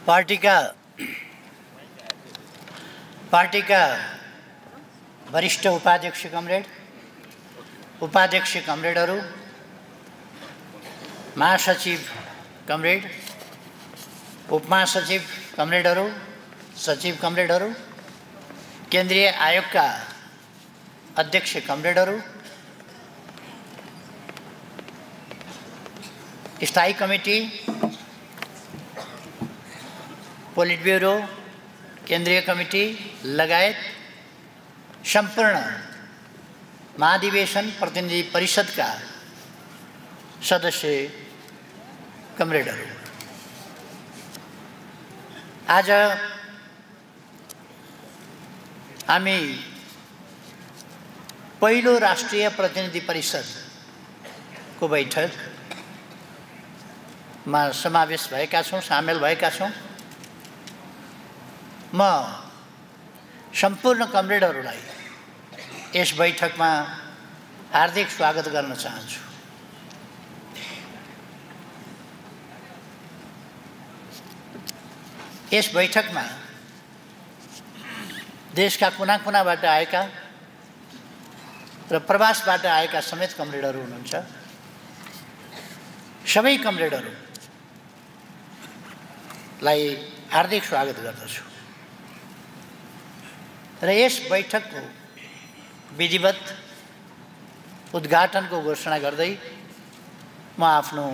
पार्टीका वरिष्ठ उपाध्यक्ष कमरेड, उपाध्यक्ष कमरेडहरू, महासचिव कमरेड, उपमहासचिव कमरेडहरू, सचिव कमरेडहरू, केन्द्रीय आयोगका अध्यक्ष कमरेडहरू, स्थायी कमिटी, पोलिट ब्युरो, केन्द्रीय कमिटी लगायत सम्पूर्ण महाधिवेशन प्रतिनिधि परिषदका सदस्य कमरेडहरू, आज हामी पहिलो राष्ट्रिय प्रतिनिधि परिषदको बैठकमा समावेश भएका छौं, सामेल भएका छौं। म सम्पूर्ण कमरेडहरूलाई यस बैठकमा हार्दिक स्वागत गर्न चाहन्छु। यस बैठकमा देशका कुना-कुनाबाट आएका र प्रवासबाट आएका समेत कमरेडहरू हुनुहुन्छ। सबै कमरेडहरूलाई हार्दिक स्वागत गर्दछु र यस बैठकको विधिवत उद्घाटनको घोषणा गर्दै म आफ्नो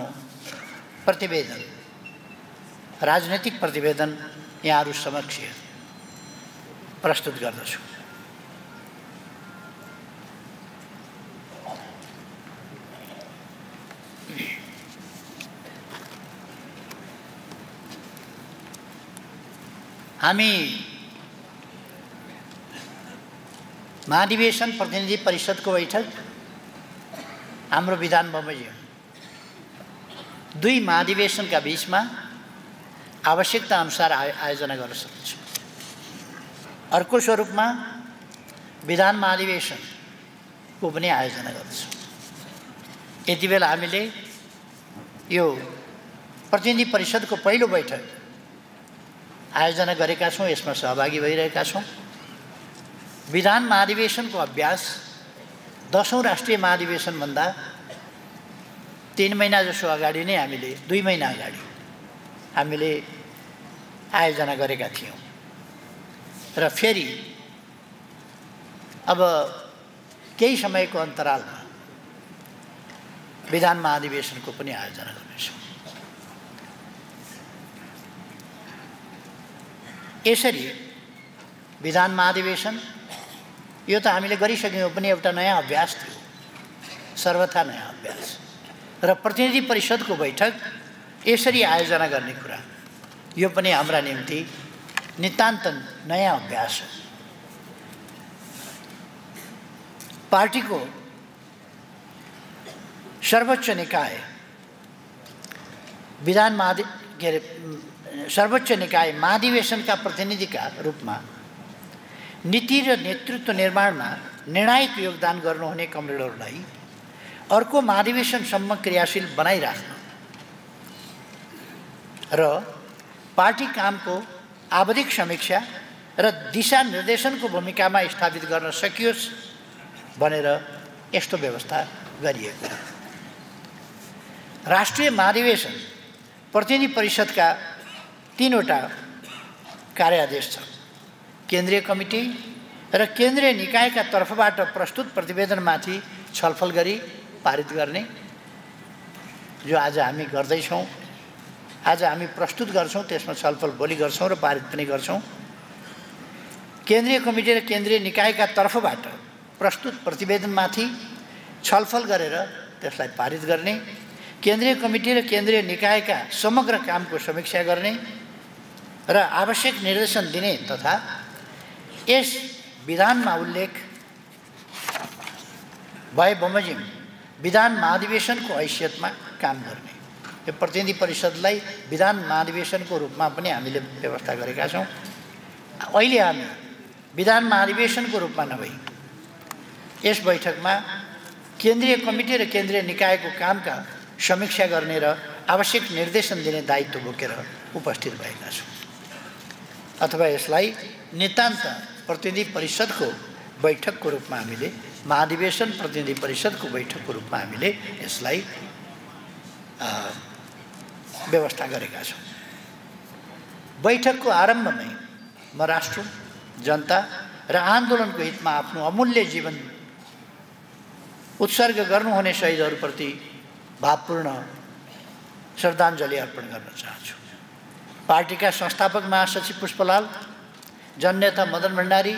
प्रतिवेदन, राजनीतिक प्रतिवेदन यहाँहरू समक्ष प्रस्तुत गर्दछु। हामी महाधिवेशन प्रतिनिधि परिषदको बैठक हाम्रो विधान बमोजिम दुई महाधिवेशनका बीचमा आवश्यकता अनुसार आयोजना गर्न सकिन्छ। अर्को स्वरूपमा विधान महाधिवेशनको पनि आयोजना गर्दछौँ। यति बेला हामीले यो प्रतिनिधि परिषदको पहिलो बैठक आयोजना गरेका छौँ, यसमा सहभागी भइरहेका छौँ। विधान महाधिवेशनको अभ्यास 10औं राष्ट्रिय महाधिवेशनभन्दा 3 महिना जसो अगाडि नै हामीले 2 महिना अगाडि हामीले आयोजना गरेका थियौँ र फेरि अब केही समयको अन्तरालमा विधान महाधिवेशनको पनि आयोजना गर्नेछौँ। यसरी विधान महाधिवेशन यो त हामीले गरिसक्यौँ पनि एउटा नयाँ अभ्यास थियो, सर्वथा नयाँ अभ्यास। र प्रतिनिधि परिषदको बैठक यसरी आयोजना गर्ने कुरा यो पनि हाम्रा निम्ति नितान्त नयाँ अभ्यास हो। पार्टीको सर्वोच्च निकाय सर्वोच्च निकाय महाधिवेशनका प्रतिनिधिका रूपमा नीति र नेतृत्व निर्माणमा निर्णायक योगदान गर्नुहुने कमरेडहरूलाई अर्को महाधिवेशनसम्म क्रियाशील बनाइराख्न र पार्टी कामको आवधिक समीक्षा र दिशानिर्देशनको भूमिकामा स्थापित गर्न सकियोस् भनेर यस्तो व्यवस्था गरिएको हो। राष्ट्रिय महाधिवेशन प्रतिनिधि परिषदका 3 वटा कार्यादेश छ। केन्द्रीय कमिटी र केन्द्रीय निकायका तर्फबाट प्रस्तुत प्रतिवेदनमाथि छलफल गरी पारित गर्ने, जो आज हामी गर्दैछौँ। आज हामी प्रस्तुत गर्छौँ, त्यसमा छलफल भोलि गर्छौँ र पारित पनि गर्छौँ। केन्द्रीय कमिटी र केन्द्रीय निकायका तर्फबाट प्रस्तुत प्रतिवेदनमाथि छलफल गरेर त्यसलाई पारित गर्ने, केन्द्रीय कमिटी र केन्द्रीय निकायका समग्र कामको समीक्षा गर्ने र आवश्यक निर्देशन दिने तथा यस विधानमा उल्लेख भए बमोजिम विधान महाधिवेशनको हैसियतमा काम गर्ने। यो प्रतिनिधि परिषदलाई विधान महाधिवेशनको रूपमा पनि हामीले व्यवस्था गरेका छौँ। अहिले हामी विधान महाधिवेशनको रूपमा नभई यस बैठकमा केन्द्रीय कमिटी र केन्द्रीय निकायको कामका समीक्षा गर्ने र आवश्यक निर्देशन दिने दायित्व बोकेर उपस्थित भएका छौँ अथवा यसलाई नितान्त प्रतिनिधि परिषदको बैठकको रूपमा हामीले महाधिवेशन प्रतिनिधि परिषदको बैठकको रूपमा हामीले यसलाई व्यवस्था गरेका छौँ। बैठकको आरम्भमै म राष्ट्र जनता र आन्दोलनको हितमा आफ्नो अमूल्य जीवन उत्सर्ग गर्नुहुने शहीदहरूप्रति भावपूर्ण श्रद्धाञ्जली अर्पण गर्न चाहन्छु। पार्टीका संस्थापक महासचिव पुष्पलाल, जननेता मदन भण्डारी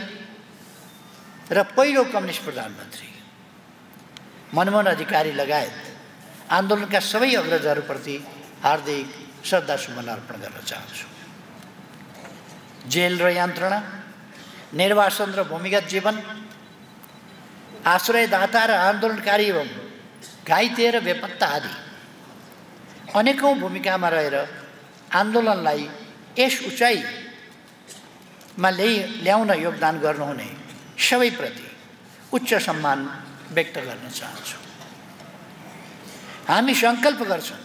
र पहिलो कम्युनिस्ट प्रधानमन्त्री मनमोहन अधिकारी लगायत आन्दोलनका सबै अग्रजहरूप्रति हार्दिक श्रद्धासुमन अर्पण गर्न चाहन्छु। जेल र यन्त्रणा, निर्वासन र भूमिगत जीवन, आश्रयदाता र आन्दोलनकारी एवं घाइते र बेपत्ता आदि अनेकौं भूमिकामा रहेर आन्दोलनलाई यस उचाइमा ल्याउन योगदान गर्नुहुने सबैप्रति उच्च सम्मान व्यक्त गर्न चाहन्छु। हामी सङ्कल्प गर्छौँ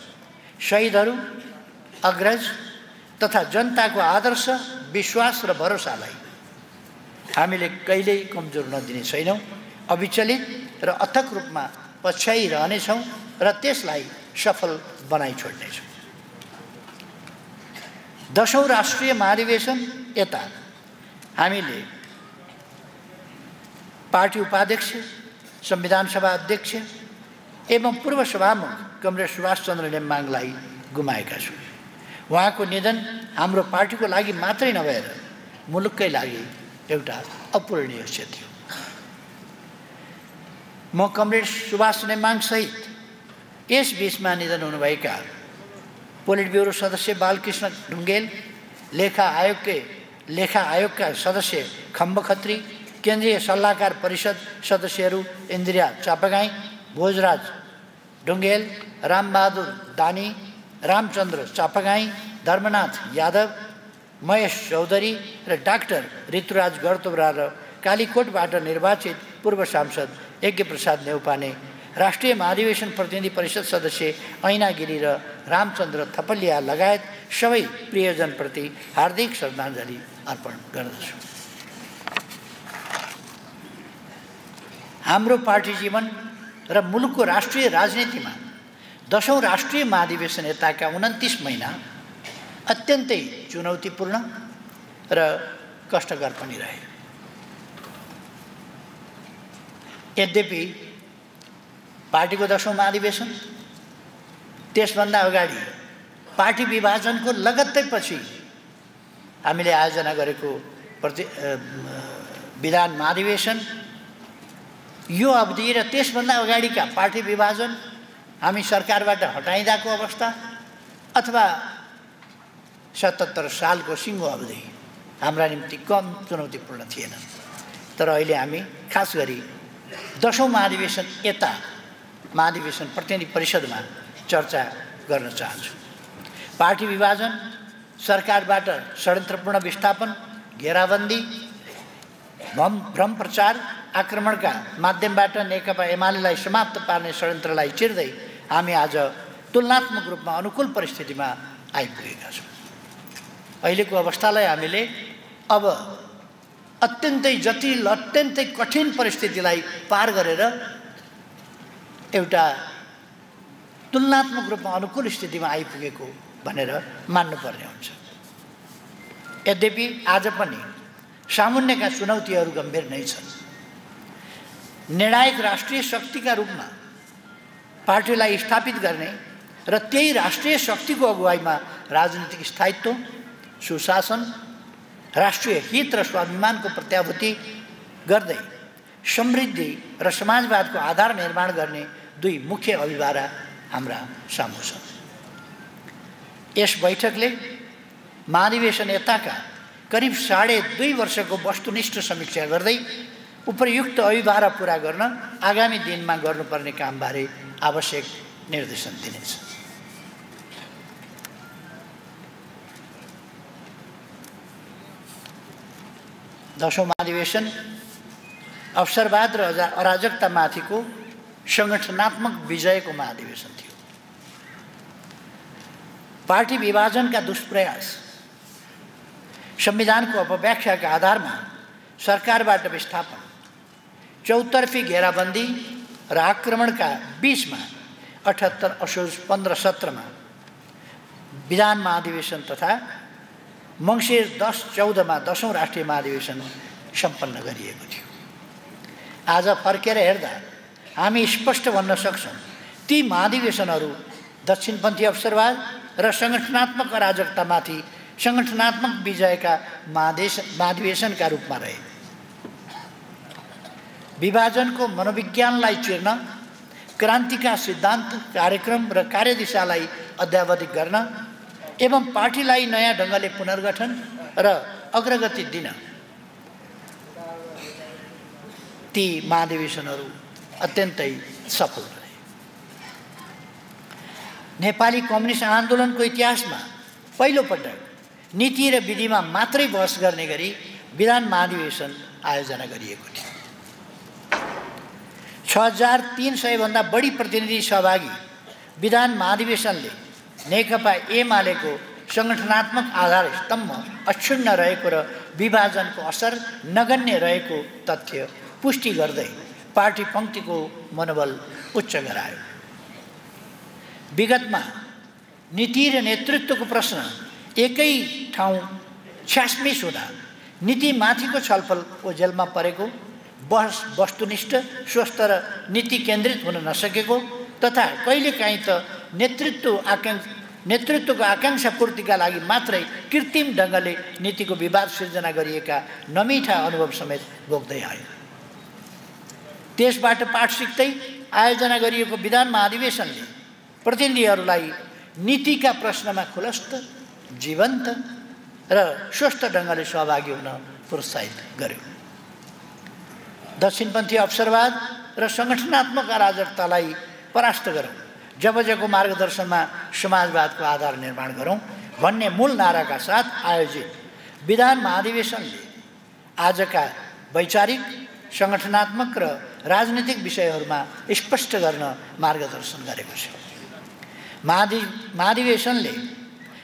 शहीदहरू, अग्रज तथा जनताको आदर्श, विश्वास र भरोसालाई हामीले कहिल्यै कमजोर नदिने छैनौँ। अविचलित र अथक रूपमा पछ्याइरहनेछौँ र त्यसलाई सफल बनाइ छोड्नेछौँ। 10औं राष्ट्रिय महाधिवेशन यता हामीले पार्टी उपाध्यक्ष, संविधान सभा अध्यक्ष एवं पूर्व सभामुख कमरेड सुभाष चन्द्र नेम्बाङलाई गुमाएका छौँ। उहाँको निधन हाम्रो पार्टीको लागि मात्रै नभएर मुलुककै लागि एउटा अपूरणीय क्षति हो। म कमरेड सुभाष नेम्बाङसहित यस बीचमा निधन हुनुभएका पोलिट ब्युरो सदस्य बालकृष्ण ढुङ्गेल, लेखा आयोगका सदस्य खम्ब खत्री, केन्द्रीय सल्लाहकार परिषद सदस्यहरू इन्दिरा चापागाई, भोजराज ढुङ्गेल, रामबहादुर दानी, रामचन्द्र चापागाई, धर्मनाथ यादव, महेश चौधरी र डाक्टर ऋतुराज गर्तोबरा र कालीकोटबाट निर्वाचित पूर्व सांसद यज्ञप्रसाद नेउपाने, राष्ट्रिय महाधिवेशन प्रतिनिधि परिषद सदस्य ऐना गिरी र रामचन्द्र थपलिया लगायत सबै प्रियजनप्रति हार्दिक श्रद्धाञ्जली अर्पण गर्दछु। हाम्रो पार्टी जीवन र मुलुकको राष्ट्रिय राजनीतिमा 10औं राष्ट्रिय महाधिवेशन यताका 29 महिना अत्यन्तै चुनौतीपूर्ण र कष्टकर पनि रहे। यद्यपि पार्टीको 10औं महाधिवेशन, त्यसभन्दा अगाडि पार्टी विभाजनको लगत्तै पछि हामीले आयोजना गरेको विधान महाधिवेशन, यो अवधि र त्यसभन्दा अगाडिका पार्टी विभाजन, हामी सरकारबाट हटाइँदाको अवस्था अथवा 77 सालको सिङ्गो अवधि हाम्रा निम्ति कम चुनौतीपूर्ण थिएन। तर अहिले हामी खास गरी 10औं महाधिवेशन यता महाधिवेशन प्रतिनिधि परिषदमा चर्चा गर्न चाहन्छु। पार्टी विभाजन, सरकारबाट षड्यन्त्रपूर्ण विस्थापन, घेराबन्दी, भ्रम प्रचार, आक्रमणका माध्यमबाट नेकपा एमालेलाई समाप्त पार्ने षड्यन्त्रलाई चिर्दै हामी आज तुलनात्मक रूपमा अनुकूल परिस्थितिमा आइपुगेका छौँ। अहिलेको अवस्थालाई हामीले अब अत्यन्तै जटिल, अत्यन्तै कठिन परिस्थितिलाई पार गरेर एउटा तुलनात्मक रूपमा अनुकूल स्थितिमा आइपुगेको भनेर मान्नुपर्ने हुन्छ। यद्यपि आज पनि सामुन्यका चुनौतीहरू गम्भीर नै छन्। निर्णायक राष्ट्रिय शक्तिका रूपमा पार्टीलाई स्थापित गर्ने र त्यही राष्ट्रिय शक्तिको अगुवाईमा राजनीतिक स्थायित्व, सुशासन, राष्ट्रिय हित र स्वाभिमानको प्रत्याभूति गर्दै समृद्धि र समाजवादको आधार निर्माण गर्ने दुई मुख्य अभिभारा हाम्रा सामु छन्। यस बैठकले महाधिवेशन यताका करिब 2.5 वर्षको वस्तुनिष्ठ समीक्षा गर्दै उपयुक्त अभिभारा पूरा गर्न आगामी दिनमा गर्नुपर्ने कामबारे आवश्यक निर्देशन दिनेछ। दशौं महाधिवेशन अवसरवाद र अराजकतामाथिको सङ्गठनात्मक विजयको महाधिवेशन थियो। पार्टी विभाजनका दुष्प्रयास, संविधानको अपव्याख्याका आधारमा सरकारबाट विस्थापन, चौतर्फी घेराबन्दी र आक्रमणका बीचमा 78 असोज 15-17 मा विधान महाधिवेशन तथा मङ्सिर 10-14 मा 10औं राष्ट्रिय महाधिवेशन सम्पन्न गरिएको थियो। आज फर्केर हेर्दा हामी स्पष्ट भन्न सक्छौं ती महाधिवेशनहरू दक्षिणपन्थी अवसरवाद र संगठनात्मक अराजकतामाथि संगठनात्मक विजयका महाधिवेशनका रूपमा रहे। विभाजनको मनोविज्ञानलाई चिर्न, क्रान्तिका सिद्धान्त, कार्यक्रम र कार्यदिशालाई अद्यावधिक गर्न एवं पार्टीलाई नयाँ ढङ्गले पुनर्गठन र अग्रगति दिन ती महाधिवेशनहरू अत्यन्तै सफल रहे। नेपाली कम्युनिस्ट आन्दोलनको इतिहासमा पहिलोपटक नीति र विधिमा मात्रै बहस गर्ने गरी विधान महाधिवेशन आयोजना गरिएको थियो। 6300 भन्दा बढी प्रतिनिधि सहभागी विधान महाधिवेशनले नेकपा एमालेको संगठनात्मक आधार स्तम्भ अक्षुण्ण रहेको र विभाजनको असर नगण्य रहेको तथ्य पुष्टि गर्दै पार्टी पंक्तिको मनोबल उच्च गरायो। विगतमा नीति र नेतृत्वको प्रश्न एकै ठाउँ छ्यास्मिस हुँदा नीतिमाथिको छलफल ओझेलमा परेको, बहस वस्तुनिष्ठ, स्वस्थ र नीति केन्द्रित हुन नसकेको तथा कहिलेकाहीँ त नेतृत्वको आकांक्षा पूर्तिका लागि मात्रै कृत्रिम ढङ्गले नीतिको विवाद सिर्जना गरिएका नमिठा अनुभव समेत भोग्दै आयो। त्यसबाट पाठ सिक्दै आयोजना गरिएको विधान महाधिवेशनले प्रतिनिधिहरूलाई नीतिका प्रश्नमा खुलस्त, जीवन्त र स्वस्थ ढङ्गले सहभागी हुन प्रोत्साहित गर्यो। दक्षिणपन्थी अवसरवाद र संगठनात्मक अराजकतालाई परास्त गरौँ, जबजको मार्गदर्शनमा समाजवादको आधार निर्माण गरौँ भन्ने मूल नाराका साथ आयोजित विधान महाधिवेशनले आजका वैचारिक, संगठनात्मक र राजनीतिक विषयहरूमा स्पष्ट गर्न मार्गदर्शन गरेको छ। महाधिवेशनले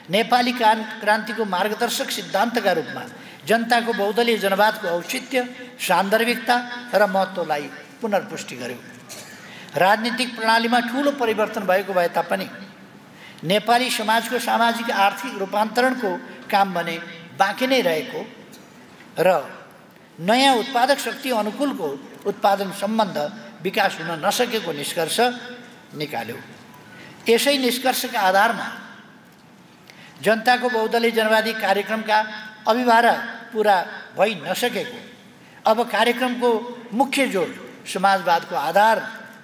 नेपाली क्रान्तिको मार्गदर्शक सिद्धान्तका रूपमा जनताको बहुदलीय जनवादको औचित्य, सान्दर्भिकता र महत्त्वलाई पुनर्पुष्टि गर्यो। राजनीतिक प्रणालीमा ठूलो परिवर्तन भएको भए तापनि नेपाली समाजको सामाजिक आर्थिक रूपान्तरणको काम भने बाँकी नै रहेको र नयाँ उत्पादक शक्ति अनुकूलको उत्पादन सम्बन्ध विकास हुन नसकेको निष्कर्ष निकाल्यो। यसै निष्कर्षका आधारमा जनताको बहुदलीय जनवादी कार्यक्रमका अभिभारा पूरा भइ नसकेको, अब कार्यक्रमको मुख्य जोड समाजवादको आधार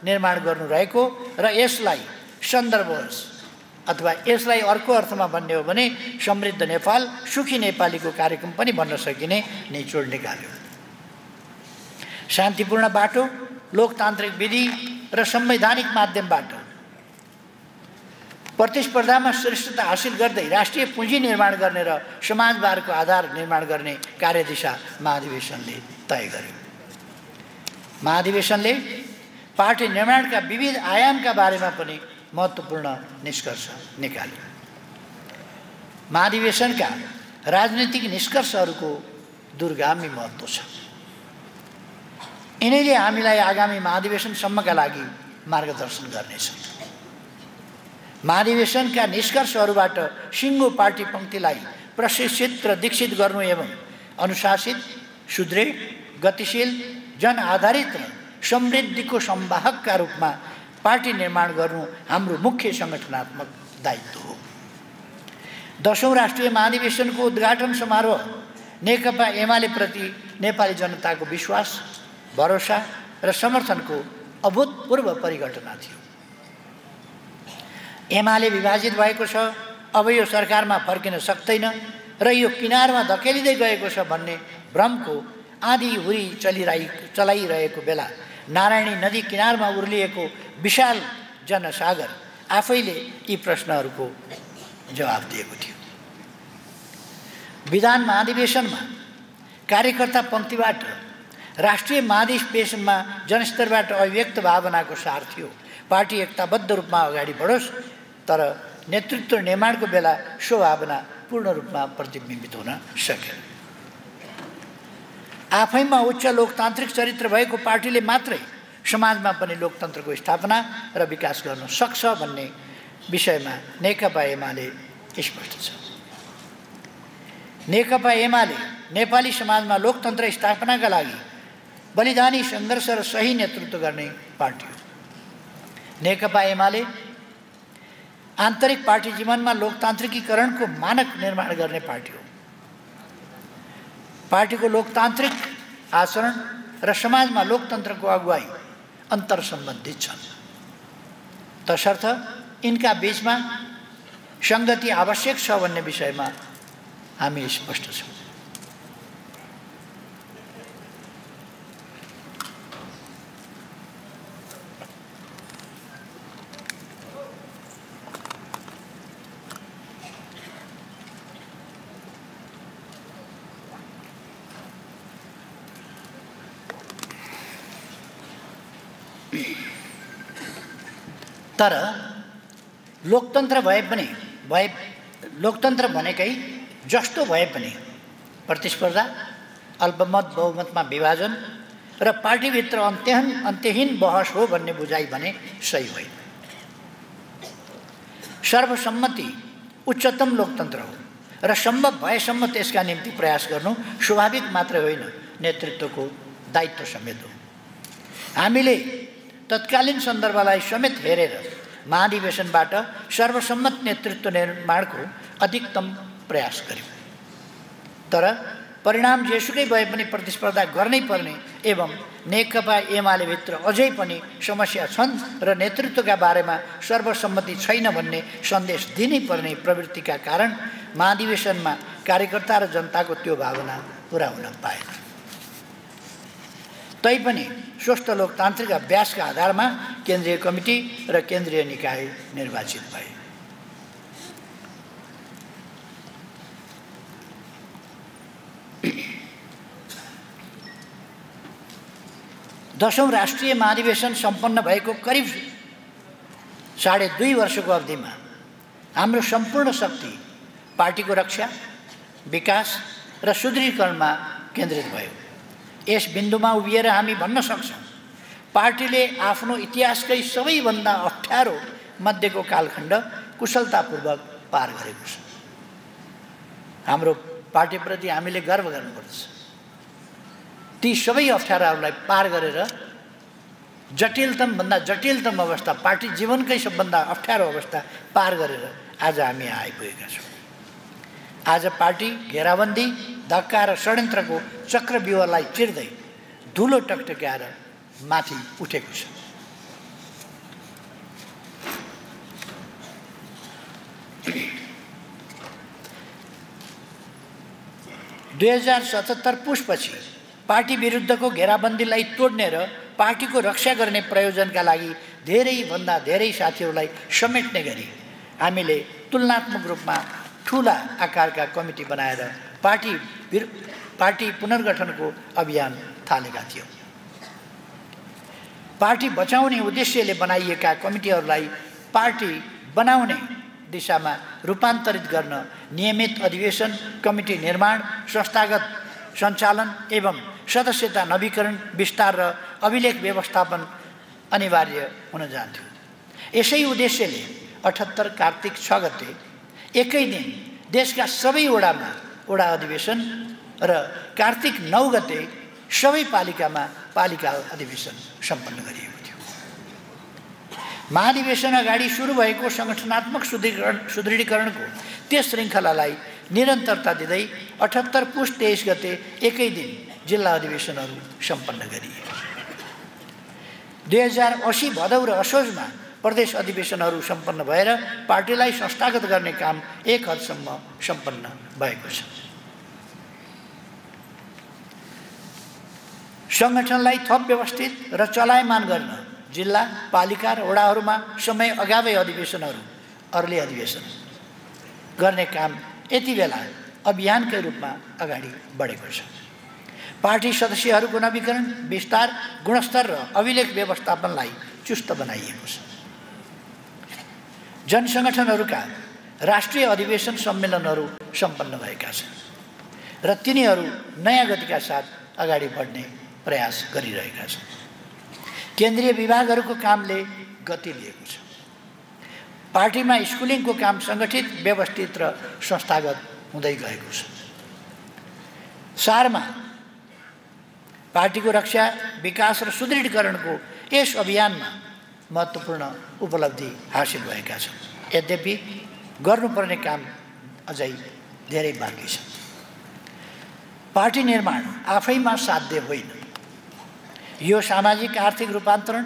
निर्माण गर्नु रहेको र यसलाई सन्दर्भवश अथवा यसलाई अर्को अर्थमा भन्ने हो भने समृद्ध नेपाल, सुखी नेपालीको कार्यक्रम पनि भन्न सकिने निचोड निकाल्यो। शान्तिपूर्ण बाटो, लोकतान्त्रिक विधि र संवैधानिक माध्यमबाट प्रतिस्पर्धामा श्रेष्ठता हासिल गर्दै राष्ट्रिय पुँजी निर्माण गर्ने र समाजवादको आधार निर्माण गर्ने कार्यदिशा महाधिवेशनले तय गर्यो। महाधिवेशनले पार्टी निर्माणका विविध आयामका बारेमा पनि महत्त्वपूर्ण निष्कर्ष निकाल्यो। महाधिवेशनका राजनीतिक निष्कर्षहरूको दूरगामी महत्त्व छ। यिनैले हामीलाई आगामी महाधिवेशनसम्मका लागि मार्गदर्शन गर्नेछ। महाधिवेशनका निष्कर्षहरूबाट सिङ्गो पार्टी पंक्तिलाई प्रशिक्षित र दीक्षित गर्नु एवं अनुशासित, सुदृढ, गतिशील, जनआधारित र समृद्धिको संवाहकका रूपमा पार्टी निर्माण गर्नु हाम्रो मुख्य संगठनात्मक दायित्व हो। 10औं राष्ट्रिय महाधिवेशनको उद्घाटन समारोह नेकपा एमाले प्रति नेपाली जनताको विश्वास, भरोसा र समर्थनको अभूतपूर्व परिघटना थियो। एमाले विभाजित भएको छ, अब यो सरकारमा फर्किन सक्दैन र यो किनारमा धकेलिँदै गएको छ भन्ने भ्रमको आँधी हुरी चलाइरहेको बेला नारायणी नदी किनारमा उर्लिएको विशाल जनसागर आफैले यी प्रश्नहरूको जवाब दिएको थियो। विधान महाधिवेशनमा कार्यकर्ता पंक्तिबाट राष्ट्रिय महाधिवेशनमा जनस्तरबाट अभिव्यक्त भावनाको सार थियो पार्टी एकताबद्ध रूपमा अगाडि बढोस्, तर नेतृत्व निर्माणको बेला सो भावना पूर्ण रूपमा प्रतिबिम्बित हुन सकेन। आफैमा उच्च लोकतान्त्रिक चरित्र भएको पार्टीले मात्रै समाजमा पनि लोकतन्त्रको स्थापना र विकास गर्न सक्छ भन्ने विषयमा नेकपा एमाले स्पष्ट छ। नेकपा एमाले नेपाली समाजमा लोकतन्त्र स्थापनाका लागि बलिदानी सङ्घर्ष र सही नेतृत्व गर्ने पार्टी हो। नेकपा एमाले आन्तरिक पार्टी जीवनमा लोकतान्त्रिकीकरणको मानक निर्माण गर्ने पार्टी हो। पार्टीको लोकतान्त्रिक आचरण र समाजमा लोकतन्त्रको अगुवाई अन्तर सम्बन्धित छन्, तसर्थ यिनका बीचमा सङ्गति आवश्यक छ भन्ने विषयमा हामी स्पष्ट छौँ। तर लोकतन्त्र भनेकै जस्तो भए पनि प्रतिस्पर्धा, अल्पमत बहुमतमा विभाजन र पार्टीभित्र अन्त्यहीन बहस हो भन्ने बुझाइ भने सही होइन। सर्वसम्मति उच्चतम लोकतन्त्र हो र सम्भव भएसम्म त्यसका निम्ति प्रयास गर्नु स्वाभाविक मात्रै होइन, नेतृत्वको दायित्व समेत हो। हामीले तत्कालीन सन्दर्भलाई समेत हेरेर महाधिवेशनबाट सर्वसम्मत नेतृत्व निर्माणको अधिकतम प्रयास गर्यौँ। तर परिणाम जेसुकै भए पनि प्रतिस्पर्धा गर्नै पर्ने एवं नेकपा एमाले भित्र अझै पनि समस्या छन् र नेतृत्वका बारेमा सर्वसम्मति छैन भन्ने सन्देश दिनै पर्ने प्रवृत्तिका कारण महाधिवेशनमा कार्यकर्ता र जनताको त्यो भावना पुरा हुन पाएन। तैपनि स्वस्थ लोकतान्त्रिक अभ्यासका आधारमा केन्द्रीय कमिटी र केन्द्रीय निकाय निर्वाचित भए। दशौं राष्ट्रिय महाधिवेशन सम्पन्न भएको करिब 2.5 वर्षको अवधिमा हाम्रो सम्पूर्ण शक्ति पार्टीको रक्षा, विकास र सुदृढीकरणमा केन्द्रित भयो। यस बिन्दुमा उभिएर हामी भन्न सक्छौँ, पार्टीले आफ्नो इतिहासकै सबैभन्दा अप्ठ्यारो मध्येको कालखण्ड कुशलतापूर्वक पार गरेको छ। हाम्रो पार्टीप्रति हामीले गर्व गर्नुपर्छ। ती सबै अप्ठ्याराहरूलाई पार गरेर जटिलतम जटिलतम अवस्था, पार्टी जीवनकै सबभन्दा अप्ठ्यारो अवस्था पार गरेर आज हामी आइपुगेका छौँ। आज पार्टी घेराबन्दी, धक्का र षड्यन्त्रको चक्रव्यूहलाई चिर्दै धुलो टकटक्याएर माथि उठेको छ। दुई 2077 पुसपछि पार्टी विरुद्धको घेराबन्दीलाई तोड्ने र पार्टीको रक्षा गर्ने प्रयोजनका लागि धेरैभन्दा धेरै साथीहरूलाई समेट्ने गरी हामीले तुलनात्मक रूपमा ठुला आकारका कमिटी बनाएर पार्टी पुनर्गठनको अभियान थालेका थियौँ। पार्टी बचाउने उद्देश्यले बनाइएका कमिटीहरूलाई पार्टी बनाउने दिशामा रूपान्तरित गर्न नियमित अधिवेशन, कमिटी निर्माण, संस्थागत सञ्चालन एवं सदस्यता नवीकरण, विस्तार र अभिलेख व्यवस्थापन अनिवार्य हुन जान्थ्यो। यसै उद्देश्यले 78 कार्तिक 6 गते एकै दिन देशका सबै वडा अधिवेशन र कार्तिक 9 गते सबै पालिकामा पालिका अधिवेशन सम्पन्न गरिएको थियो। महाधिवेशन अगाडि सुरु भएको संगठनात्मक सुदृढीकरणको त्यस श्रृङ्खलालाई निरन्तरता दिँदै 78 पुस 23 गते एकै दिन जिल्ला अधिवेशनहरू सम्पन्न गरिए। 2080 भदौ र असोजमा प्रदेश अधिवेशनहरू सम्पन्न भएर पार्टीलाई संस्थागत गर्ने काम एक हदसम्म सम्पन्न भएको छ। सङ्गठनलाई थप व्यवस्थित र चलायमान गर्न जिल्ला, पालिका र वडाहरूमा समय अगावै अधिवेशनहरू, अर्ली अधिवेशन गर्ने काम यति बेला अभियानकै रूपमा अगाडि बढेको छ। पार्टी सदस्यहरूको नवीकरण, विस्तार, गुणस्तर र अभिलेख व्यवस्थापनलाई चुस्त बनाइएको छ। जनसङ्गठनहरूका राष्ट्रिय अधिवेशन सम्मेलनहरू सम्पन्न भएका छन् र तिनीहरू नयाँ गतिका साथ अगाडि बढ्ने प्रयास गरिरहेका छन्। केन्द्रीय विभागहरूको कामले गति लिएको छ। पार्टीमा स्कुलिङको काम सङ्गठित, व्यवस्थित र संस्थागत हुँदै गएको छ। सारमा पार्टीको रक्षा, विकास र सुदृढीकरणको यस अभियानमा महत्त्वपूर्ण उपलब्धि हासिल भएका छन्। यद्यपि गर्नुपर्ने काम अझै धेरै बाँकी छ। पार्टी निर्माण आफैमा साध्य होइन। यो सामाजिक आर्थिक रूपान्तरण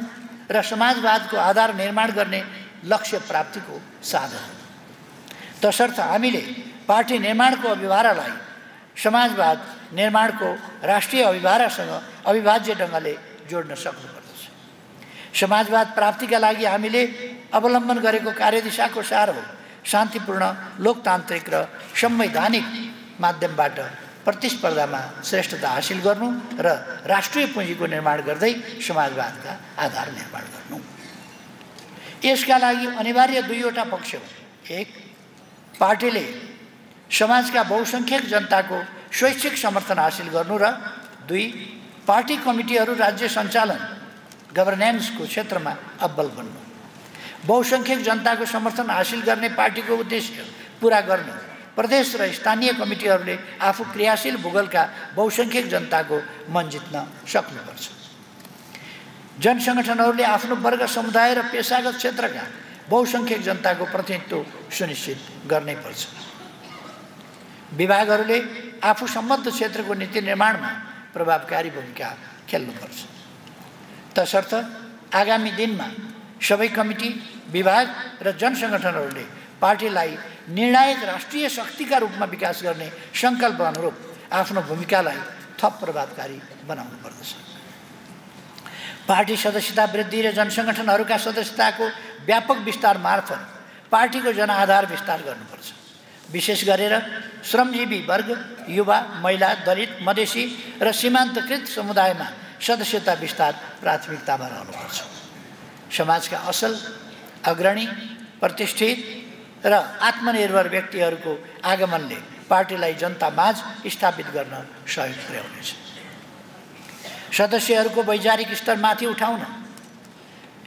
र समाजवादको आधार निर्माण गर्ने लक्ष्य प्राप्तिको साधन हो। तसर्थ हामीले पार्टी निर्माणको अभिभारालाई समाजवाद निर्माणको राष्ट्रिय अभिभारासँग अविभाज्य ढङ्गले जोड्न सक्नुपर्दछ। समाजवाद प्राप्तिका लागि हामीले अवलम्बन गरेको कार्यदिशाको सार हो शान्तिपूर्ण, लोकतान्त्रिक र संवैधानिक माध्यमबाट प्रतिस्पर्धामा श्रेष्ठता हासिल गर्नु र राष्ट्रिय पुँजीको निर्माण गर्दै समाजवादका आधार निर्माण गर्नु। यसका लागि अनिवार्य दुईवटा पक्ष हो। एक, पार्टीले समाजका बहुसङ्ख्यक जनताको स्वैच्छिक समर्थन हासिल गर्नु र दुई, पार्टी कमिटीहरू राज्य सञ्चालन गभर्नेन्सको क्षेत्रमा अब्बल बन्नु। बहुसङ्ख्यक जनताको समर्थन हासिल गर्ने पार्टीको उद्देश्य पुरा गर्नु प्रदेश र स्थानीय कमिटीहरूले आफू क्रियाशील भूगोलका बहुसङ्ख्यक जनताको मन जित्न सक्नुपर्छ। जनसङ्गठनहरूले आफ्नो वर्ग, समुदाय र पेसागत क्षेत्रका बहुसङ्ख्यक जनताको प्रतिनिधित्व सुनिश्चित गर्नै पर्छ। विभागहरूले आफू सम्बद्ध क्षेत्रको नीति निर्माणमा प्रभावकारी भूमिका खेल्नुपर्छ। तसर्थ आगामी दिनमा सबै कमिटी, विभाग र जनसङ्गठनहरूले पार्टीलाई निर्णायक राष्ट्रिय शक्तिका रूपमा विकास गर्ने सङ्कल्प अनुरूप आफ्नो भूमिकालाई थप प्रभावकारी बनाउनु पर्दछ। पार्टी सदस्यता वृद्धि र जनसङ्गठनहरूका सदस्यताको व्यापक विस्तार मार्फत पार्टीको जनआधार विस्तार गर्नुपर्छ। विशेष गरेर श्रमजीवी वर्ग, युवा, महिला, दलित, मधेसी र सीमान्तकृत समुदायमा सदस्यता विस्तार प्राथमिकतामा रहनुपर्छ। समाजका असल, अग्रणी, प्रतिष्ठित र आत्मनिर्भर व्यक्तिहरूको आगमनले पार्टीलाई जनतामाझ स्थापित गर्न सहयोग पुर्याउनेछ। सदस्यहरूको वैचारिक स्तर माथि उठाउन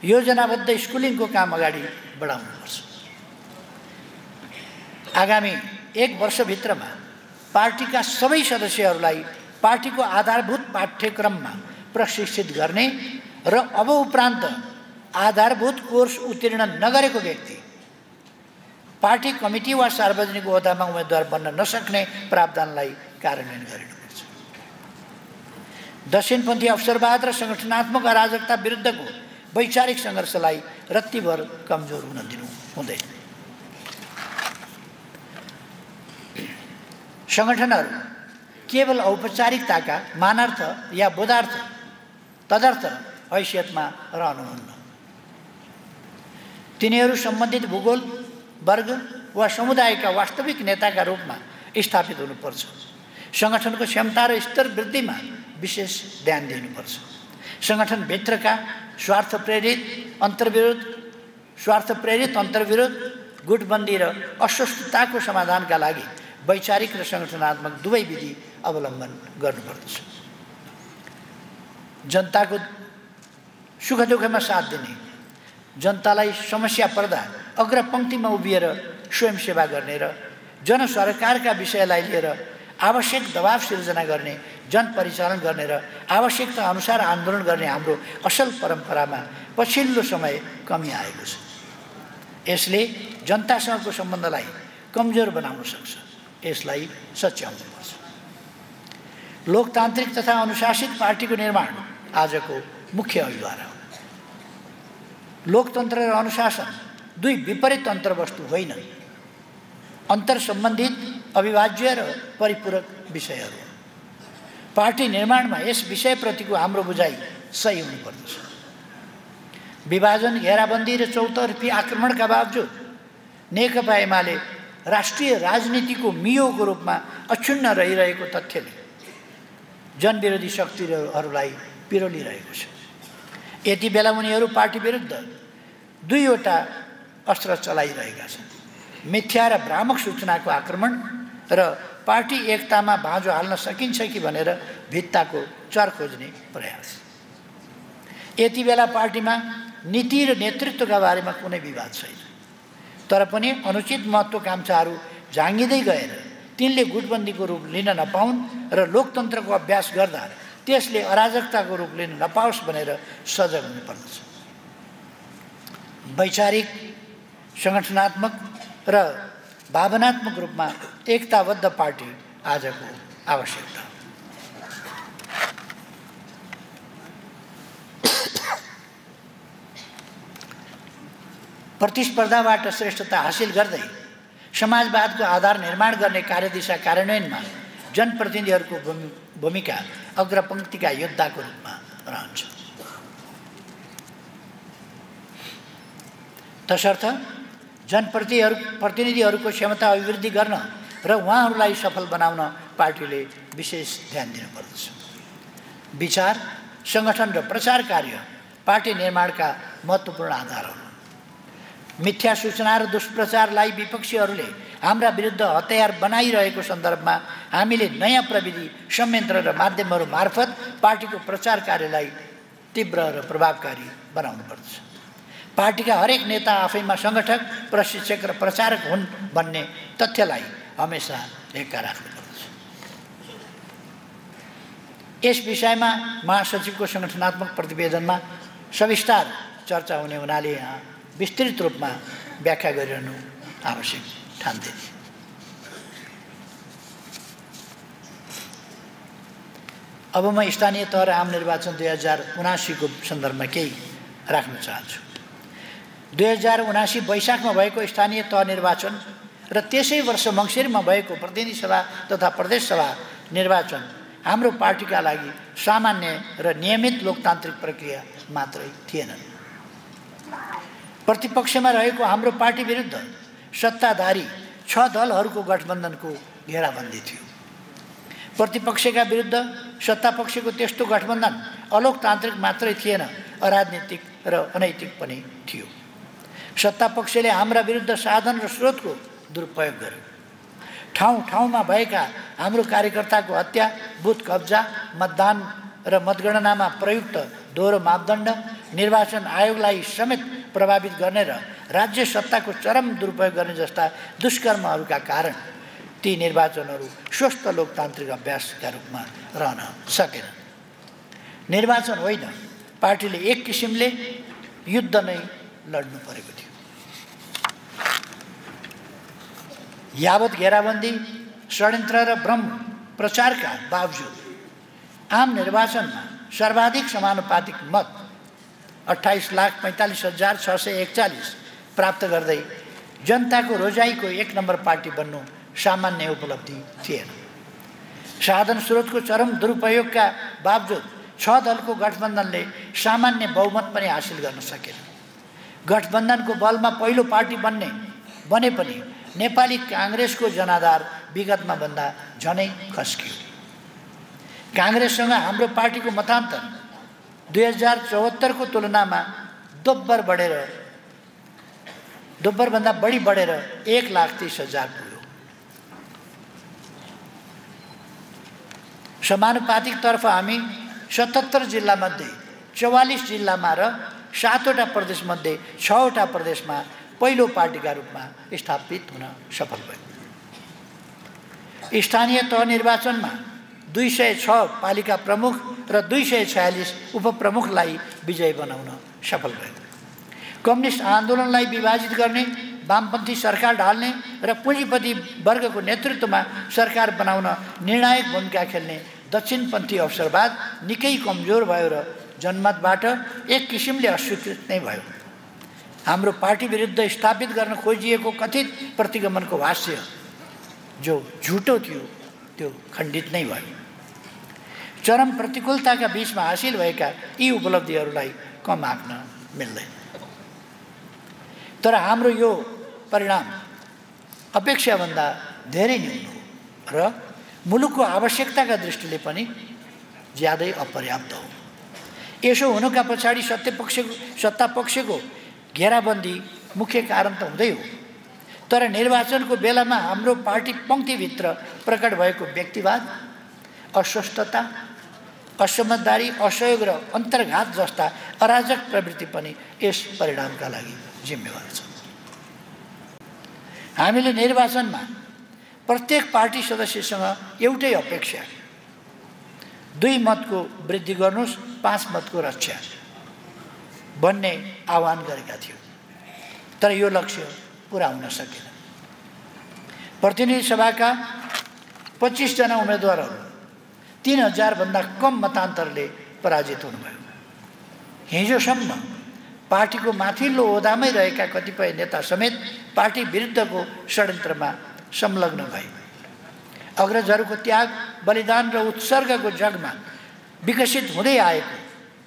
योजनाबद्ध स्कुलिङको काम अगाडि बढाउनुपर्छ। आगामी 1 वर्षभित्रमा पार्टीका सबै सदस्यहरूलाई पार्टीको आधारभूत पाठ्यक्रममा प्रशिक्षित गर्ने र अब उपरान्त आधारभूत कोर्स उत्तीर्ण नगरेको व्यक्ति पार्टी कमिटी वा सार्वजनिक ओहदामा उम्मेदवार बन्न नसक्ने प्रावधानलाई कार्यान्वयन गरिनुपर्छ। दक्षिणपन्थी अवसरवाद र सङ्गठनात्मक अराजकता विरुद्धको वैचारिक सङ्घर्षलाई रत्तिभर कमजोर हुन दिनु हुँदैन। सङ्गठनहरू केवल औपचारिकताका मानार्थ या बोधार्थ, तदर्थ हैसियतमा रहनुहुन्न। तिनीहरू सम्बन्धित भूगोल, वर्ग वा समुदायका वास्तविक नेताका रूपमा स्थापित हुनुपर्छ। सङ्गठनको क्षमता र स्तर वृद्धिमा विशेष ध्यान दिनुपर्छ। सङ्गठनभित्रका स्वार्थप्रेरित अन्तर्विरोध, गुटबन्दी र अस्वस्थताको समाधानका लागि वैचारिक र सङ्गठनात्मक दुवै विधि अवलम्बन गर्नुपर्दछ। जनताको सुख दुःखमा साथ दिने, जनतालाई समस्या पर्दा अग्रपङ्क्तिमा उभिएर स्वयंसेवा गर्ने र जनसरकारका विषयलाई लिएर आवश्यक दबाव सिर्जना गर्ने, जनपरिचालन गर्ने र आवश्यकता अनुसार आन्दोलन गर्ने हाम्रो असल परम्परामा पछिल्लो समय कमी आएको छ। यसले जनतासँगको सम्बन्धलाई कमजोर बनाउन सक्छ। यसलाई सच्याउनुपर्छ। लोकतान्त्रिक तथा अनुशासित पार्टीको निर्माण आजको मुख्य अभिभार हो। लोकतन्त्र र अनुशासन दुई विपरीत अन्तर्वस्तु होइनन्, अन्तर्सम्बन्धित, अविभाज्य र परिपूरक विषयहरू। पार्टी निर्माणमा यस विषयप्रतिको हाम्रो बुझाइ सही हुनुपर्दछ। विभाजन, घेराबन्दी र चौतर्फी आक्रमणका बावजुद नेकपा एमाले राष्ट्रिय राजनीतिको मियोको रूपमा अक्षुण्ण रहिरहेको तथ्यले जनविरोधी शक्तिहरूलाई पिरोलिरहेको छ। यति बेला उनीहरू पार्टी विरुद्ध दुईवटा अस्त्र चलाइरहेका छन्। मिथ्या र भ्रामक सूचनाको आक्रमण र पार्टी एकतामा भाँजो हाल्न सकिन्छ कि भनेर भित्ताको चर खोज्ने प्रयास। यति बेला पार्टीमा नीति र नेतृत्वका बारेमा कुनै विवाद छैन, तर पनि अनुचित महत्त्वाकांक्षाहरू झाँगिँदै गएर तिनले गुटबन्दीको रूप लिन नपाउन् र लोकतन्त्रको अभ्यास गर्दा त्यसले अराजकताको रूप लिन नपाओस् भनेर सजग हुनुपर्दछ। वैचारिक, सङ्गठनात्मक र भावनात्मक रूपमा एकताबद्ध पार्टी आजको आवश्यकता। प्रतिस्पर्धाबाट श्रेष्ठता हासिल गर्दै समाजवादको आधार निर्माण गर्ने कार्यदिशा कार्यान्वयनमा जनप्रतिनिधिहरूको भूमिका अग्रपङ्क्तिका योद्धाको रूपमा रहन्छ। तसर्थ जनप्रतिनिधिहरूको क्षमता अभिवृद्धि गर्न र उहाँहरूलाई सफल बनाउन पार्टीले विशेष ध्यान दिनुपर्दछ। विचार, सङ्गठन र प्रचार कार्य पार्टी निर्माणका महत्त्वपूर्ण आधारहरू। मिथ्या सूचना र दुष्प्रचारलाई विपक्षीहरूले हाम्रा विरुद्ध हतियार बनाइरहेको सन्दर्भमा हामीले नयाँ प्रविधि, संयन्त्र र माध्यमहरू मार्फत पार्टीको प्रचार कार्यलाई तीव्र र प्रभावकारी बनाउनुपर्दछ। पार्टीका हरेक नेता आफैमा सङ्गठक, प्रशिक्षक र प्रचारक हुन् भन्ने तथ्यलाई हमेसा ढेक्का राख्नुपर्दछ। यस विषयमा महासचिवको सङ्गठनात्मक प्रतिवेदनमा सविस्तार चर्चा हुने हुनाले यहाँ विस्तृत रूपमा व्याख्या गरिरहनु आवश्यक ठान्थे। अब म स्थानीय तह र आम निर्वाचन 2079 को सन्दर्भमा केही राख्न चाहन्छु। 2079 वैशाखमा भएको स्थानीय तह निर्वाचन र त्यसै वर्ष मङ्सिरमा भएको प्रतिनिधि सभा तथा प्रदेश सभा निर्वाचन हाम्रो पार्टीका लागि सामान्य र नियमित लोकतान्त्रिक प्रक्रिया मात्रै थिएनन्। प्रतिपक्षमा रहेको हाम्रो पार्टी विरुद्ध सत्ताधारी 6 दलहरूको गठबन्धनको घेराबन्दी थियो। प्रतिपक्षका विरुद्ध सत्तापक्षको त्यस्तो गठबन्धन अलोकतान्त्रिक मात्रै थिएन, अराजनीतिक र अनैतिक पनि थियो। सत्तापक्षले हाम्रा विरुद्ध साधन र स्रोतको दुरुपयोग गर्यो। ठाउँ ठाउँमा भएका हाम्रो कार्यकर्ताको हत्या, बुथ कब्जा, मतदान र मतगणनामा प्रयुक्त दोहोरो मापदण्ड, निर्वाचन आयोगलाई समेत प्रभावित गर्ने र राज्य सत्ताको चरम दुरुपयोग गर्ने जस्ता दुष्कर्महरूका कारण ती निर्वाचनहरू स्वस्थ लोकतान्त्रिक अभ्यासका रूपमा रहन सकेन। निर्वाचन होइन, पार्टीले एक किसिमले युद्ध नै लड्नु परेको थियो। यावत घेराबन्दी, षड्यन्त्र र भ्रम प्रचारका बावजुद आम निर्वाचनमा सर्वाधिक समानुपातिक मत 28,45,641 प्राप्त गर्दै जनताको रोजाइको 1 नम्बर पार्टी बन्नु सामान्य उपलब्धि थिएन। साधन स्रोतको चरम दुरुपयोगका बावजुद 6 दलको गठबन्धनले सामान्य बहुमत पनि हासिल गर्न सकेन। गठबन्धनको बलमा पहिलो पार्टी बने पनि नेपाली काङ्ग्रेसको जनाधार विगतमा भन्दा झनै खस्कियो। काङ्ग्रेससँग हाम्रो पार्टीको मतान्तर 2074 को तुलनामा दोब्बरभन्दा बढी बढेर 1,30,000 पुग्यो। समानुपातिकतर्फ हामी 77 जिल्लामध्ये 44 जिल्लामा र 7वटा प्रदेशमध्ये 6वटा प्रदेशमा पहिलो पार्टीका रूपमा स्थापित हुन सफल भयो। स्थानीय तह निर्वाचनमा 206 पालिका प्रमुख र 246 उपप्रमुखलाई विजयी बनाउन सफल भयो। कम्युनिस्ट आन्दोलनलाई विभाजित गर्ने, वामपन्थी सरकार ढाल्ने र पुँजीपति वर्गको नेतृत्वमा सरकार बनाउन निर्णायक भूमिका खेल्ने दक्षिणपन्थी अवसरवाद निकै कमजोर भयो र जनमतबाट एक किसिमले अस्वीकृत नै भयो। हाम्रो पार्टी विरुद्ध स्थापित गर्न खोजिएको कथित प्रतिगमनको भाष्य जो झुटो थियो त्यो खण्डित नै भयो। चरम प्रतिकूलताका बीचमा हासिल भएका यी उपलब्धिहरूलाई कम आँक्न मिल्दैन। तर हाम्रो यो परिणाम अपेक्षाभन्दा धेरै न्यून हो र मुलुकको आवश्यकताका दृष्टिले पनि ज्यादै अपर्याप्त हो। यसो हुनुका पछाडि सत्तापक्षको घेराबन्दी मुख्य कारण त हुँदै हो, तर निर्वाचनको बेलामा हाम्रो पार्टी पङ्क्तिभित्र प्रकट भएको व्यक्तिवाद, अस्वस्थता, असमझदारी, असहयोग र अन्तर्घात जस्ता अराजक प्रवृत्ति पनि यस परिणामका लागि जिम्मेवार छ। हामीले निर्वाचनमा प्रत्येक पार्टी सदस्यसँग एउटै अपेक्षा, 2 मतको वृद्धि गर्नुहोस्, 5 मतको रक्षा भन्ने आह्वान गरेका थियौँ, तर यो लक्ष्य पुरा हुन सकेन। प्रतिनिधि सभाका 25 जना उम्मेदवारहरू 3000 भन्दा कम मतान्तरले पराजित हुनुभयो। हिजोसम्म पार्टीको माथिल्लो ओहदामै रहेका कतिपय नेता समेत पार्टी विरुद्धको षड्यन्त्रमा संलग्न भए। अग्रजहरूको त्याग, बलिदान र उत्सर्गको जगमा विकसित हुँदै आएको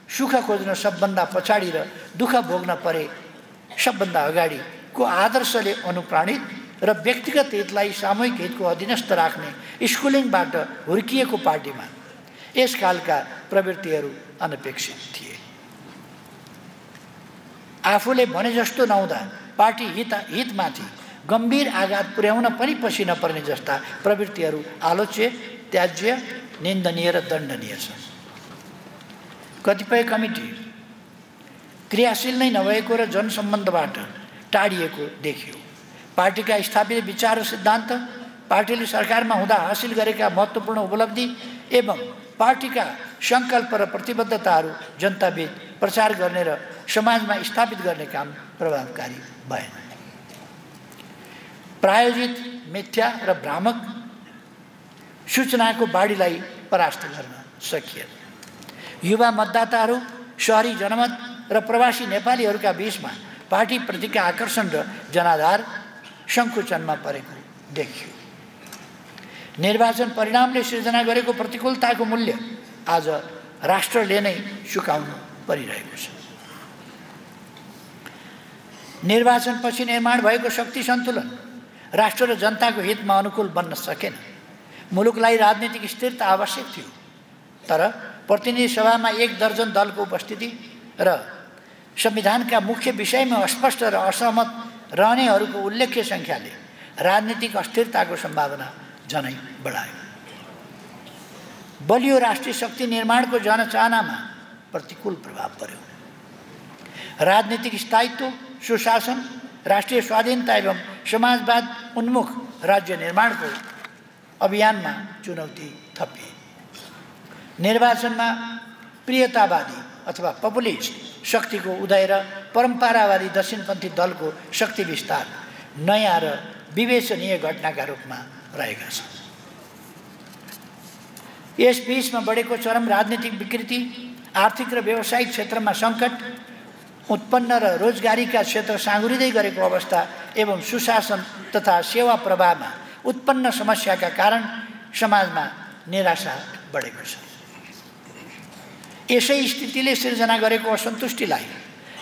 सुख खोज्न सबभन्दा पछाडि र दुःख भोग्न परे सबभन्दा अगाडिको आदर्शले अनुप्राणित र व्यक्तिगत हितलाई सामूहिक हितको अधीनस्थ राख्ने स्कुलिङबाट हुर्किएको पार्टीमा यसकालका प्रवृत्तिहरू अनपेक्षित थिए। आफूले भने जस्तो नहुँदा पार्टी हितमाथि गम्भीर आघात पुर्याउन पनि पछि नपर्ने जस्ता प्रवृत्तिहरू आलोच्य, त्याज्य, निन्दनीय र दण्डनीय छन्। कतिपय कमिटी क्रियाशील नै नभएको र जनसम्बन्धबाट टाढिएको देखियो। पार्टीका स्थापित विचार र सिद्धान्त, पार्टीले सरकारमा हुँदा हासिल गरेका महत्त्वपूर्ण उपलब्धि एवं पार्टीका सङ्कल्प र प्रतिबद्धताहरू जनताबीच प्रचार गर्ने र समाजमा स्थापित गर्ने काम प्रभावकारी भएन। प्रायोजित मिथ्या र भ्रामक सूचनाको बाढीलाई परास्त गर्न सकिएन। युवा मतदाताहरू, शहरी जनमत र प्रवासी नेपालीहरूका बीचमा पार्टीप्रतिका आकर्षण र जनाधार सङ्कुचनमा परेको देखियो। निर्वाचन परिणामले सिर्जना गरेको प्रतिकूलताको मूल्य आज राष्ट्रले नै चुकाउनु परिरहेको छ। निर्वाचनपछि निर्माण भएको शक्ति सन्तुलन राष्ट्र र जनताको हितमा अनुकूल बन्न सकेन। मुलुकलाई राजनीतिक स्थिरता आवश्यक थियो, तर प्रतिनिधि सभामा 1 दर्जन दलको उपस्थिति र संविधानका मुख्य विषयमा अस्पष्ट र असहमत रहनेहरूको उल्लेख्य सङ्ख्याले राजनीतिक अस्थिरताको सम्भावना झनै बढायो। बलियो राष्ट्रिय शक्ति निर्माणको जनचाहनामा प्रतिकूल प्रभाव पर्यो। राजनीतिक स्थायित्व, सुशासन, राष्ट्रिय स्वाधीनता एवं समाजवाद उन्मुख राज्य निर्माणको अभियानमा चुनौती थपिए। निर्वाचनमा प्रियतावादी अथवा पपुलिस्ट शक्तिको उदय र परम्परावादी दक्षिणपन्थी दलको शक्ति विस्तार नयाँ र विवेचनीय घटनाका रूपमा रहेका छन्। यस बीचमा बढेको चरम राजनीतिक विकृति, आर्थिक र व्यावसायिक क्षेत्रमा सङ्कट उत्पन्न र रोजगारीका क्षेत्र साँगुरिँदै गरेको अवस्था एवं सुशासन तथा सेवा प्रवाहमा उत्पन्न समस्याका कारण समाजमा निराशा बढेको छ। यसै स्थितिले सिर्जना गरेको असन्तुष्टिलाई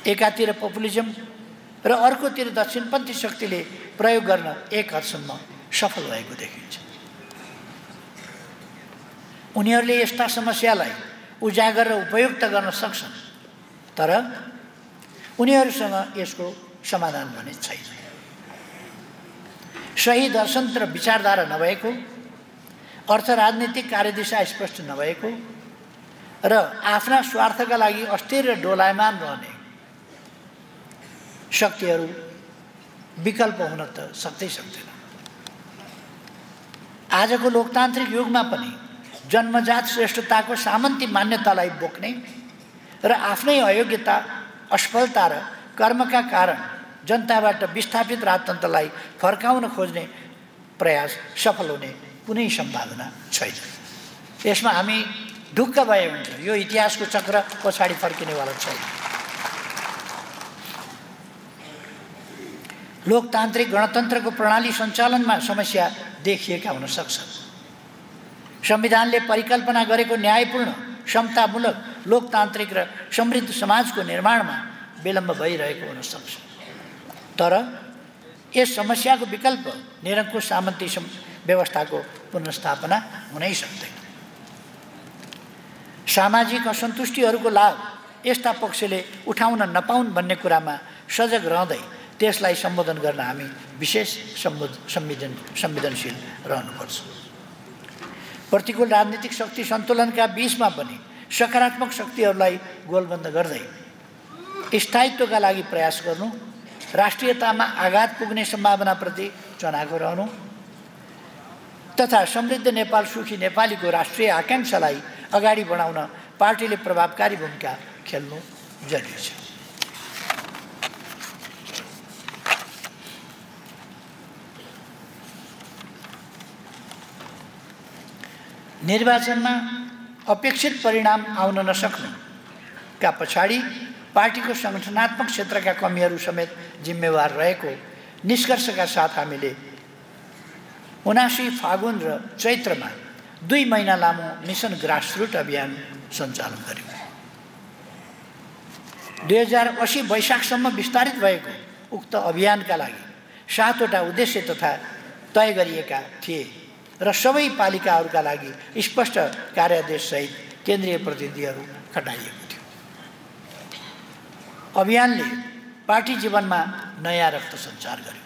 एकातिर पपुलिजम र अर्कोतिर दक्षिणपन्थी शक्तिले प्रयोग गर्न एक हदसम्म सफल भएको देखिन्छ। उनीहरूले यस्ता समस्यालाई उजागर र उपयुक्त गर्न सक्छन्, तर उनीहरूसँग यसको समाधान भने छैन। सही दर्शन र विचारधारा नभएको, अर्थ राजनीतिक कार्यदिशा स्पष्ट नभएको र आफ्ना स्वार्थका लागि अस्थिर र डोलायमान रहने शक्तिहरू विकल्प हुन त सक्दैन। आजको लोकतान्त्रिक युगमा पनि जन्मजात श्रेष्ठताको सामन्ती मान्यतालाई बोक्ने र आफ्नै अयोग्यता, असफलता र कर्मका कारण जनताबाट विस्थापित राजतन्त्रलाई फर्काउन खोज्ने प्रयास सफल हुने कुनै सम्भावना छैन। यसमा हामी ढुक्क भए हुन्छ। यो इतिहासको चक्र पछाडि फर्किनेवाला छैन। लोकतान्त्रिक गणतन्त्रको प्रणाली सञ्चालनमा समस्या देखिएका हुन सक्छन्। संविधानले परिकल्पना गरेको न्यायपूर्ण, समतामूलक, लोकतान्त्रिक र समृद्ध समाजको निर्माणमा विलम्ब भइरहेको हुन सक्छ, तर यस समस्याको विकल्प निरङ्कुश सामन्ती व्यवस्थाको पुनर्स्थापना हुनै सक्दैन। सामाजिक असन्तुष्टिहरूको लाभ यस्ता पक्षले उठाउन नपाउन् भन्ने कुरामा सजग रहँदै त्यसलाई सम्बोधन गर्न हामी विशेष संवेदनशील रहनुपर्छ। प्रतिकूल राजनीतिक शक्ति सन्तुलनका बीचमा पनि सकारात्मक शक्तिहरूलाई गोलबन्द गर्दै स्थायित्वका लागि प्रयास गर्नु, राष्ट्रियतामा आघात पुग्ने सम्भावनाप्रति चनाखो रहनु तथा समृद्ध नेपाल सुखी नेपालीको राष्ट्रिय आकांक्षालाई अगाडि बढाउन पार्टीले प्रभावकारी भूमिका खेल्नु जरुरी छ। निर्वाचनमा अपेक्षित परिणाम आउन नसक्नुका पछाडि पार्टीको संगठनात्मक क्षेत्रका कमीहरू समेत जिम्मेवार रहेको निष्कर्षका साथ हामीले 79 फागुन र चैत्रमा 2 महिना लामो मिसन ग्रासरुट अभियान सञ्चालन गर्यौं। 2080 वैशाखसम्म विस्तारित भएको उक्त अभियानका लागि 7 वटा उद्देश्य तथा तय गरिएका थिए र सबै पालिकाहरूका लागि स्पष्ट कार्यादेश सहित केन्द्रीय प्रतिनिधिहरू खटाइएको थियो। अभियानले पार्टी जीवनमा नयाँ रक्त सञ्चार गर्यो।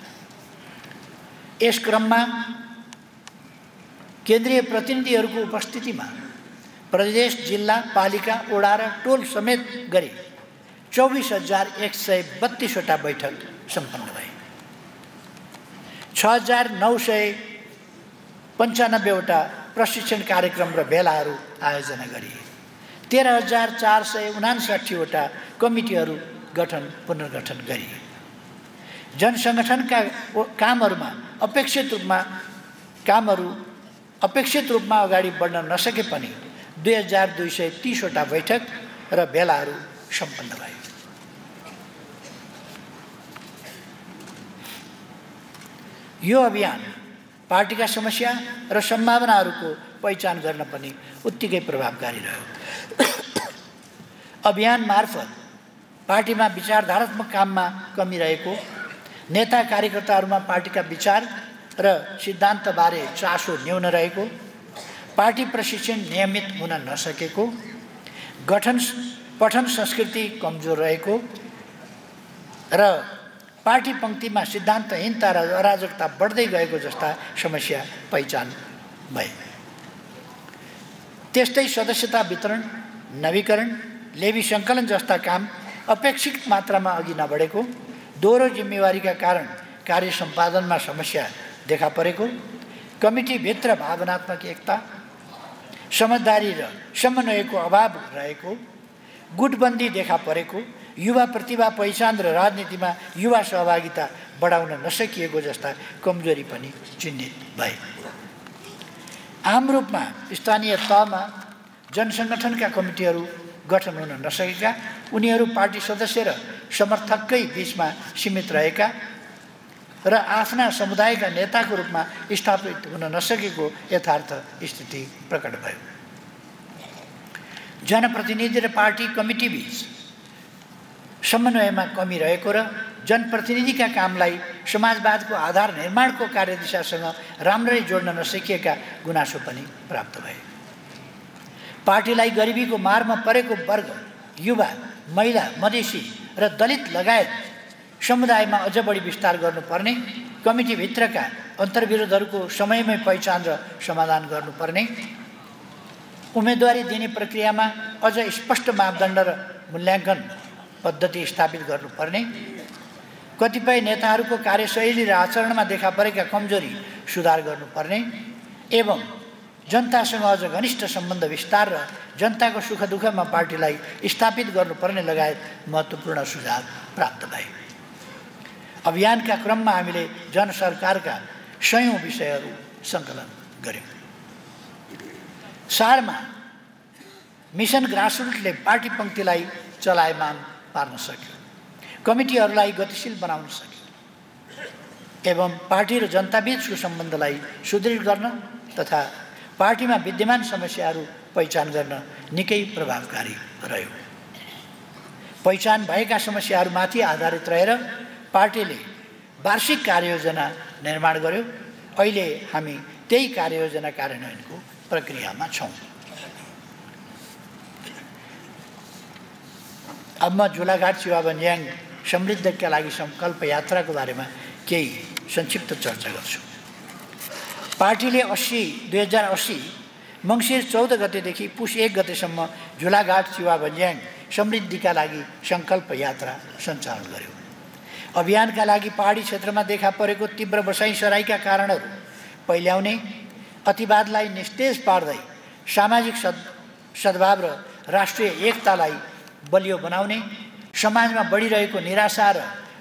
यस क्रममा केन्द्रीय प्रतिनिधिहरूको उपस्थितिमा प्रदेश, जिल्ला, पालिका, वडा र टोल समेत गरी 24,132 वटा बैठक सम्पन्न भए। 6,995 वटा प्रशिक्षण कार्यक्रम र भेलाहरू आयोजना गरिए। 13,459 वटा कमिटीहरू पुनर्गठन गरिए। जनसंगठनका कामहरूमा अपेक्षित रूपमा अगाडि बढ्न नसके पनि 2,230 वटा बैठक र भेलाहरू सम्पन्न भए। यो अभियान पार्टीका समस्या र सम्भावनाहरूको पहिचान गर्न पनि उत्तिकै प्रभावकारी रह्यो। अभियान मार्फत पार्टीमा विचारधारात्मक काममा कमी रहेको, नेता कार्यकर्ताहरूमा पार्टीका विचार र सिद्धान्तबारे चासो न्यून रहेको, पार्टी प्रशिक्षण नियमित हुन नसकेको, पठन संस्कृति कमजोर रहेको र पार्टी पंक्तिमा सिद्धान्तहीनता र अराजकता बढ्दै गएको जस्ता समस्या पहिचान भए। त्यस्तै सदस्यता वितरण, नवीकरण, लेवी सङ्कलन जस्ता काम अपेक्षित मात्रामा अघि नबढेको, दोहोरो जिम्मेवारीका कारण कार्य सम्पादनमा समस्या देखा परेको, कमिटीभित्र भावनात्मक एकता, समझदारी र समन्वयको अभाव रहेको, गुटबन्दी देखा परेको, युवा प्रतिभा पहिचान र राजनीतिमा युवा सहभागिता बढाउन नसकिएको जस्ता कमजोरी पनि चिन्हित भए। आम रूपमा स्थानीय तहमा जनसंगठनका कमिटीहरू गठन हुन नसकेका, उनीहरू पार्टी सदस्य र समर्थककै बीचमा सीमित रहेका र आफ्ना समुदायका नेताको रूपमा स्थापित हुन नसकेको यथार्थ स्थिति प्रकट भयो। जनप्रतिनिधि र पार्टी कमिटी बीच समन्वयमा कमी रहेको र जनप्रतिनिधिका कामलाई समाजवादको आधार निर्माणको कार्यदिशासँग राम्ररी जोड्न नसकिएका गुनासो पनि प्राप्त भए। पार्टीलाई गरिबीको मारमा परेको वर्ग, युवा, महिला, मधेसी र दलित लगायत समुदायमा अझ बढी विस्तार गर्नुपर्ने, कमिटीभित्रका अन्तर्विरोधहरूको समयमै पहिचान र समाधान गर्नुपर्ने, उम्मेदवारी दिने प्रक्रियामा अझ स्पष्ट मापदण्ड र मूल्याङ्कन पद्धति स्थापित गर्नुपर्ने, कतिपय नेताहरूको कार्यशैली र आचरणमा देखा परेका कमजोरी सुधार गर्नुपर्ने एवं जनतासँग अझ घनिष्ठ सम्बन्ध विस्तार र जनताको सुख दुःखमा पार्टीलाई स्थापित गर्नुपर्ने लगायत महत्त्वपूर्ण सुझाव प्राप्त भए। अभियानका क्रममा हामीले जनसरकारका 100 विषयहरू सङ्कलन गर्यौँ। सारमा मिसन ग्रासरुटले पार्टी पंक्तिलाई चलायमान पार्न सक्यो, कमिटीहरूलाई गतिशील बनाउन सक्यो एवं पार्टी र जनताबीचको सम्बन्धलाई सुदृढ गर्न तथा पार्टीमा विद्यमान समस्याहरू पहिचान गर्न निकै प्रभावकारी रह्यो। पहिचान भएका समस्याहरूमाथि आधारित रहेर पार्टीले वार्षिक कार्ययोजना निर्माण गर्यो। अहिले हामी त्यही कार्ययोजना कार्यान्वयनको प्रक्रियामा छौँ। अब म झुलाघाट चिवाबन्याङ समृद्धिका लागि सङ्कल्प यात्राको बारेमा केही संक्षिप्त चर्चा गर्छु। पार्टीले 2080 मङ्सिर 14 गतेदेखि पुस 1 गतेसम्म झुलाघाट चिवा भन्ज्याङ समृद्धिका लागि सङ्कल्प यात्रा सञ्चालन गर्यो। अभियानका लागि पहाडी क्षेत्रमा देखा परेको तीव्र बसाइसराईका कारणहरू पहिल्याउने, अतिवादलाई निस्तेज पार्दै सामाजिक सद्भाव र राष्ट्रिय एकतालाई बलियो बनाउने, समाजमा बढिरहेको निराशा र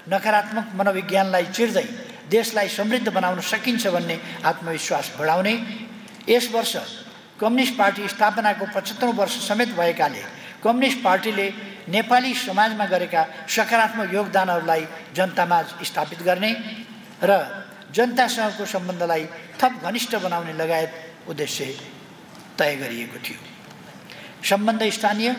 नकारात्मक मनोविज्ञानलाई चिर्दै देशलाई समृद्ध बनाउन सकिन्छ भन्ने आत्मविश्वास बढाउने, यस वर्ष कम्युनिस्ट पार्टी स्थापनाको 75औं वर्ष समेत भएकाले कम्युनिस्ट पार्टीले नेपाली समाजमा गरेका सकारात्मक योगदानहरूलाई जनतामाझ स्थापित गर्ने र जनतासँगको सम्बन्धलाई थप घनिष्ठ बनाउने लगायत उद्देश्य तय गरिएको थियो। सम्बन्ध स्थानीय,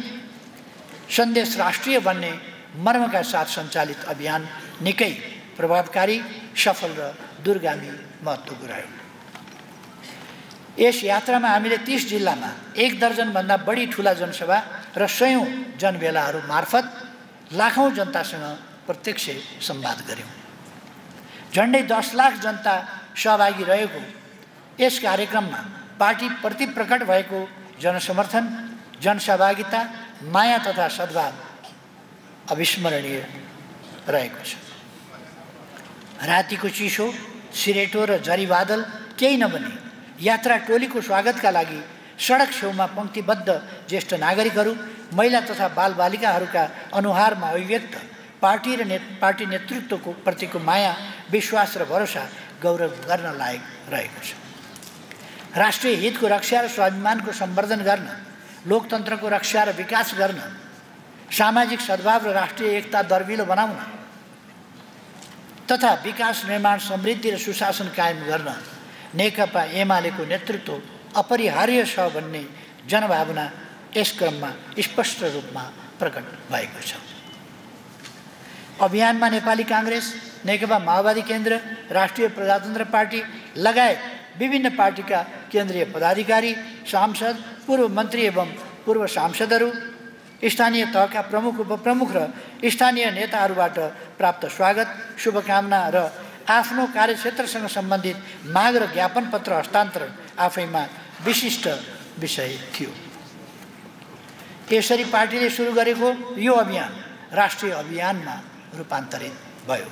सन्देश राष्ट्रिय भन्ने मर्मका साथ सञ्चालित अभियान निकै प्रभावकारी, सफल र दूरगामी महत्त्वको रह्यो। यस यात्रामा हामीले 30 जिल्लामा 1 दर्जनभन्दा बढी ठुला जनसभा र 100औं जनभेलाहरू मार्फत लाखौं जनतासँग प्रत्यक्ष संवाद गर्यौं। झन्डै 10 लाख जनता सहभागी रहेको यस कार्यक्रममा पार्टीप्रति प्रकट भएको जनसमर्थन, जनसहभागिता, माया तथा सद्भाव अविस्मरणीय रहेको छ। रातिको चिसो, सिरेटो र झरीबादल केही नबनी यात्रा टोलीको स्वागतका लागि सडक छेउमा पंक्तिबद्ध ज्येष्ठ नागरिकहरू, महिला तथा बालबालिकाहरूका अनुहारमा अभिव्यक्त पार्टी नेतृत्वको प्रतिको माया, विश्वास र भरोसा गौरव गर्न लायक रहेको छ। राष्ट्रिय हितको रक्षा र स्वाभिमानको सम्वर्धन गर्न, लोकतन्त्रको रक्षा र विकास गर्न, सामाजिक सद्भाव र राष्ट्रिय एकता दर्विलो बनाउन तथा विकास, निर्माण, समृद्धि र सुशासन कायम गर्न नेकपा एमालेको नेतृत्व अपरिहार्य छ भन्ने जनभावना यस क्रममा स्पष्ट रूपमा प्रकट भएको छ। अभियानमा नेपाली कांग्रेस, नेकपा माओवादी केन्द्र, राष्ट्रिय प्रजातन्त्र पार्टी लगायत विभिन्न पार्टीका केन्द्रीय पदाधिकारी, सांसद, पूर्व मन्त्री एवं पूर्व सांसदहरू, स्थानीय तहका प्रमुख, उपप्रमुख र स्थानीय नेताहरूबाट प्राप्त स्वागत, शुभकामना र आफ्नो कार्यक्षेत्रसँग सम्बन्धित माग र ज्ञापन पत्र हस्तान्तरण आफैमा विशिष्ट विषय थियो। यसरी पार्टीले सुरु गरेको यो अभियान राष्ट्रिय अभियानमा रूपान्तरित भयो।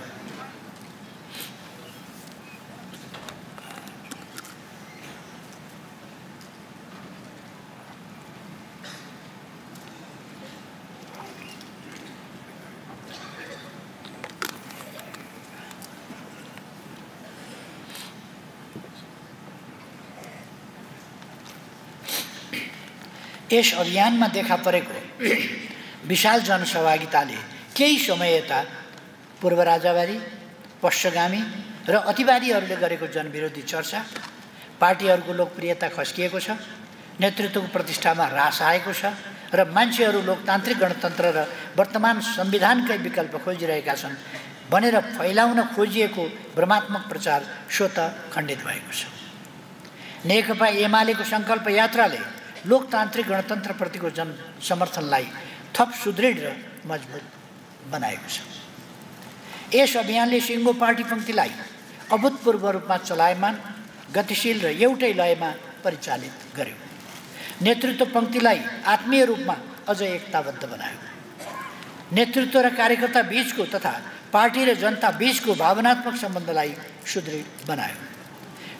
यस अभियानमा देखा परेको विशाल जनसहभागिताले केही समय यता पूर्व राजावादी, पश्चगामी र अतिवादीहरूले गरेको जनविरोधी चर्चा, पार्टीहरूको लोकप्रियता खस्किएको छ, नेतृत्वको प्रतिष्ठामा ह्रास आएको छ र मान्छेहरू लोकतान्त्रिक गणतन्त्र र वर्तमान संविधानकै विकल्प खोजिरहेका छन् भनेर फैलाउन खोजिएको भ्रमात्मक प्रचार स्वतः खण्डित भएको छ। नेकपा एमालेको सङ्कल्प यात्राले लोकतान्त्रिक गणतन्त्रप्रतिको जन समर्थनलाई थप सुदृढ र मजबुत बनाएको छ। यस अभियानले सिङ्गो पार्टी पंक्तिलाई अभूतपूर्व रूपमा चलायमान, गतिशील र एउटै लयमा परिचालित गर्यो। नेतृत्व पंक्तिलाई आत्मीय रूपमा अझ एकताबद्ध बनायो। नेतृत्व र कार्यकर्ता बीचको तथा पार्टी र जनता बीचको भावनात्मक सम्बन्धलाई सुदृढ बनायो।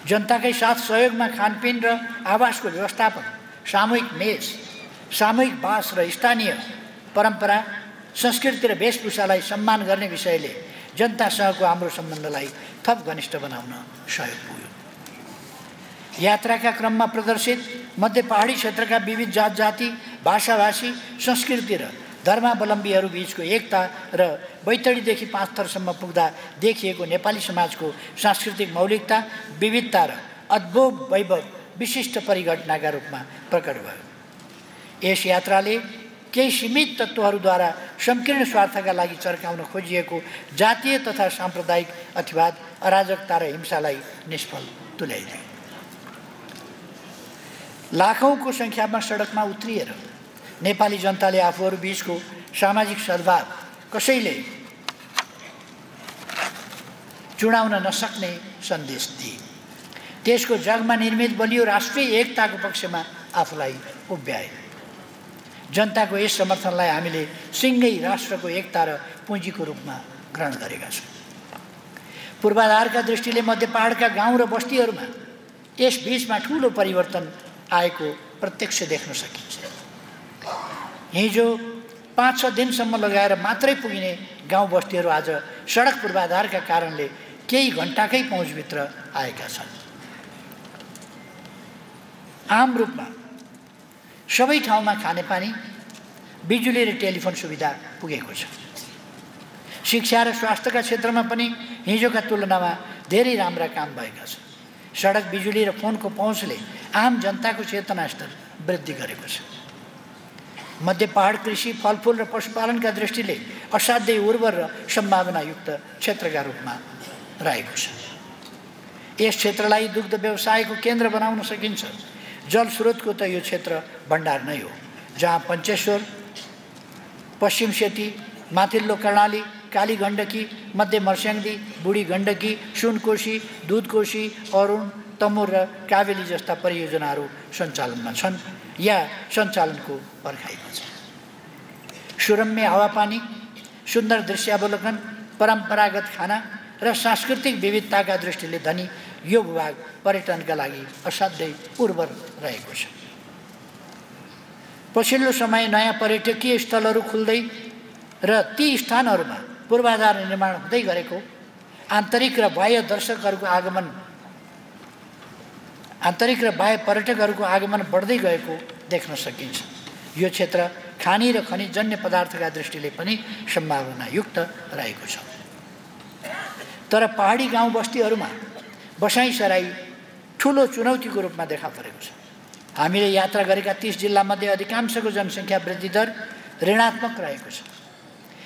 जनताकै साथ सहयोगमा खानपिन र आवासको व्यवस्थापन, सामूहिक मेष, सामूहिक बास र स्थानीय परम्परा, संस्कृति र वेशभूषालाई सम्मान गर्ने विषयले जनतासँगको हाम्रो सम्बन्धलाई थप घनिष्ठ बनाउन सहयोग पुग्यो। यात्राका क्रममा प्रदर्शित मध्य पहाडी क्षेत्रका विविध जात जाति, भाषाभाषी, संस्कृति र धर्मावलम्बीहरू बीचको एकता र बैतडीदेखि पाँचथरसम्म पुग्दा देखिएको नेपाली समाजको सांस्कृतिक मौलिकता, विविधता र अद्भुत वैभव विशिष्ट परिघटनाका रूपमा प्रकट भयो। यस यात्राले केही सीमित तत्त्वहरूद्वारा संकीर्ण स्वार्थका लागि चर्काउन खोजिएको जातीय तथा साम्प्रदायिक अतिवाद, अराजकता र हिंसालाई निष्फल तुल्याइदियो। लाखौंको संख्यामा सडकमा उत्रिएर नेपाली जनताले आफूहरू बीचको सामाजिक सद्भाव कसैले चुडाउन नसक्ने सन्देश दिए। देशको जगमा निर्मित बलियो राष्ट्रिय एकताको पक्षमा आफूलाई उभ्याए। जनताको यस समर्थनलाई हामीले सिङ्गै राष्ट्रको एकता र पुँजीको रूपमा ग्रहण गरेका छौँ। पूर्वाधारका दृष्टिले मध्य पहाडका गाउँ र बस्तीहरूमा यस बीचमा ठुलो परिवर्तन आएको प्रत्यक्ष देख्न सकिन्छ। हिजो 5-6 दिनसम्म लगाएर मात्रै पुगिने गाउँ बस्तीहरू आज सडक पूर्वाधारका कारणले केही घण्टाकै पहुँचभित्र आएका छन्। आम रूपमा सबै ठाउँमा खानेपानी, बिजुली र टेलिफोन सुविधा पुगेको छ। शिक्षा र स्वास्थ्यका क्षेत्रमा पनि हिजोका तुलनामा धेरै राम्रा काम भएका छन्। सडक, बिजुली र फोनको पहुँचले आम जनताको चेतना स्तर वृद्धि गरेको छ। मध्य पहाड कृषि, फलफुल र पशुपालनका दृष्टिले असाध्यै उर्वर र सम्भावनायुक्त क्षेत्रका रूपमा रहेको छ। यस क्षेत्रलाई दुग्ध व्यवसायको केन्द्र बनाउन सकिन्छ। जल स्रोतको त यो क्षेत्र भण्डार नै हो, जहाँ पञ्चेश्वर, पश्चिम सेती, माथिल्लो कर्णाली, काली गण्डकी, मध्य मर्स्याङ्दी, बुढी गण्डकी, सुनकोशी, दुधकोशी, अरुण, तमुर र कावेली जस्ता परियोजनाहरू सञ्चालनमा छन् या सञ्चालनको पर्खाइमा छन्। सुरम्य हावापानी, सुन्दर दृश्यावलोकन, परम्परागत खाना र सांस्कृतिक विविधताका दृष्टिले धनी यो भूभाग पर्यटनका लागि असाध्यै उर्वर रहेको छ। पछिल्लो समय नयाँ पर्यटकीय स्थलहरू खुल्दै र ती स्थानहरूमा पूर्वाधार निर्माण हुँदै गरेको, आन्तरिक र बाह्य पर्यटकहरूको आगमन बढ्दै गएको देख्न सकिन्छ। यो क्षेत्र खानी र खनिजजन्य पदार्थका दृष्टिले पनि सम्भावनायुक्त रहेको छ। तर पहाडी गाउँ बस्तीहरूमा बसाइसराई ठुलो चुनौतीको रूपमा देखा परेको छ। हामीले यात्रा गरेका 30 जिल्लामध्ये अधिकांशको जनसङ्ख्या वृद्धि दर ऋणात्मक रहेको छ।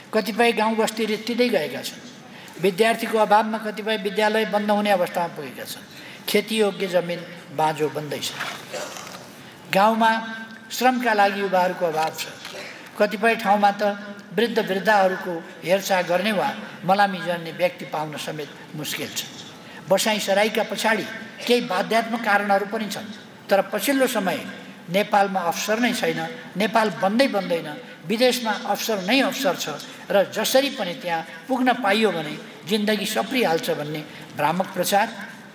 कतिपय गाउँ बस्ती रित्तिँदै गएका छन्। विद्यार्थीको अभावमा कतिपय विद्यालय बन्द हुने अवस्थामा पुगेका छन्। खेतीयोग्य जमिन बाँझो बन्दैछ। गाउँमा श्रमका लागि युवाहरूको अभाव छ। कतिपय ठाउँमा त वृद्धहरूको हेरचाह गर्ने वा मलामी गर्ने व्यक्ति पाउन समेत मुस्किल छ। बसाइसराईका पछाडि केही बाध्यात्मक कारणहरू पनि छन्, तर पछिल्लो समय नेपालमा अवसर नै छैन, नेपाल बन्दैन, विदेशमा अवसर नै अवसर छ र जसरी पनि त्यहाँ पुग्न पाइयो भने जिन्दगी सप्रिहाल्छ भन्ने भ्रामक प्रचार,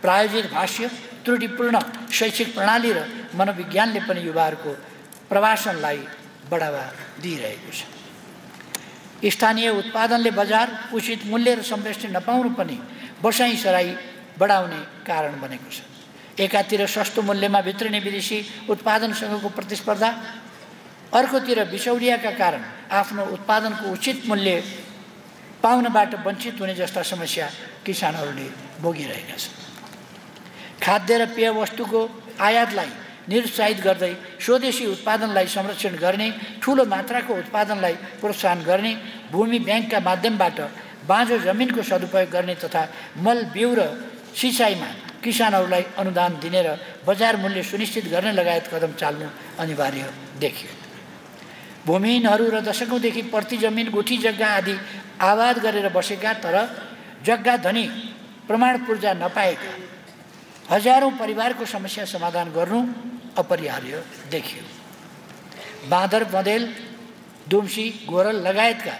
प्रायोजित भाष्य, त्रुटिपूर्ण शैक्षिक प्रणाली र मनोविज्ञानले पनि युवाहरूको प्रवासनलाई बढावा दिइरहेको छ। स्थानीय उत्पादनले बजार, उचित मूल्य र संरक्षण नपाउनु पनि बसाइसराई बढाउने कारण बनेको छ। एकातिर सस्तो मूल्यमा भित्रिने विदेशी उत्पादनसँगको प्रतिस्पर्धा, अर्कोतिर बिचौलियाका कारण आफ्नो उत्पादनको उचित मूल्य पाउनबाट वञ्चित हुने जस्ता समस्या किसानहरूले भोगिरहेका छन्। खाद्य र पेय वस्तुको आयातलाई निरुत्साहित गर्दै स्वदेशी उत्पादनलाई संरक्षण गर्ने, ठुलो मात्राको उत्पादनलाई प्रोत्साहन गर्ने, भूमि ब्याङ्कका माध्यमबाट बाँझो जमिनको सदुपयोग गर्ने तथा मल बिउ र सिँचाइमा किसानहरूलाई अनुदान दिने र बजार मूल्य सुनिश्चित गर्ने लगायत कदम चाल्नु अनिवार्य देखियो। भूमिहीनहरू र दशकौँदेखि प्रति जमिन, गुठी जग्गा आदि आबाद गरेर बसेका तर जग्गा धनी प्रमाण पूर्जा नपाएका हजारौँ परिवारको समस्या समाधान गर्नु अपरिहार्य देखियो। बाँदर, बँदेल, दुम्सी, गोरल लगायतका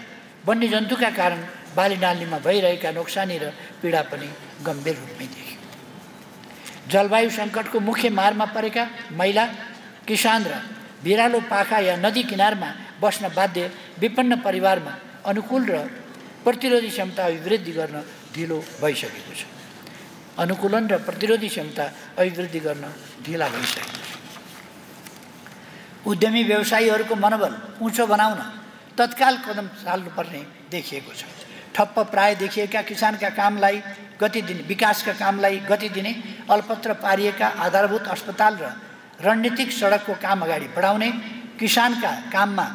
वन्यजन्तुका कारण बालीनालीमा भइरहेका नोक्सानी र पीडा पनि गम्भीर रूपमै देखियो। जलवायु सङ्कटको मुख्य मारमा परेका महिला, किसान र बिरालो पाखा या नदी किनारमा बस्न बाध्य विपन्न परिवारमा अनुकूल र प्रतिरोधी क्षमता अभिवृद्धि गर्न ढिलो भइसकेको छ। अनुकूलन र प्रतिरोधी क्षमता अभिवृद्धि गर्न ढिला भइसकेको छ। उद्यमी व्यवसायीहरूको मनोबल उँचो बनाउन तत्काल कदम चाल्नुपर्ने देखिएको छ। ठप्प प्राय देखिएका किसानका कामलाई गति दिने, विकासका कामलाई गति दिने, अल्पत्र पारिएका आधारभूत अस्पताल र रणनीतिक सडकको काम अगाडि बढाउने, किसानका काममा,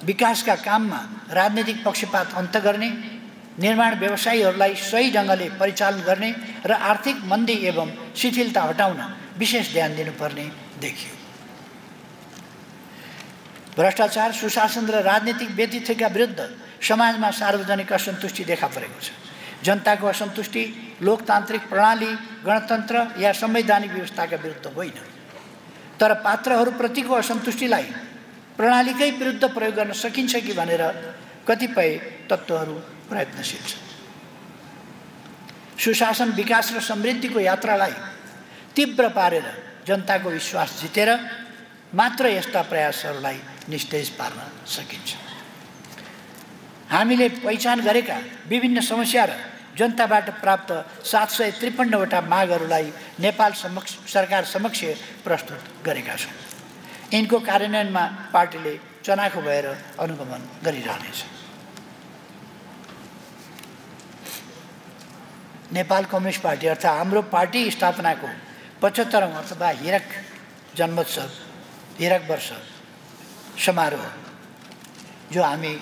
विकासका काममा राजनीतिक पक्षपात अन्त गर्ने, निर्माण व्यवसायीहरूलाई सही ढङ्गले परिचालन गर्ने र आर्थिक मन्दी एवं शिथिलता हटाउन विशेष ध्यान दिनुपर्ने देखियो। भ्रष्टाचार, सुशासन र राजनीतिक व्यतिथका विरुद्ध समाजमा सार्वजनिक असन्तुष्टि देखा परेको छ। जनताको असन्तुष्टि लोकतान्त्रिक प्रणाली, गणतन्त्र या संवैधानिक व्यवस्थाका विरुद्ध होइन, तर पात्रहरूप्रतिको असन्तुष्टिलाई प्रणालीकै विरुद्ध प्रयोग गर्न सकिन्छ कि भनेर कतिपय तत्त्वहरू प्रयत्नशील छन्। सुशासन, विकास र समृद्धिको यात्रालाई तीव्र पारेर जनताको विश्वास जितेर मात्र यस्ता प्रयासहरूलाई निस्तेज पार्न सकिन्छ। हामीले पहिचान गरेका विभिन्न समस्या र जनताबाट प्राप्त 753वटा मागहरूलाई नेपाल सरकार समक्ष प्रस्तुत गरेका छौँ। यिनको कार्यान्वयनमा पार्टीले चनाखो भएर अनुगमन गरिरहनेछ। नेपाल कम्युनिस्ट पार्टी अर्थात् हाम्रो पार्टी स्थापनाको 75औं अथवा हीरक जन्मोत्सव, हीरक वर्ष समारोह जो हामी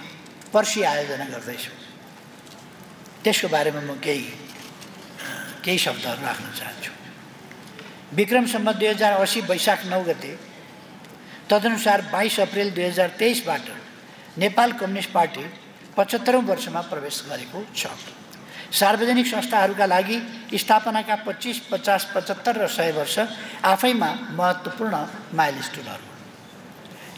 पर्सि आयोजना गर्दैछौँ, त्यसको बारेमा म केही शब्दहरू राख्न चाहन्छु। विक्रम सम्वत 2080 वैशाख 9 गते, तदनुसार 22 अप्रिल 2023बाट नेपाल कम्युनिस्ट पार्टी 75औं वर्षमा प्रवेश गरेको छ। सार्वजनिक संस्थाहरूका लागि स्थापनाका 25, 50, 75 र 100 वर्ष आफैमा महत्त्वपूर्ण माइलस्टोनहरू।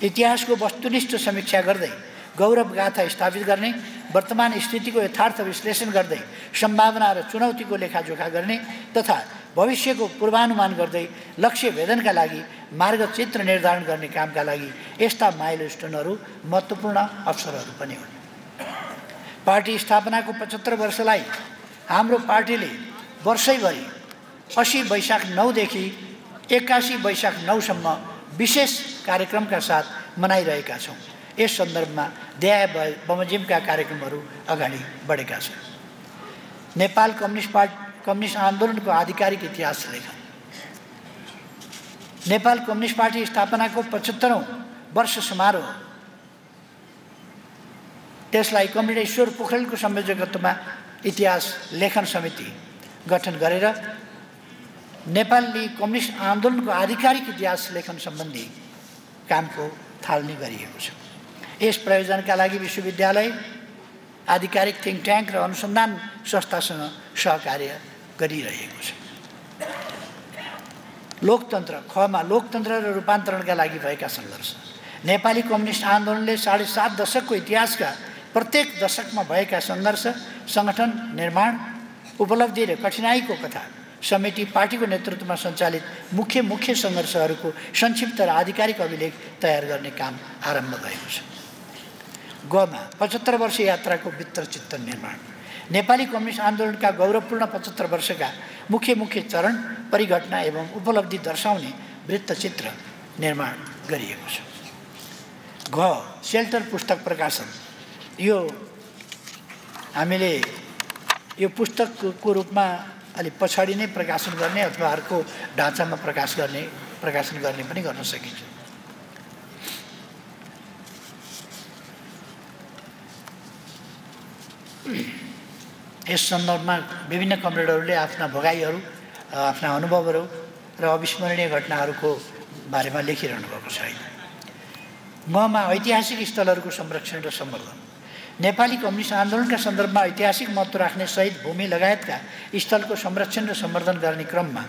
इतिहासको वस्तुनिष्ठ समीक्षा गर्दै गौरव गाथा स्थापित गर्ने, वर्तमान स्थितिको यथार्थ विश्लेषण गर्दै सम्भावना र चुनौतीको लेखाजोखा गर्ने तथा भविष्यको पूर्वानुमान गर्दै लक्ष्य भेदनका लागि मार्गचित्र निर्धारण गर्ने कामका लागि यस्ता माइलस्टोनहरू महत्त्वपूर्ण अवसरहरू पनि हुन्। पार्टी स्थापनाको 75 वर्षलाई हाम्रो पार्टीले वर्षैभरि 80 वैशाख 9 देखि 81 वैशाख 9 सम्म विशेष कार्यक्रमका साथ मनाइरहेका छौँ। यस सन्दर्भमा देहाय बमोजिमका कार्यक्रमहरू अगाडि बढेका छन्। नेपाल कम्युनिस्ट आन्दोलनको आधिकारिक इतिहास लेखन। नेपाल कम्युनिस्ट पार्टी स्थापनाको 75औं वर्ष समारोह, त्यसलाई कमरेड ईश्वर पोखरेलको संयोजकत्वमा इतिहास लेखन समिति गठन गरेर नेपाली कम्युनिस्ट आन्दोलनको आधिकारिक इतिहास लेखन सम्बन्धी कामको थालनी गरिएको छ। यस प्रयोजनका लागि विश्वविद्यालय, आधिकारिक थिङ्क ट्याङ्क र अनुसन्धान संस्थासँग सहकार्य गरिरहेको छ। लोकतन्त्र, खमा लोकतन्त्र र रूपान्तरणका लागि भएका सङ्घर्ष। नेपाली कम्युनिस्ट आन्दोलनले 7.5 दशकको इतिहासका प्रत्येक दशकमा भएका सङ्घर्ष, सङ्गठन निर्माण, उपलब्धि र कठिनाइको कथा समेटी पार्टीको नेतृत्वमा सञ्चालित मुख्य सङ्घर्षहरूको संक्षिप्त र आधिकारिक अभिलेख तयार गर्ने काम आरम्भ भएको छ। गमा 75 वर्ष यात्राको वृत्तचित्र निर्माण। नेपाली कम्युनिस्ट आन्दोलनका गौरवपूर्ण 75 वर्षका मुख्य चरण, परिघटना एवं उपलब्धि दर्शाउने वृत्तचित्र निर्माण गरिएको छ। घ सेल्टर पुस्तक प्रकाशन। यो हामीले यो पुस्तकको रूपमा अलि पछाडि नै प्रकाशन गर्ने अथवा अर्को ढाँचामा प्रकाशन गर्ने पनि गर्न सकिन्छ। यस सन्दर्भमा विभिन्न कमरेडहरूले आफ्ना भोगाईहरू, आफ्ना अनुभवहरू र अविस्मरणीय घटनाहरूको बारेमा लेखिरहनु भएको छ। ममा ऐतिहासिक स्थलहरूको संरक्षण र सम्वर्धन। नेपाली कम्युनिस्ट आन्दोलनका सन्दर्भमा ऐतिहासिक महत्त्व राख्ने शहीद भूमि लगायतका स्थलको संरक्षण र सम्वर्धन गर्ने क्रममा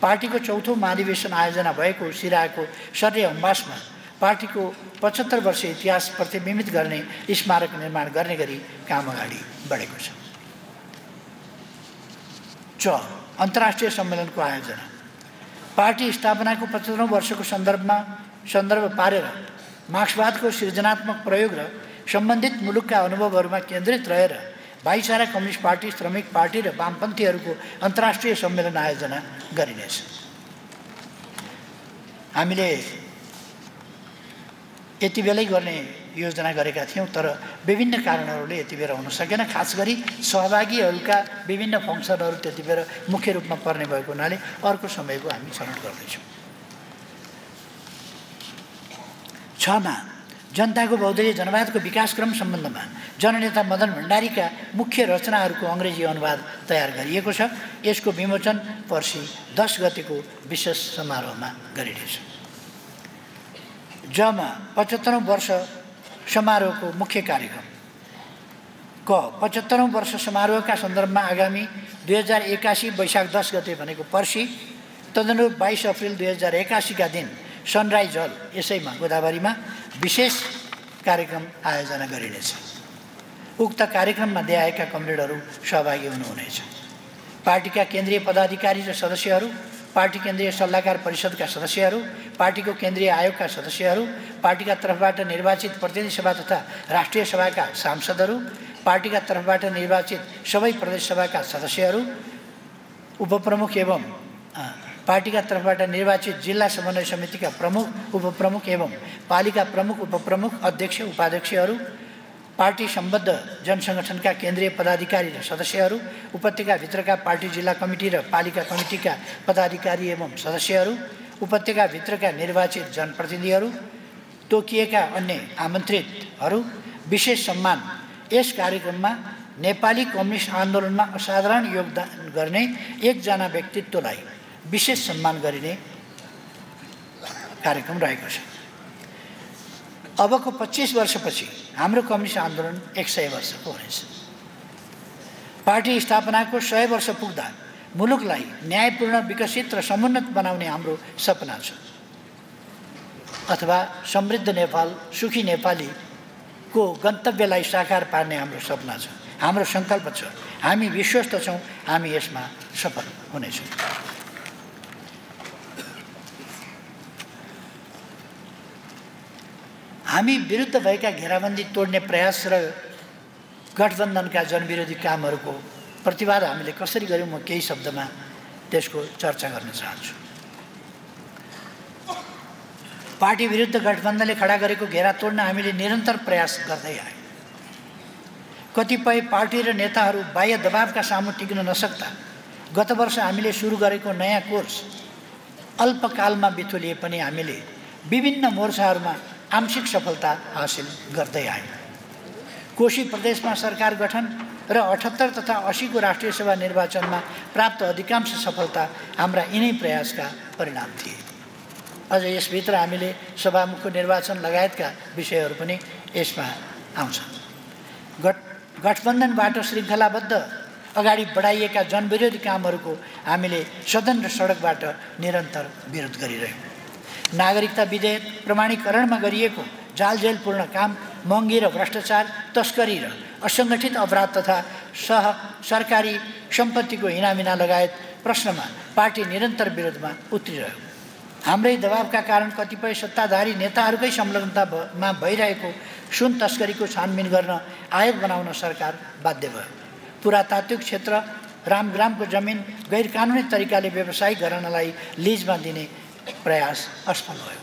पार्टीको 4औं महाधिवेशन आयोजना भएको सिराहाको सर्य अम्बासमा पार्टीको 75 वर्ष इतिहास प्रतिबिम्बित गर्ने स्मारक निर्माण गर्ने गरी काम अगाडि बढेको छ। च अन्तर्राष्ट्रिय सम्मेलनको आयोजना। पार्टी स्थापनाको 75औं वर्षको सन्दर्भ पारेर मार्क्सवादको सृजनात्मक प्रयोग र सम्बन्धित मुलुकका अनुभवहरूमा केन्द्रित रहेर भाइचारा कम्युनिस्ट पार्टी, श्रमिक पार्टी र वामपन्थीहरूको अन्तर्राष्ट्रिय सम्मेलन आयोजना गरिनेछ। हामीले यति बेलै गर्ने योजना गरेका थियौँ, तर विभिन्न कारणहरूले यति बेला हुन सकेन। खास गरी सहभागीहरूका विभिन्न फङ्सनहरू त्यति बेला मुख्य रूपमा पर्ने भएको हुनाले अर्को समयको हामी छनौट गर्दैछौँ। 6 मा जनताको बहुदलीय जनवादको विकासक्रम सम्बन्धमा जननेता मदन भण्डारीका मुख्य रचनाहरूको अङ्ग्रेजी अनुवाद तयार गरिएको छ। यसको विमोचन पर्सि 10 गतेको विशेष समारोहमा गरिनेछ। जमा 75औं वर्ष समारोहको मुख्य कार्यक्रम। 75औं वर्ष समारोहका सन्दर्भमा आगामी 2081 वैशाख 10 गते भनेको पर्सि तदनुरूप 22 अप्रिल 2081 का दिन सनराइज हल यसैमा गोदावरीमा विशेष कार्यक्रम आयोजना गरिनेछ। उक्त कार्यक्रममा देआएका कमरेडहरू सहभागी हुनुहुनेछ। पार्टीका केन्द्रीय पदाधिकारी र सदस्यहरू, पार्टी केन्द्रीय सल्लाहकार परिषदका सदस्यहरू, पार्टीको केन्द्रीय आयोगका सदस्यहरू, पार्टीका तर्फबाट निर्वाचित प्रतिनिधि सभा तथा राष्ट्रिय सभाका सांसदहरू, पार्टीका तर्फबाट निर्वाचित सबै प्रदेश सभाका सदस्यहरू, उपप्रमुख एवं पार्टीका तर्फबाट निर्वाचित जिल्ला समन्वय समितिका प्रमुख, उपप्रमुख एवं पालिका प्रमुख, उपप्रमुख, अध्यक्ष, उपाध्यक्षहरू, पार्टी सम्बद्ध जनसङ्गठनका केन्द्रीय पदाधिकारी र सदस्यहरू, उपत्यकाभित्रका पार्टी जिल्ला कमिटी र पालिका कमिटीका पदाधिकारी एवं सदस्यहरू, उपत्यकाभित्रका निर्वाचित जनप्रतिनिधिहरू, तोकिएका अन्य आमन्त्रितहरू, विशेष सम्मान यस कार्यक्रममा नेपाली कम्युनिस्ट आन्दोलनमा असाधारण योगदान गर्ने एकजना व्यक्तित्वलाई विशेष सम्मान गरिने कार्यक्रम रहेको छ। अबको 25 वर्षपछि हाम्रो कम्युनिस्ट आन्दोलन 100 वर्षको हुनेछ। पार्टी स्थापनाको 100 वर्ष पुग्दा मुलुकलाई न्यायपूर्ण, विकसित र समुन्नत बनाउने हाम्रो सपना छ, अथवा समृद्ध नेपाल, सुखी नेपालीको गन्तव्यलाई साकार पार्ने हाम्रो सपना छ, हाम्रो सङ्कल्प छ। हामी विश्वस्त छौँ हामी यसमा सफल हुनेछौँ। हामी विरुद्ध भएका घेराबन्दी तोड्ने प्रयास र गठबन्धनका जनविरोधी कामहरूको प्रतिवाद हामीले कसरी गर्यौँ, म केही शब्दमा त्यसको चर्चा गर्न चाहन्छु। पार्टी विरुद्ध गठबन्धनले खडा गरेको घेरा तोड्न हामीले निरन्तर प्रयास गर्दै आयौँ। कतिपय पार्टी र नेताहरू बाह्य दबावका सामु टिक्न नसक्दा गत वर्ष हामीले सुरु गरेको नयाँ कोर्स अल्पकालमा बिथोलिए पनि हामीले विभिन्न मोर्चाहरूमा आंशिक सफलता हासिल गर्दै आयौँ। कोशी प्रदेशमा सरकार गठन र 78 तथा 80 को राष्ट्रिय सभा निर्वाचनमा प्राप्त अधिकांश सफलता हाम्रा यिनै प्रयासका परिणाम थिए। अझ यसभित्र हामीले सभामुखको निर्वाचन लगायतका विषयहरू पनि यसमा आउँछन्। गठबन्धनबाट श्रृङ्खलाबद्ध अगाडि बढाइएका जनविरोधी कामहरूको हामीले सदन र सडकबाट निरन्तर विरोध गरिरह्यौँ। नागरिकता विधेयक प्रमाणीकरणमा गरिएको जालजेलपूर्ण काम, महँगी र भ्रष्टाचार, तस्करी र असङ्गठित अपराध तथा सरकारी सम्पत्तिको हिनामिना लगायत प्रश्नमा पार्टी निरन्तर विरोधमा उत्रिरह्यो। हाम्रै दबावका कारण कतिपय सत्ताधारी नेताहरूकै संलग्नतामा भइरहेको सुन तस्करीको छानबिन गर्न आयोग बनाउन सरकार बाध्य भयो। पुरातात्विक क्षेत्र रामग्रामको जमिन गैर कानुनी तरिकाले व्यवसायिक गर्नलाई लिजमा दिने प्रयास असफल भयो।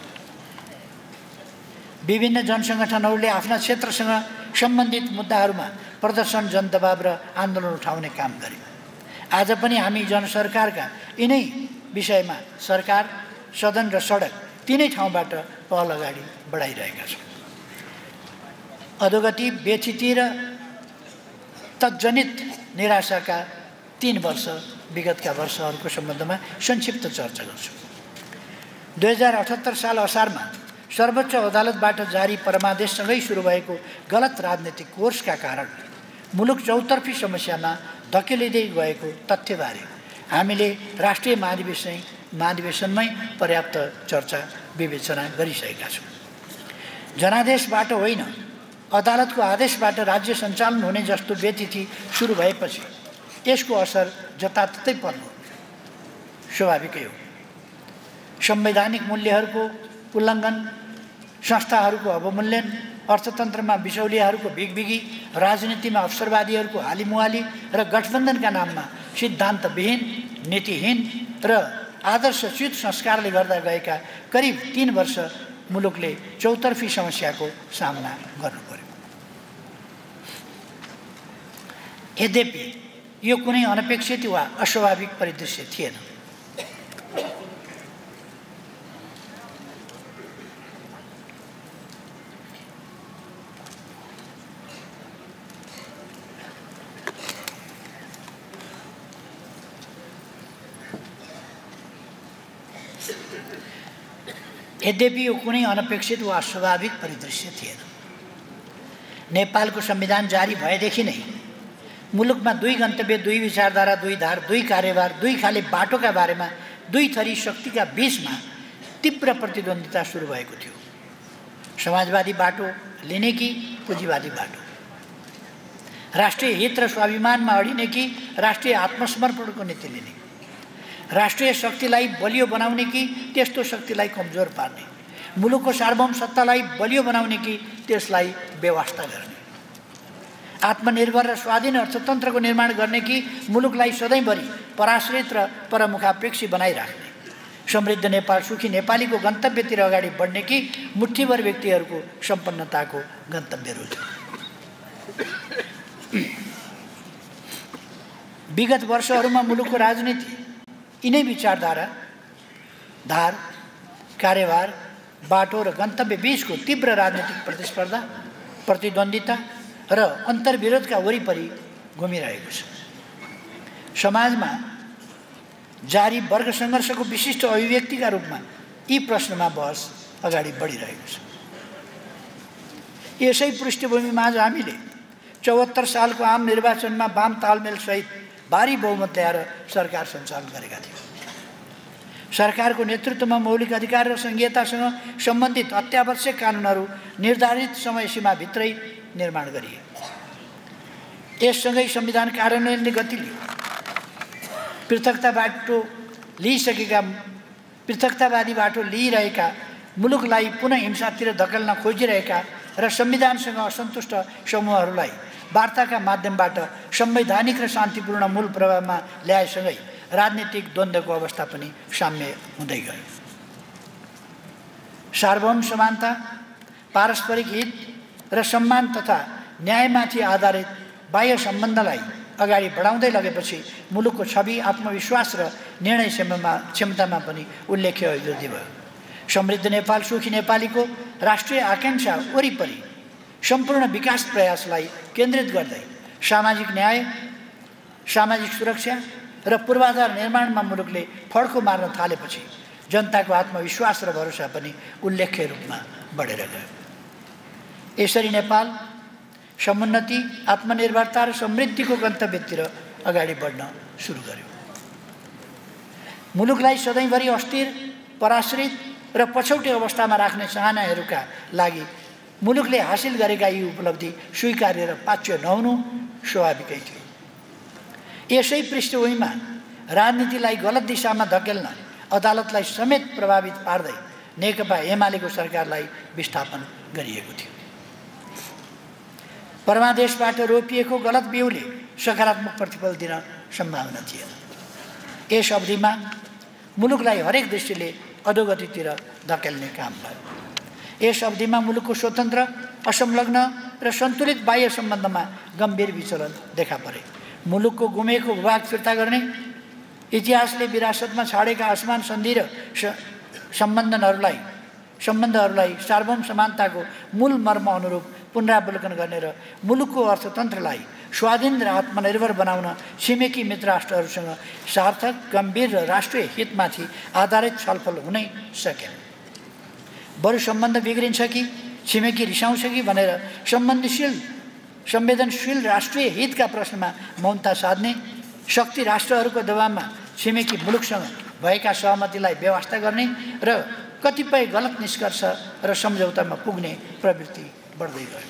विभिन्न जनसङ्गठनहरूले आफ्ना क्षेत्रसँग सम्बन्धित मुद्दाहरूमा प्रदर्शन, जनदबाव र आन्दोलन उठाउने काम गरे। आज पनि हामी जनसरकारका यिनै विषयमा सरकार, सदन र सडक तीनै ठाउँबाट पहल अगाडि बढाइरहेका छौँ। अधोगति, व्यथिति र तत्जनित निराशाका 3 वर्ष विगतका वर्षहरूको सम्बन्धमा संक्षिप्त चर्चा गर्छु। 2078 साल असारमा सर्वोच्च अदालतबाट जारी परमादेशसँगै सुरु भएको गलत राजनीतिक कोर्सका कारण मुलुक चौतर्फी समस्यामा धकेलिँदै गएको तथ्यबारे हामीले राष्ट्रिय महाधिवेशनमै पर्याप्त चर्चा विवेचना गरिसकेका छौँ। जनादेशबाट होइन, अदालतको आदेशबाट राज्य सञ्चालन हुने जस्तो व्यतिथि सुरु भएपछि यसको असर जताततै पर्नु स्वाभाविकै हो। संवैधानिक मूल्यहरूको उल्लङ्घन, संस्थाहरूको अवमूल्यन, अर्थतन्त्रमा बिचौलियाहरूको बिगबिगी, राजनीतिमा अवसरवादीहरूको हालिमुहाली र गठबन्धनका नाममा सिद्धान्तविहीन, नीतिहीन र आदर्शच्युत संस्कारले गर्दा गएका करिब 3 वर्ष मुलुकले चौतर्फी समस्याको सामना गर्नु पर्यो। यद्यपि यो कुनै अनपेक्षित वा अस्वाभाविक परिदृश्य थिएन। यद्यपि यो कुनै अनपेक्षित वा अस्वाभाविक परिदृश्य थिएन। नेपालको संविधान जारी भएदेखि नै मुलुकमा दुई गन्तव्य, दुई विचारधारा, दुई धार, दुई कार्यभार, दुई खाले बाटोका बारेमा दुई थरी शक्तिका बीचमा तीव्र प्रतिद्वन्दिता सुरु भएको थियो। समाजवादी बाटो लिने कि पुँजीवादी बाटो, राष्ट्रिय हित र स्वाभिमानमा अडिने कि राष्ट्रिय आत्मसमर्पणको नीति लिने, राष्ट्रिय शक्तिलाई बलियो बनाउने कि त्यस्तो शक्तिलाई कमजोर पार्ने, मुलुकको सार्वभौम सत्तालाई बलियो बनाउने कि त्यसलाई बेवास्ता गर्ने, आत्मनिर्भर र स्वाधीन अर्थतन्त्रको निर्माण गर्ने कि मुलुकलाई सधैँभरि पराश्रित र परमुखापेक्षी बनाइराख्ने, समृद्ध नेपाल सुखी नेपालीको गन्तव्यतिर अगाडि बढ्ने कि मुठ्ठीभर व्यक्तिहरूको सम्पन्नताको गन्तव्य रोज्ने। विगत वर्षहरूमा मुलुकको राजनीति यिनै विचारधारा, धार, कार्यभार, बाटो र गन्तव्य बीचको तीव्र राजनीतिक प्रतिस्पर्धा, प्रतिद्वन्दिता र अन्तर्विरोधका वरिपरि घुमिरहेको छ। समाजमा जारी वर्ग सङ्घर्षको विशिष्ट अभिव्यक्तिका रूपमा यी प्रश्नमा बहस अगाडि बढिरहेको छ। यसै पृष्ठभूमिमा आज हामीले 74 सालको आम निर्वाचनमा वाम तालमेलसहित भारी बहुमत ल्याएर सरकार सञ्चालन गरेका थियौँ। सरकारको नेतृत्वमा मौलिक अधिकार र संहितासँग सम्बन्धित अत्यावश्यक कानुनहरू निर्धारित समयसीमाभित्रै निर्माण गरिए। यससँगै संविधान कार्यान्वयनले गति लियो। पृथकतावादी बाटो लिइरहेका, मुलुकलाई पुनः हिंसातिर धकेल्न खोजिरहेका र संविधानसँग असन्तुष्ट समूहहरूलाई वार्ताका माध्यमबाट संवैधानिक र शान्तिपूर्ण मूल प्रभावमा ल्याएसँगै राजनीतिक द्वन्द्वको अवस्था पनि साम्य हुँदै गयो। सार्वभौम समानता, पारस्परिक हित र सम्मान तथा न्यायमाथि आधारित बाह्य सम्बन्धलाई अगाडि बढाउँदै लगेपछि मुलुकको छवि, आत्मविश्वास र निर्णय क्षमतामा पनि उल्लेख्य अभिवृद्धि भयो। समृद्ध नेपाल सुखी नेपालीको राष्ट्रिय आकांक्षा वरिपरि सम्पूर्ण विकास प्रयासलाई केन्द्रित गर्दै सामाजिक न्याय, सामाजिक सुरक्षा र पूर्वाधार निर्माणमा मुलुकले फड्को मार्न थालेपछि जनताको आत्मविश्वास र भरोसा पनि उल्लेख्य रूपमा बढेर गयो। यसरी नेपाल समुन्नति, आत्मनिर्भरता र समृद्धिको गन्तव्यतिर अगाडि बढ्न सुरु गर्यो। मुलुकलाई सधैँभरि अस्थिर, पराश्रित र पछौटे अवस्थामा राख्ने चाहनाहरूका लागि मुलुकले हासिल गरेका यी उपलब्धि स्वीकार्य र पाच्य नहुनु स्वाभाविकै थियो। यसै पृष्ठभूमिमा राजनीतिलाई गलत दिशामा धकेल्न अदालतलाई समेत प्रभावित पार्दै नेकपा एमालेको सरकारलाई विस्थापन गरिएको थियो। परमादेशबाट रोपिएको गलत बिउले सकारात्मक प्रतिफल दिन सम्भावना थिएन। यस अवधिमा मुलुकलाई हरेक दृष्टिले अधोगतितिर धकेल्ने काम भयो। यस अवधिमा मुलुकको स्वतन्त्र, असंलग्न र सन्तुलित बाह्य सम्बन्धमा गम्भीर विचलन देखा परे। मुलुकको गुमेको भूभाग फिर्ता गर्ने, इतिहासले विरासतमा छाडेका आसमान सन्धि र सम्बन्धहरूलाई सार्वभौम समानताको मूल मर्म अनुरूप पुनरावलोकन गर्ने र मुलुकको अर्थतन्त्रलाई स्वाधीन र आत्मनिर्भर बनाउन छिमेकी मित्र राष्ट्रहरूसँग सार्थक, गम्भीर र राष्ट्रिय हितमाथि आधारित छलफल हुनै सकेन। बरु सम्बन्ध बिग्रिन्छ कि छिमेकी रिसाउँछ कि भनेर संवेदनशील राष्ट्रिय हितका प्रश्नमा मौनता साध्ने, शक्ति राष्ट्रहरूको दबावमा छिमेकी मुलुकसँग भएका सहमतिलाई बेवास्ता गर्ने र कतिपय गलत निष्कर्ष र सम्झौतामा पुग्ने प्रवृत्ति बढ्दै गयो।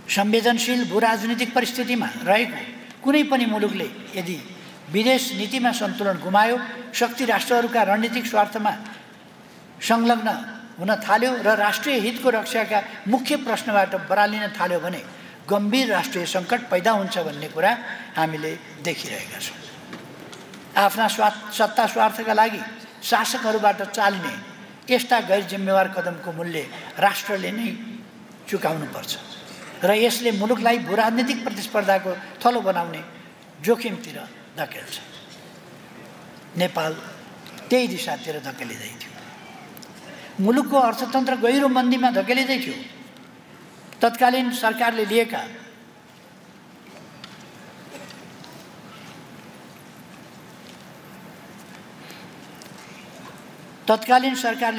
संवेदनशील भूराजनीतिक परिस्थितिमा रहेको कुनै पनि मुलुकले यदि विदेश नीतिमा सन्तुलन गुमायो, शक्ति राष्ट्रहरूका रणनीतिक स्वार्थमा संलग्न हुन थाल्यो र राष्ट्रिय हितको रक्षाका मुख्य प्रश्नबाट बरालिन थाल्यो भने गम्भीर राष्ट्रिय सङ्कट पैदा हुन्छ भन्ने कुरा हामीले देखिरहेका छौँ। आफ्ना सत्ता स्वार्थका लागि शासकहरूबाट चालिने यस्ता गैर जिम्मेवार कदमको मूल्य राष्ट्रले नै चुकाउनुपर्छ र यसले मुलुकलाई भूराजनीतिक प्रतिस्पर्धाको थलो बनाउने जोखिमतिर धकेल्छ। नेपाल त्यही दिशातिर धकेलिँदै थियो। मुलुकको अर्थतन्त्र गहिरो मन्दीमा धकेलिँदै थियो। तत्कालीन सरकारले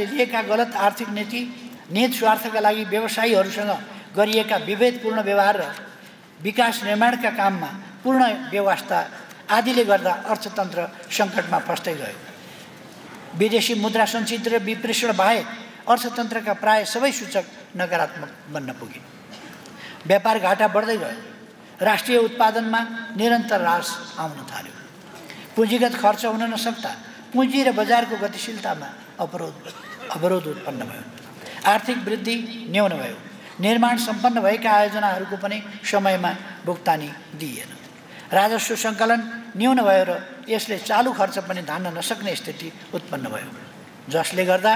लिएका गलत आर्थिक नीति निहित स्वार्थका लागि व्यवसायीहरूसँग गरिएका विभेदपूर्ण व्यवहार र विकास निर्माणका काममा पूर्ण व्यवस्था आदिले गर्दा अर्थतन्त्र सङ्कटमा फस्दै गयो। विदेशी मुद्रा सञ्चित र विप्रेषण बाहेक अर्थतन्त्रका प्राय सबै सूचक नकारात्मक बन्न पुगे। व्यापार घाटा बढ्दै गयो। राष्ट्रिय उत्पादनमा निरन्तर ह्रास आउन थाल्यो। पुँजीगत खर्च हुन नसक्दा पुँजी र बजारको गतिशीलतामा अवरोध उत्पन्न भयो। आर्थिक वृद्धि न्यून भयो। निर्माण सम्पन्न भएका आयोजनाहरूको पनि समयमा भुक्तानी दिइएन। राजस्व सङ्कलन न्यून भयो र यसले चालु खर्च पनि धान्न नसक्ने स्थिति उत्पन्न भयो, जसले गर्दा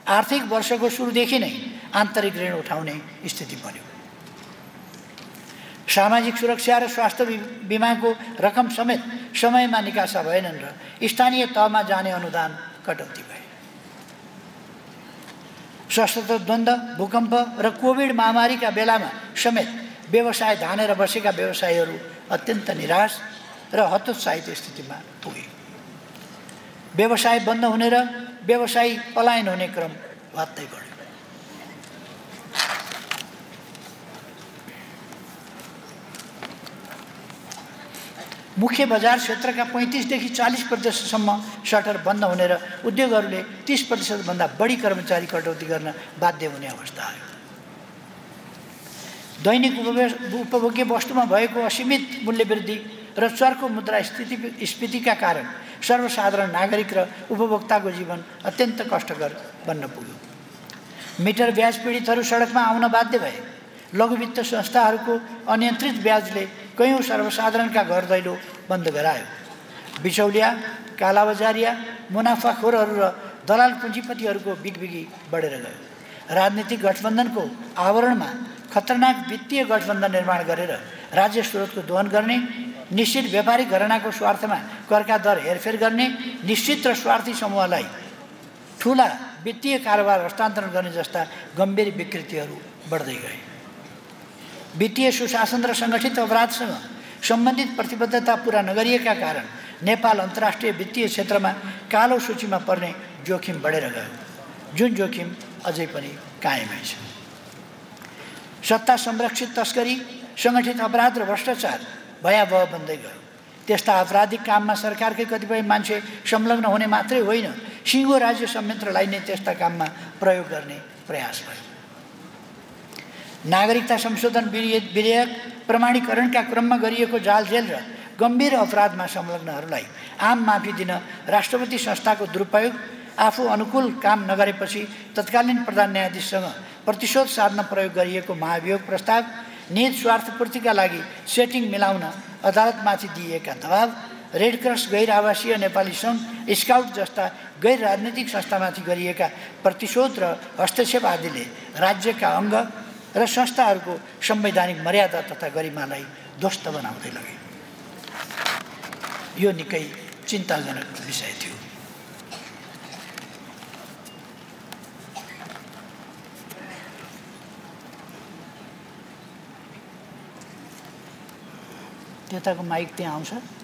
आर्थिक वर्षको सुरुदेखि नै आन्तरिक ऋण उठाउने स्थिति बन्यो। सामाजिक सुरक्षा र स्वास्थ्य बिमाको रकम समेत समयमा निकासा भएनन् र स्थानीय तहमा जाने अनुदान कटौती भए। सशस्त्र द्वन्द्व, भूकम्प र कोभिड महामारीका बेलामा समेत व्यवसाय धानेर बसेका व्यवसायीहरू अत्यन्त निराश र हतोत्साहित स्थितिमा पुगे। व्यवसाय बन्द हुने र व्यवसायी पलायन हुने क्रम वात्तै बढ्यो। मुख्य बजार क्षेत्रका 35देखि 40% सटर बन्द हुने र उद्योगहरूले 30% भन्दा बढी कर्मचारी कटौती गर्न बाध्य हुने अवस्था आयो। दैनिक उपभोग्य वस्तुमा भएको असीमित मूल्यवृद्धि र चर्को मुद्रास्फीतिका कारण सर्वसाधारण नागरिक र उपभोक्ताको जीवन अत्यन्त कष्टकर बन्न पुग्यो। मिटर ब्याज पीडितहरू सडकमा आउन बाध्य भए। लघुवित्त संस्थाहरूको अनियन्त्रित ब्याजले कयौं सर्वसाधारणका घर दैलो बन्द गरायो। बिचौलिया, कालाबजारिया, मुनाफाखोरहरू र दलाल पुँजीपतिहरूको बिगबिगी बढेर गयो। राजनीतिक गठबन्धनको आवरणमा खतरनाक वित्तीय गठबन्धन निर्माण गरेर राज्य स्रोतको दोहन गर्ने, निश्चित व्यापारिक घरानाको स्वार्थमा करका दर हेरफेर गर्ने, निश्चित र स्वार्थी समूहलाई ठूला वित्तीय कारोबार हस्तान्तरण गर्ने जस्ता गम्भीर विकृतिहरू बढ्दै गए। वित्तीय सुशासन र सङ्गठित अपराधसँग सम्बन्धित प्रतिबद्धता पूरा नगरिएका कारण नेपाल अन्तर्राष्ट्रिय वित्तीय क्षेत्रमा कालो सूचीमा पर्ने जोखिम बढेर गयो, जुन जोखिम अझै पनि कायमै छ। सत्ता संरक्षित तस्करी, सङ्गठित अपराध र भ्रष्टाचार भयावह बन्दै गयो। त्यस्ता आपराधिक काममा सरकारकै कतिपय मान्छे संलग्न हुने मात्रै होइन, सिङ्गो राज्य संयन्त्रलाई नै त्यस्ता काममा प्रयोग गर्ने प्रयास भयो। नागरिकता संशोधन विधेयक प्रमाणीकरणका क्रममा गरिएको जालझेल र गम्भीर अपराधमा संलग्नहरूलाई आम माफी दिन राष्ट्रपति संस्थाको दुरुपयोग, आफू अनुकूल काम नगरेपछि तत्कालीन प्रधान न्यायाधीशसँग प्रतिशोध साध्न प्रयोग गरिएको महाभियोग प्रस्ताव, निहित स्वार्थपूर्तिका लागि सेटिङ मिलाउन अदालतमाथि दिइएका दबाव, रेडक्रस गैर आवासीय नेपाली सङ्घ, स्काउट जस्ता गैर राजनैतिक संस्थामाथि गरिएका प्रतिशोध र हस्तक्षेप आदिले राज्यका अङ्ग र संस्थाहरूको संवैधानिक मर्यादा तथा गरिमालाई ध्वस्त बनाउँदै लगे। यो निकै चिन्ताजनक विषय थियो। त्यताको माइक त्यहाँ आउँछ।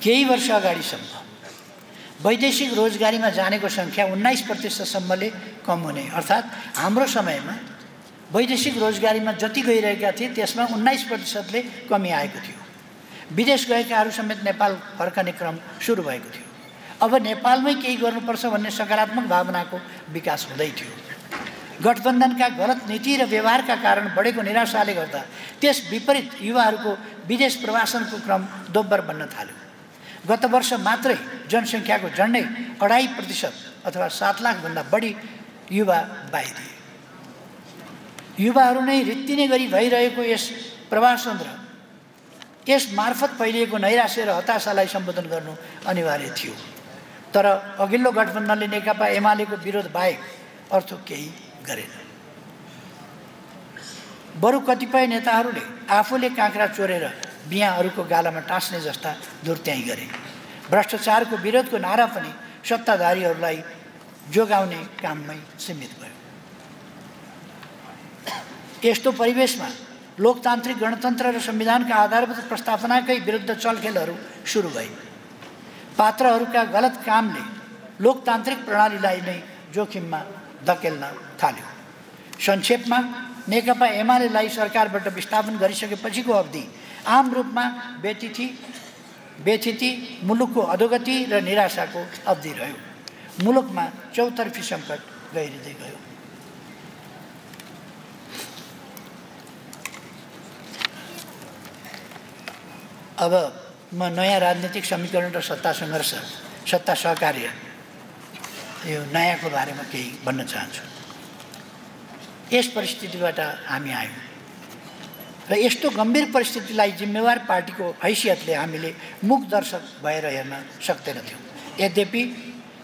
केही वर्ष अगाडिसम्म वैदेशिक रोजगारीमा जानेको सङ्ख्या 19%सम्मले कम हुने, अर्थात् हाम्रो समयमा वैदेशिक रोजगारीमा जति गइरहेका थिए त्यसमा 19%ले कमी आएको थियो। विदेश गएकाहरू समेत नेपाल फर्कने क्रम सुरु भएको थियो। अब नेपालमै केही गर्नुपर्छ भन्ने सकारात्मक भावनाको विकास हुँदै थियो। गठबन्धनका गलत नीति र व्यवहारका कारण बढेको निराशाले गर्दा त्यस विपरीत युवाहरूको विदेश प्रवासनको क्रम दोब्बर बन्न थाल्यो। गत वर्ष मात्रै जनसङ्ख्याको झन्डै 2.5% अथवा 7 लाखभन्दा बढी युवा बाहिरिए। युवाहरू नै रित्तिने गरी भइरहेको यस प्रवासन र यस मार्फत फैलिएको नैराश्य र हताशालाई सम्बोधन गर्नु अनिवार्य थियो। तर अघिल्लो गठबन्धनले नेकपा एमालेको विरोध बाहेक अर्थो केही गरेन। बरु कतिपय नेताहरूले आफूले काँक्रा चोरेर बिहाहरूको गालामा टाँस्ने जस्ता धुर्त्याइ गरे। भ्रष्टाचारको विरोधको नारा पनि सत्ताधारीहरूलाई जोगाउने काममै सीमित भयो। यस्तो परिवेशमा लोकतान्त्रिक गणतन्त्र र संविधानका आधारभूत प्रस्तावनाकै विरुद्ध चलखेलहरू सुरु भए। पात्रहरूका गलत कामले लोकतान्त्रिक प्रणालीलाई नै जोखिममा धकेल्न थाल्यो। संक्षेपमा नेकपा एमालेलाई सरकारबाट विस्थापन गरिसकेपछिको अवधि आम रूपमा व्यथिति, मुलुकको अधोगति र निराशाको अवधि रह्यो। मुलुकमा चौतर्फी सङ्कट गहिरिँदै गयो। अब म नयाँ राजनीतिक समीकरण र सत्ता सङ्घर्ष, सत्ता सहकार्य, यो नयाँको बारेमा केही भन्न चाहन्छु। यस परिस्थितिबाट हामी आयौँ र यस्तो गम्भीर परिस्थितिलाई जिम्मेवार पार्टीको हैसियतले हामीले मुख दर्शक भएर हेर्न सक्दैनथ्यौँ। यद्यपि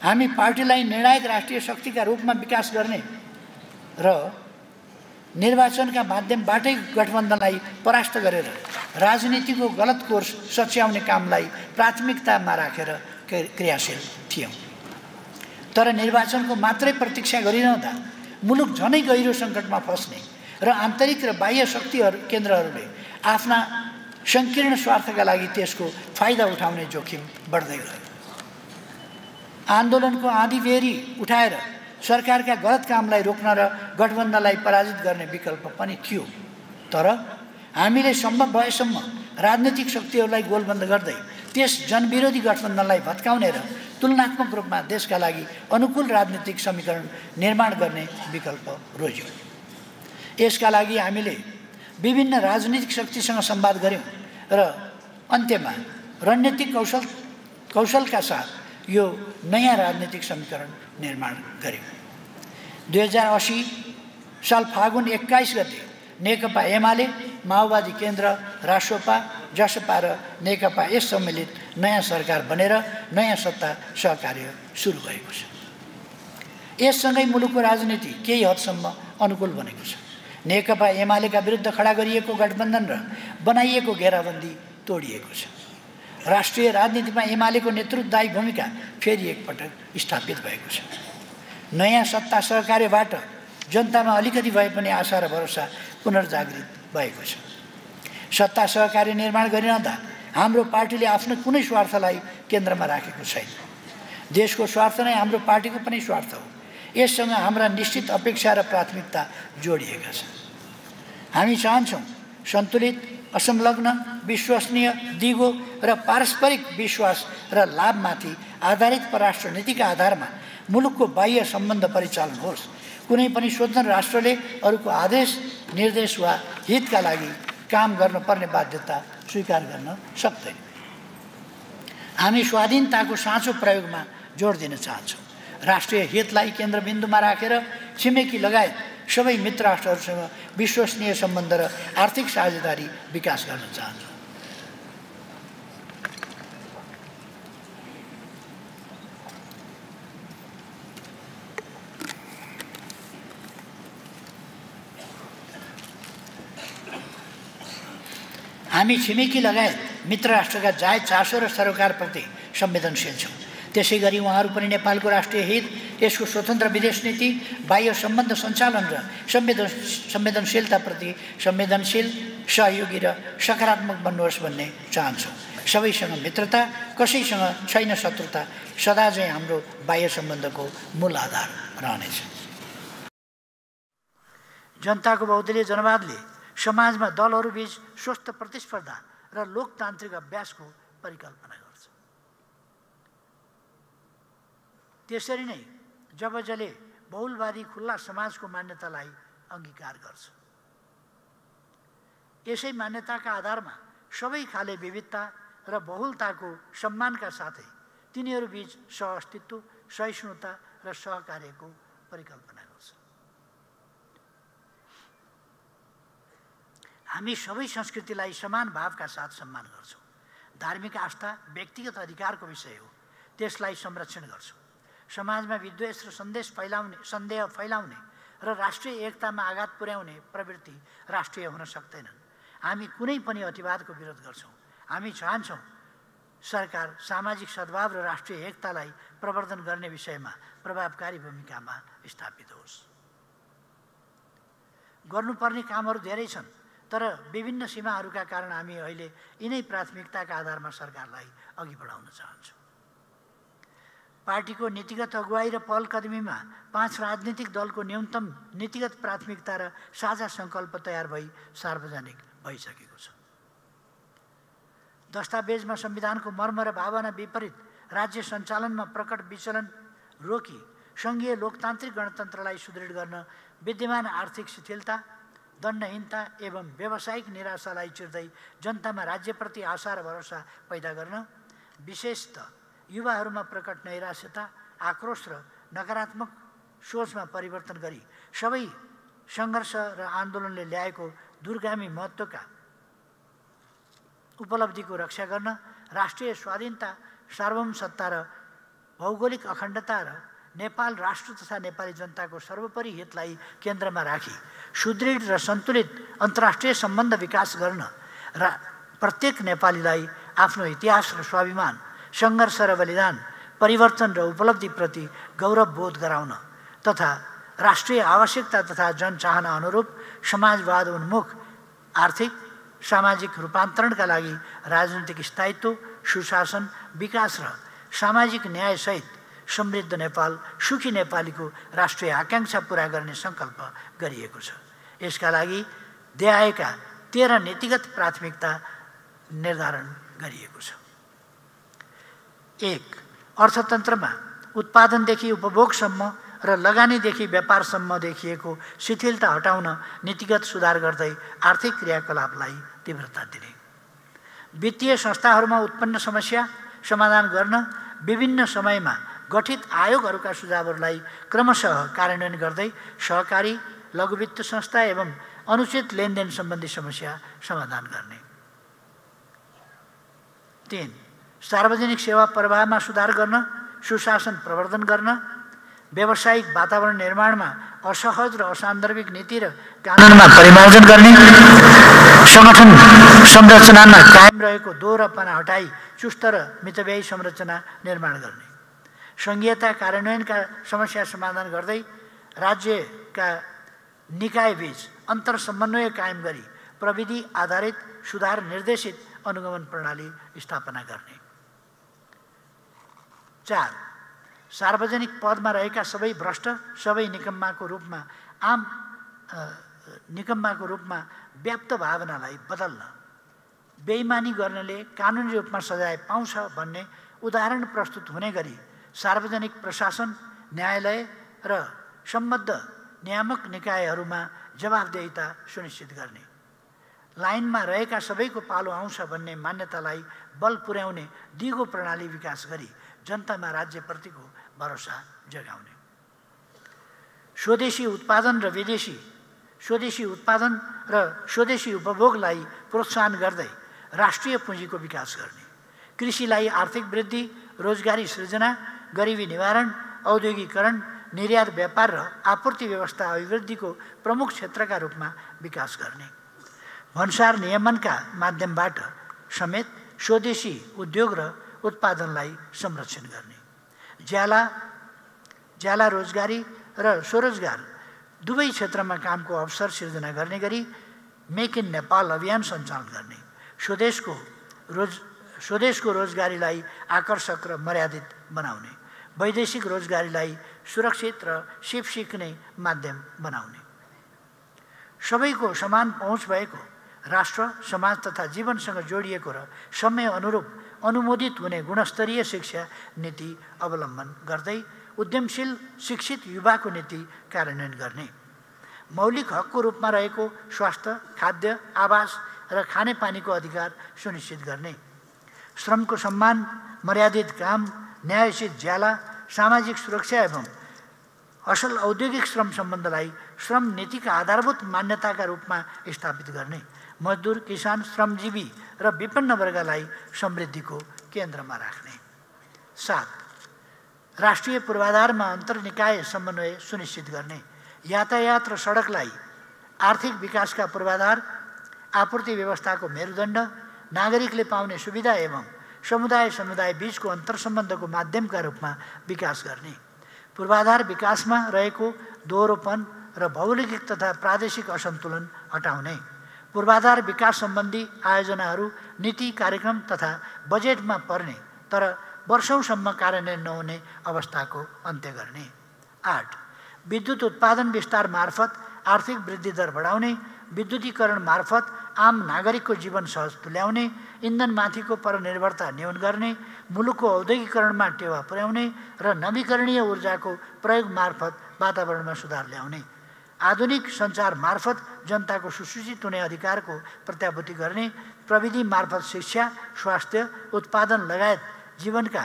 हामी पार्टीलाई निर्णायक राष्ट्रिय शक्तिका रूपमा विकास गर्ने र निर्वाचनका माध्यमबाटै गठबन्धनलाई परास्त गरेर राजनीतिको गलत कोर्स सच्याउने कामलाई प्राथमिकतामा राखेर क्रियाशील थियौँ। तर निर्वाचनको मात्रै प्रतीक्षा गरिरहँदा मुलुक झनै गहिरो सङ्कटमा फस्ने र आन्तरिक र बाह्य केन्द्रहरूले आफ्ना सङ्कीर्ण स्वार्थका लागि त्यसको फाइदा उठाउने जोखिम बढ्दै गयो। आन्दोलनको आँधी बेरी उठाएर सरकारका गलत कामलाई रोक्न र गठबन्धनलाई पराजित गर्ने विकल्प पनि थियो। तर हामीले सम्भव भएसम्म राजनीतिक शक्तिहरूलाई गोलबन्द गर्दै त्यस जनविरोधी गठबन्धनलाई भत्काउने र तुलनात्मक रूपमा देशका लागि अनुकूल राजनीतिक समीकरण निर्माण गर्ने विकल्प रोज्यौँ। यसका लागि हामीले विभिन्न राजनीतिक शक्तिसँग संवाद गऱ्यौँ र अन्त्यमा रणनीतिक कौशलका साथ यो नयाँ राजनीतिक समीकरण निर्माण गर्यौँ। 2080 साल फागुन 21 गते नेकपा एमाले, माओवादी केन्द्र, रासोपा, जसपा र नेकपा यस सम्मिलित नयाँ सरकार बनेर नयाँ सत्ता सहकार्य सुरु भएको छ। यससँगै मुलुकको राजनीति केही हदसम्म अनुकूल बनेको छ। नेकपा एमालेका विरुद्ध खडा गरिएको गठबन्धन र बनाइएको घेराबन्दी तोडिएको छ। राष्ट्रिय राजनीतिमा एमालेको नेतृत्वदायी भूमिका फेरि एकपटक स्थापित भएको छ। नयाँ सत्ता सहकार्यबाट जनतामा अलिकति भए पनि आशा र भरोसा पुनर्जागृत भएको छ। सत्ता सहकार्य निर्माण गरिरहँदा हाम्रो पार्टीले आफ्नो कुनै स्वार्थलाई केन्द्रमा राखेको छैन। देशको स्वार्थ नै हाम्रो पार्टीको पनि स्वार्थ हो। यससँग हाम्रा निश्चित अपेक्षा र प्राथमिकता जोडिएका छन्। हामी चाहन्छौँ सन्तुलित, असंलग्न, विश्वसनीय, दिगो र पारस्परिक विश्वास र लाभमाथि आधारित परराष्ट्र नीतिका आधारमा मुलुकको बाह्य सम्बन्ध परिचालन होस्। कुनै पनि स्वतन्त्र राष्ट्रले अरूको आदेश, निर्देश वा हितका लागि काम गर्नुपर्ने बाध्यता स्वीकार गर्न सक्दैन। हामी स्वाधीनताको साँचो प्रयोगमा जोड दिन चाहन्छौँ। राष्ट्रिय हितलाई केन्द्रबिन्दुमा राखेर छिमेकी लगायत सबै मित्र राष्ट्रहरूसँग विश्वसनीय सम्बन्ध र आर्थिक साझेदारी विकास गर्न चाहन्छौँ। हामी छिमेकी लगायत मित्र राष्ट्रका जायज चासो र सरोकारप्रति संवेदनशील छौँ। त्यसै गरी उहाँहरू पनि नेपालको राष्ट्रिय हित, यसको स्वतन्त्र विदेश नीति, बाह्य सम्बन्ध सञ्चालन र संवेदनशीलताप्रति संवेदनशील, सहयोगी र सकारात्मक बन्नुहोस् भन्ने चाहन्छौँ। सबैसँग मित्रता, कसैसँग छैन शत्रुता सदा चाहिँ हाम्रो बाह्य सम्बन्धको मूल आधार रहनेछ। जनताको बहुदलीय जनवादले समाजमा दलहरूबीच स्वस्थ प्रतिस्पर्धा र लोकतान्त्रिक अभ्यासको परिकल्पना गर्छ। त्यसरी नै जबजले बहुलवादी खुल्ला समाजको मान्यतालाई अंगीकार गर्छ। यसै मान्यताका आधारमा सबै खाले विविधता र बहुलताको सम्मानका साथै तिनीहरूबीच सहअस्तित्व, सहिष्णुता र सहकार्यको परिकल्पना गर्छ। हामी सबै संस्कृतिलाई समान भावका साथ सम्मान गर्छौँ। धार्मिक आस्था व्यक्तिगत अधिकारको विषय हो, त्यसलाई संरक्षण गर्छौँ। समाजमा विद्वेष र सन्देह फैलाउने र राष्ट्रिय एकतामा आघात पुर्याउने प्रवृत्ति राष्ट्रिय हुन सक्दैनन्। हामी कुनै पनि अतिवादको विरोध गर्छौँ। हामी चाहन्छौँ सरकार सामाजिक सद्भाव र राष्ट्रिय एकतालाई प्रवर्धन गर्ने विषयमा प्रभावकारी भूमिकामा स्थापित होस्। गर्नुपर्ने कामहरू धेरै छन्, तर विभिन्न सीमाहरूका कारण हामी अहिले यिनै प्राथमिकताका आधारमा सरकारलाई अघि बढाउन चाहन्छौँ। पार्टीको नीतिगत अगुवाई र पहलकदमीमा 5 राजनीतिक दलको न्यूनतम नीतिगत प्राथमिकता र साझा सङ्कल्प तयार भई सार्वजनिक भइसकेको छ। दस्तावेजमा संविधानको मर्म र भावना विपरीत राज्य सञ्चालनमा प्रकट विचलन रोकी सङ्घीय लोकतान्त्रिक गणतन्त्रलाई सुदृढ गर्न विद्यमान आर्थिक शिथिलता, दण्डहीनता एवं व्यावसायिक निराशालाई चिर्दै जनतामा राज्यप्रति आशा र भरोसा पैदा गर्न, विशेषतः युवाहरूमा प्रकट नैराश्यता, आक्रोश र नकारात्मक सोचमा परिवर्तन गरी सबै सङ्घर्ष र आन्दोलनले ल्याएको दूरगामी महत्त्वका उपलब्धिको रक्षा गर्न, राष्ट्रिय स्वाधीनता, सार्वभौमसत्ता र भौगोलिक अखण्डता र नेपाल राष्ट्र तथा नेपाली जनताको सर्वोपरि हितलाई केन्द्रमा राखी सुदृढ र सन्तुलित अन्तर्राष्ट्रिय सम्बन्ध विकास गर्न र प्रत्येक नेपालीलाई आफ्नो इतिहास र स्वाभिमान, सङ्घर्ष र बलिदान, परिवर्तन र उपलब्धिप्रति गौरव बोध गराउन तथा राष्ट्रिय आवश्यकता तथा जनचाहना अनुरूप समाजवाद उन्मुख आर्थिक सामाजिक रूपान्तरणका लागि राजनीतिक स्थायित्व, सुशासन, विकास र सामाजिक न्यायसहित समृद्ध नेपाल, सुखी नेपालीको राष्ट्रिय आकाङ्क्षा पुरा गर्ने सङ्कल्प गरिएको छ। यसका लागि देखाएका 13 नीतिगत प्राथमिकता निर्धारण गरिएको छ। 1. अर्थतन्त्रमा उत्पादनदेखि उपभोगसम्म र लगानीदेखि व्यापारसम्म देखिएको शिथिलता हटाउन नीतिगत सुधार गर्दै आर्थिक क्रियाकलापलाई तीव्रता दिने। वित्तीय संस्थाहरूमा उत्पन्न समस्या समाधान गर्न विभिन्न समयमा गठित आयोगहरूका सुझावहरूलाई क्रमशः कार्यान्वयन गर्दै सहकारी, लघु वित्त संस्था एवं अनुचित लेनदेन सम्बन्धी समस्या समाधान गर्ने। 3. सार्वजनिक सेवा प्रवाहमा सुधार गर्न, सुशासन प्रवर्धन गर्न, व्यावसायिक वातावरण निर्माणमा असहज र असान्दर्भिक नीति र कानुनमा परिमार्जन गर्ने, सङ्गठन संरचनामा कायम रहेको दोहोरोपना हटाई चुस्त र मितव्ययी संरचना निर्माण गर्ने, सङ्घीयता कार्यान्वयनका समस्या समाधान गर्दै राज्यका निकायबीच अन्तर समन्वय कायम गरी प्रविधि आधारित सुधार निर्देशित अनुगमन प्रणाली स्थापना गर्ने। 4. सार्वजनिक पदमा रहेका सबै भ्रष्ट, सबै निकम्माको रूपमा व्याप्त भावनालाई बदल्न, बेइमानी गर्नेले कानुनी रूपमा सजाय पाउँछ भन्ने उदाहरण प्रस्तुत हुने गरी सार्वजनिक प्रशासन, न्यायालय र सम्बद्ध नियामक निकायहरूमा जवाफदेहिता सुनिश्चित गर्ने, लाइनमा रहेका सबैको पालो आउँछ भन्ने मान्यतालाई बल पुर्याउने दिगो प्रणाली विकास गरी जनतामा राज्यप्रतिको भरोसा जगाउने। स्वदेशी उत्पादन र स्वदेशी उपभोगलाई प्रोत्साहन गर्दै राष्ट्रिय पुँजीको विकास गर्ने, कृषिलाई आर्थिक वृद्धि, रोजगारी सृजना, गरिबी निवारण, औद्योगिकरण, निर्यात व्यापार र आपूर्ति व्यवस्था अभिवृद्धिको प्रमुख क्षेत्रका रूपमा विकास गर्ने, भन्सार नियमनका माध्यमबाट समेत स्वदेशी उद्योग र उत्पादनलाई संरक्षण गर्ने, ज्याला रोजगारी र स्वरोजगार दुवै क्षेत्रमा कामको अवसर सिर्जना गर्ने गरी मेक इन नेपाल अभियान सञ्चालन गर्ने, स्वदेशको रोजगारीलाई आकर्षक र मर्यादित बनाउने, वैदेशिक रोजगारीलाई सुरक्षित र सिक्ने माध्यम बनाउने, सबैको समान पहुँच भएको राष्ट्र, समाज तथा जीवनसँग जोडिएको र समय अनुरूप अनुमोदित हुने गुणस्तरीय शिक्षा नीति अवलम्बन गर्दै उद्यमशील शिक्षित युवाको नीति कार्यान्वयन गर्ने, मौलिक हकको रूपमा रहेको स्वास्थ्य, खाद्य, आवास र खानेपानीको अधिकार सुनिश्चित गर्ने, श्रमको सम्मान, मर्यादित काम, न्यायोचित ज्याला, सामाजिक सुरक्षा एवं असल औद्योगिक श्रम सम्बन्धलाई श्रम नीतिका आधारभूत मान्यताका रूपमा स्थापित गर्ने, मजदुर, किसान, श्रमजीवी र विपन्न वर्गलाई समृद्धिको केन्द्रमा राख्ने। 7. राष्ट्रिय पूर्वाधारमा अन्तर्निकाय समन्वय सुनिश्चित गर्ने, यातायात र सडकलाई आर्थिक विकासका पूर्वाधार, आपूर्ति व्यवस्थाको मेरुदण्ड, नागरिकले पाउने सुविधा एवं समुदाय बीचको अन्तर्सम्बन्धको माध्यमका रूपमा विकास गर्ने, पूर्वाधार विकासमा रहेको दोहोरोपन र भौगोलिक तथा प्रादेशिक असन्तुलन हटाउने, पूर्वाधार विकास सम्बन्धी आयोजनाहरू नीति कार्यक्रम तथा बजेटमा पर्ने तर वर्षौंसम्म कार्यान्वयन नहुने अवस्थाको अन्त्य गर्ने। 8. विद्युत उत्पादन विस्तार मार्फत आर्थिक वृद्धि दर बढाउने, विद्युतीकरण मार्फत आम नागरिकको जीवन सहज तुल्याउने, इन्धनमाथिको परनिर्भरता न्यून गर्ने, मुलुकको औद्योगिकरणमा टेवा पुर्याउने र नवीकरणीय ऊर्जाको प्रयोग मार्फत वातावरणमा सुधार ल्याउने, आधुनिक सञ्चार मार्फत जनताको सुसूचित हुने अधिकारको प्रत्याभूति गर्ने, प्रविधि मार्फत शिक्षा, स्वास्थ्य, उत्पादन लगायत जीवनका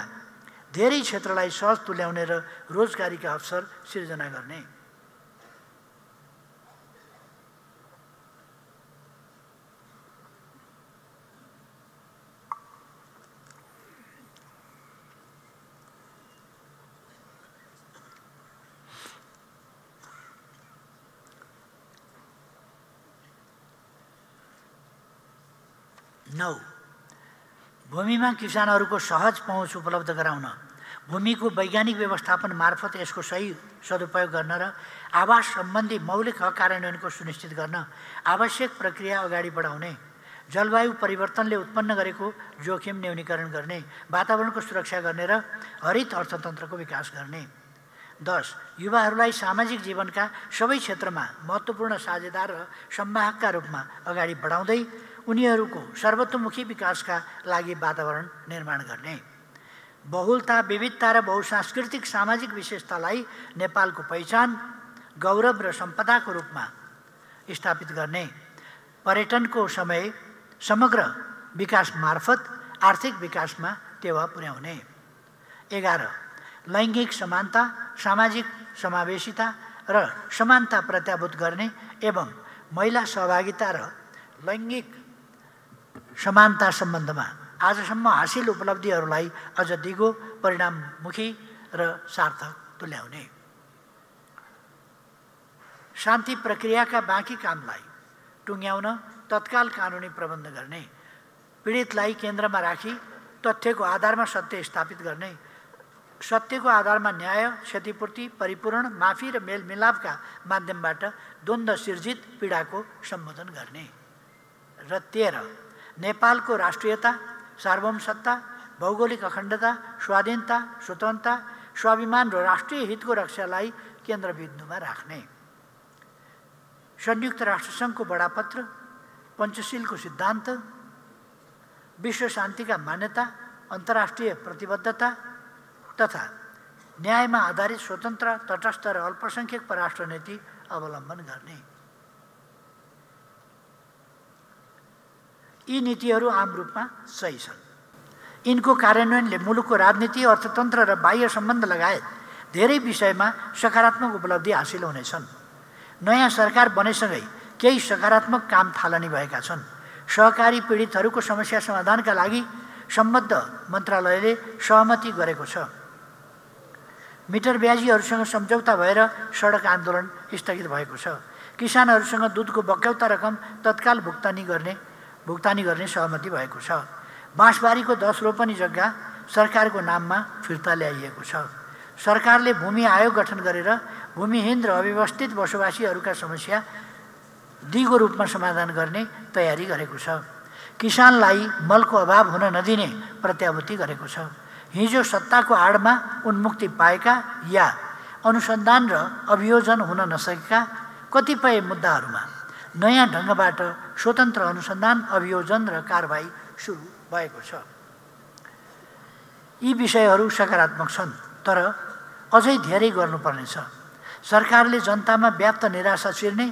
धेरै क्षेत्रलाई सहज तुल्याउने र रोजगारीका अवसर सिर्जना गर्ने। नौ, भूमिमा किसानहरूको सहज पहुँच उपलब्ध गराउन, भूमिको वैज्ञानिक व्यवस्थापन मार्फत यसको सही सदुपयोग गर्न र आवास सम्बन्धी मौलिक हक कार्यान्वयनको सुनिश्चित गर्न आवश्यक प्रक्रिया अगाडि बढाउने, जलवायु परिवर्तनले उत्पन्न गरेको जोखिम न्यूनीकरण गर्ने, वातावरणको सुरक्षा गर्ने र हरित अर्थतन्त्रको विकास गर्ने। 10. युवाहरूलाई सामाजिक जीवनका सबै क्षेत्रमा महत्त्वपूर्ण साझेदार र संवाहकका रूपमा अगाडि बढाउँदै उनीहरूको सर्वतोमुखी विकासका लागि वातावरण निर्माण गर्ने, बहुलता, विविधता र बहुसांस्कृतिक सामाजिक विशेषतालाई नेपालको पहिचान, गौरव र सम्पदाको रूपमा स्थापित गर्ने, पर्यटनको समग्र विकास मार्फत आर्थिक विकासमा टेवा पुर्याउने। 11. लैङ्गिक समानता, सामाजिक समावेशिता र समानता प्रत्याभूत गर्ने एवं महिला सहभागिता र लैङ्गिक समानता सम्बन्धमा आजसम्म हासिल उपलब्धिहरूलाई अझ दिगो, परिणाममुखी र सार्थक तुल्याउने। शान्ति प्रक्रियाका बाँकी कामलाई टुङ्ग्याउन तत्काल कानुनी प्रबन्ध गर्ने, पीडितलाई केन्द्रमा राखी तथ्यको आधारमा सत्य स्थापित गर्ने, सत्यको आधारमा न्याय, क्षतिपूर्ति, परिपूरण, माफी र मेलमिलापका माध्यमबाट द्वन्द्व सिर्जित पीडाको सम्बोधन गर्ने। र 13. नेपालको राष्ट्रियता, सार्वभौमसत्ता, भौगोलिक अखण्डता, स्वाधीनता, स्वतन्त्रता, स्वाभिमान र राष्ट्रिय हितको रक्षालाई केन्द्रबिन्दुमा राख्ने। संयुक्त राष्ट्रसङ्घको बडापत्र, पञ्चशीलको सिद्धान्त, विश्व शान्तिका मान्यता, अन्तर्राष्ट्रिय प्रतिबद्धता तथा न्यायमा आधारित स्वतन्त्र, तटस्थ र अल्पसङ्ख्यक परराष्ट्र नीति अवलम्बन गर्ने। यी नीतिहरू आम रूपमा सही छन्। यिनको कार्यान्वयनले मुलुकको राजनीति, अर्थतन्त्र र बाह्य सम्बन्ध लगायत धेरै विषयमा सकारात्मक उपलब्धि हासिल हुनेछन्। नयाँ सरकार बनेसँगै केही सकारात्मक काम थालनी भएका छन्। सहकारी पीडितहरूको समस्या समाधानका लागि सम्बद्ध मन्त्रालयले सहमति गरेको छ। मिटर ब्याजीहरूसँग सम्झौता भएर सडक आन्दोलन स्थगित भएको छ। किसानहरूसँग दुधको बक्यौता रकम तत्काल भुक्तानी गर्ने सहमति भएको छ। बाँसबारीको 10 रोपनी जग्गा सरकारको नाममा फिर्ता ल्याइएको छ। सरकारले भूमि आयोग गठन गरेर भूमिहीन र अव्यवस्थित बसोबासीहरूका समस्या दिगो रूपमा समाधान गर्ने तयारी गरेको छ। किसानलाई मलको अभाव हुन नदिने प्रत्याभूति गरेको छ। हिजो सत्ताको आडमा उन्मुक्ति पाएका या अनुसन्धान र अभियोजन हुन नसकेका कतिपय मुद्दाहरूमा नयाँ ढङ्गबाट स्वतन्त्र अनुसन्धान, अभियोजन र कारबाही सुरु भएको छ। यी विषयहरू सकारात्मक छन्, तर अझै धेरै गर्नुपर्नेछ। सरकारले जनतामा व्याप्त निराशा छिर्ने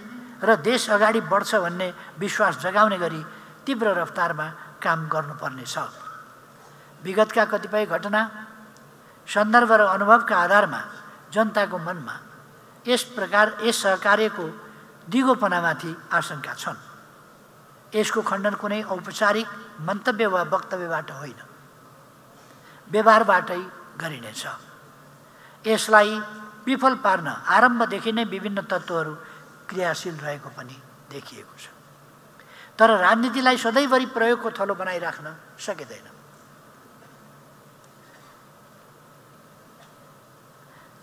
र देश अगाडि बढ्छ भन्ने विश्वास जगाउने गरी तीव्र रफ्तारमा काम गर्नुपर्नेछ। विगतका कतिपय घटना, सन्दर्भ र अनुभवका आधारमा जनताको मनमा यस सहकार्यको दिगोपनामाथि आशंका छन्। यसको खण्डन कुनै औपचारिक मन्तव्य वा वक्तव्यबाट होइन, व्यवहारबाटै गरिनेछ। यसलाई विफल पार्न आरम्भदेखि नै विभिन्न तत्त्वहरू क्रियाशील रहेको पनि देखिएको छ, तर राजनीतिलाई सधैँभरि प्रयोगको थलो बनाइराख्न सकिँदैन।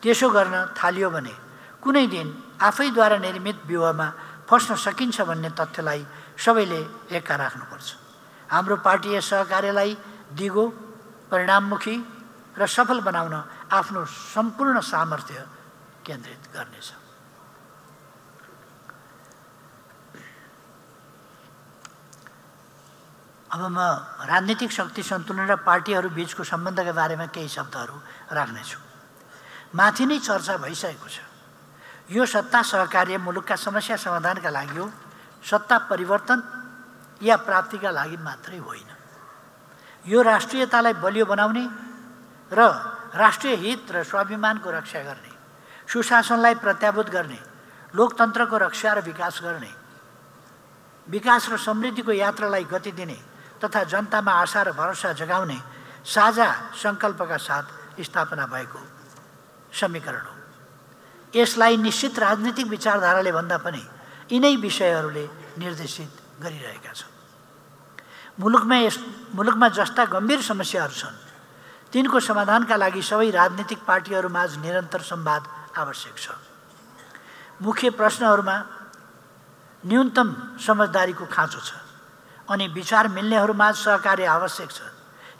त्यसो गर्न थालियो भने कुनै दिन आफैद्वारा निर्मित व्यूहमा फस्न सकिन्छ भन्ने तथ्यलाई सबैले एक्का राख्नुपर्छ। हाम्रो पार्टी यस सहकार्यलाई दिगो, परिणाममुखी र सफल बनाउन आफ्नो सम्पूर्ण सामर्थ्य केन्द्रित गर्नेछ। अब म राजनीतिक शक्ति सन्तुलन र पार्टीहरू बीचको सम्बन्धका बारेमा केही शब्दहरू राख्नेछु। माथि नै चर्चा भइसकेको छ, यो सत्ता सहकार्य मुलुकका समस्या समाधानका लागि हो, सत्ता परिवर्तन या प्राप्तिका लागि मात्रै होइन। यो राष्ट्रियतालाई बलियो बनाउने र राष्ट्रिय हित र स्वाभिमानको रक्षा गर्ने, सुशासनलाई प्रत्याभूत गर्ने, लोकतन्त्रको रक्षा र विकास गर्ने, विकास र समृद्धिको यात्रालाई गति दिने तथा जनतामा आशा र भरोसा जगाउने साझा सङ्कल्पका साथ स्थापना भएको समीकरण हो। यसलाई निश्चित राजनीतिक विचारधाराले भन्दा पनि यिनै विषयहरूले निर्देशित गरिरहेका छन्। मुलुकमा जस्ता गम्भीर समस्याहरू छन्, तिनको समाधानका लागि सबै राजनीतिक पार्टीहरूमाझ निरन्तर संवाद आवश्यक छ। मुख्य प्रश्नहरूमा न्यूनतम समझदारीको खाँचो छ अनि विचार मिल्नेहरूमाझ सहकार्य आवश्यक छ।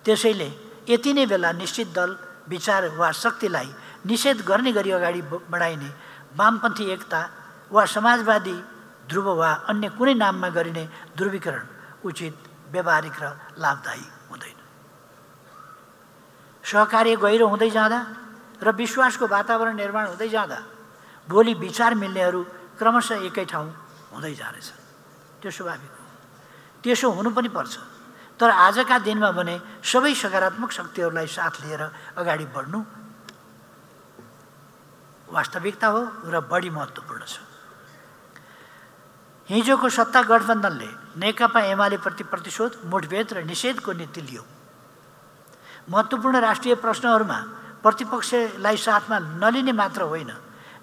त्यसैले यति नै बेला निश्चित दल, विचार वा शक्तिलाई निषेध गर्ने गरी अगाडि बढाइने वामपन्थी एकता वा समाजवादी ध्रुव वा अन्य कुनै नाममा गरिने ध्रुवीकरण उचित, व्यावहारिक र लाभदायी हुँदैन। सहकार्य गहिरो हुँदै जाँदा र विश्वासको वातावरण निर्माण हुँदै जाँदा भोलि विचार मिल्नेहरू क्रमशः एकै ठाउँ हुँदै जानेछ। त्यो स्वाभाविक हो, त्यसो हुनु पनि पर्छ। तर आजका दिनमा भने सबै सकारात्मक शक्तिहरूलाई साथ लिएर अगाडि बढ्नु वास्तविकता हो र बढी महत्त्वपूर्ण छ। हिजोको सत्ता गठबन्धनले नेकपा एमालेप्रति प्रतिशोध, मुठभेद र निषेधको नीति लियो। महत्त्वपूर्ण राष्ट्रिय प्रश्नहरूमा प्रतिपक्षलाई साथमा नलिने मात्र होइन,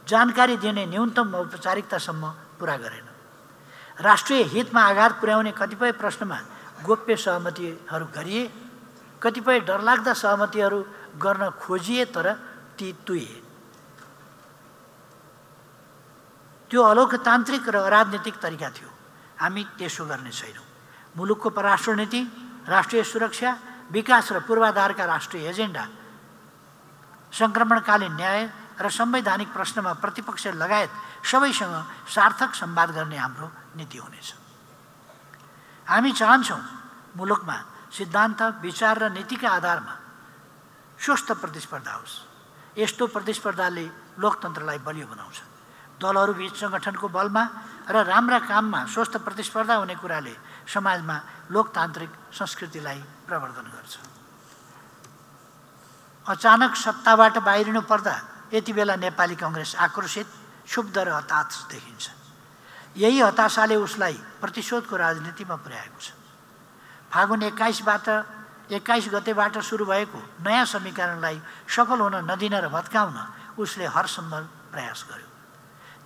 जानकारी दिने न्यूनतम औपचारिकतासम्म पुरा गरेन। राष्ट्रिय हितमा आघात पुर्याउने कतिपय प्रश्नमा गोप्य सहमतिहरू गरिए, कतिपय डरलाग्दा सहमतिहरू गर्न खोजिए, तर ती तुइए। त्यो अलोकतान्त्रिक र अराजनीतिक तरिका थियो। हामी त्यसो गर्ने छैनौँ। मुलुकको परराष्ट्र नीति, राष्ट्रिय सुरक्षा, विकास र पूर्वाधारका राष्ट्रिय एजेन्डा, सङ्क्रमणकालीन न्याय र संवैधानिक प्रश्नमा प्रतिपक्ष लगायत सबैसँग सार्थक संवाद गर्ने हाम्रो नीति हुनेछ। हामी चाहन्छौँ मुलुकमा सिद्धान्त, विचार र नीतिका आधारमा स्वस्थ प्रतिस्पर्धा होस्। यस्तो प्रतिस्पर्धाले लोकतन्त्रलाई बलियो बनाउँछ। दलहरूबीच सङ्गठनको बलमा र राम्रा काममा स्वस्थ प्रतिस्पर्धा हुने कुराले समाजमा लोकतान्त्रिक संस्कृतिलाई प्रवर्धन गर्छ। अचानक सत्ताबाट बाहिरिनु पर्दा यति बेला नेपाली काङ्ग्रेस आक्रोशित, क्षुब्ध र हताश देखिन्छ। यही हताशाले उसलाई प्रतिशोधको राजनीतिमा पुर्याएको छ। फागुन 21 गतेबाट सुरु भएको नयाँ समीकरणलाई सफल हुन नदिन र भत्काउन उसले हरसम्भव प्रयास गर्यो।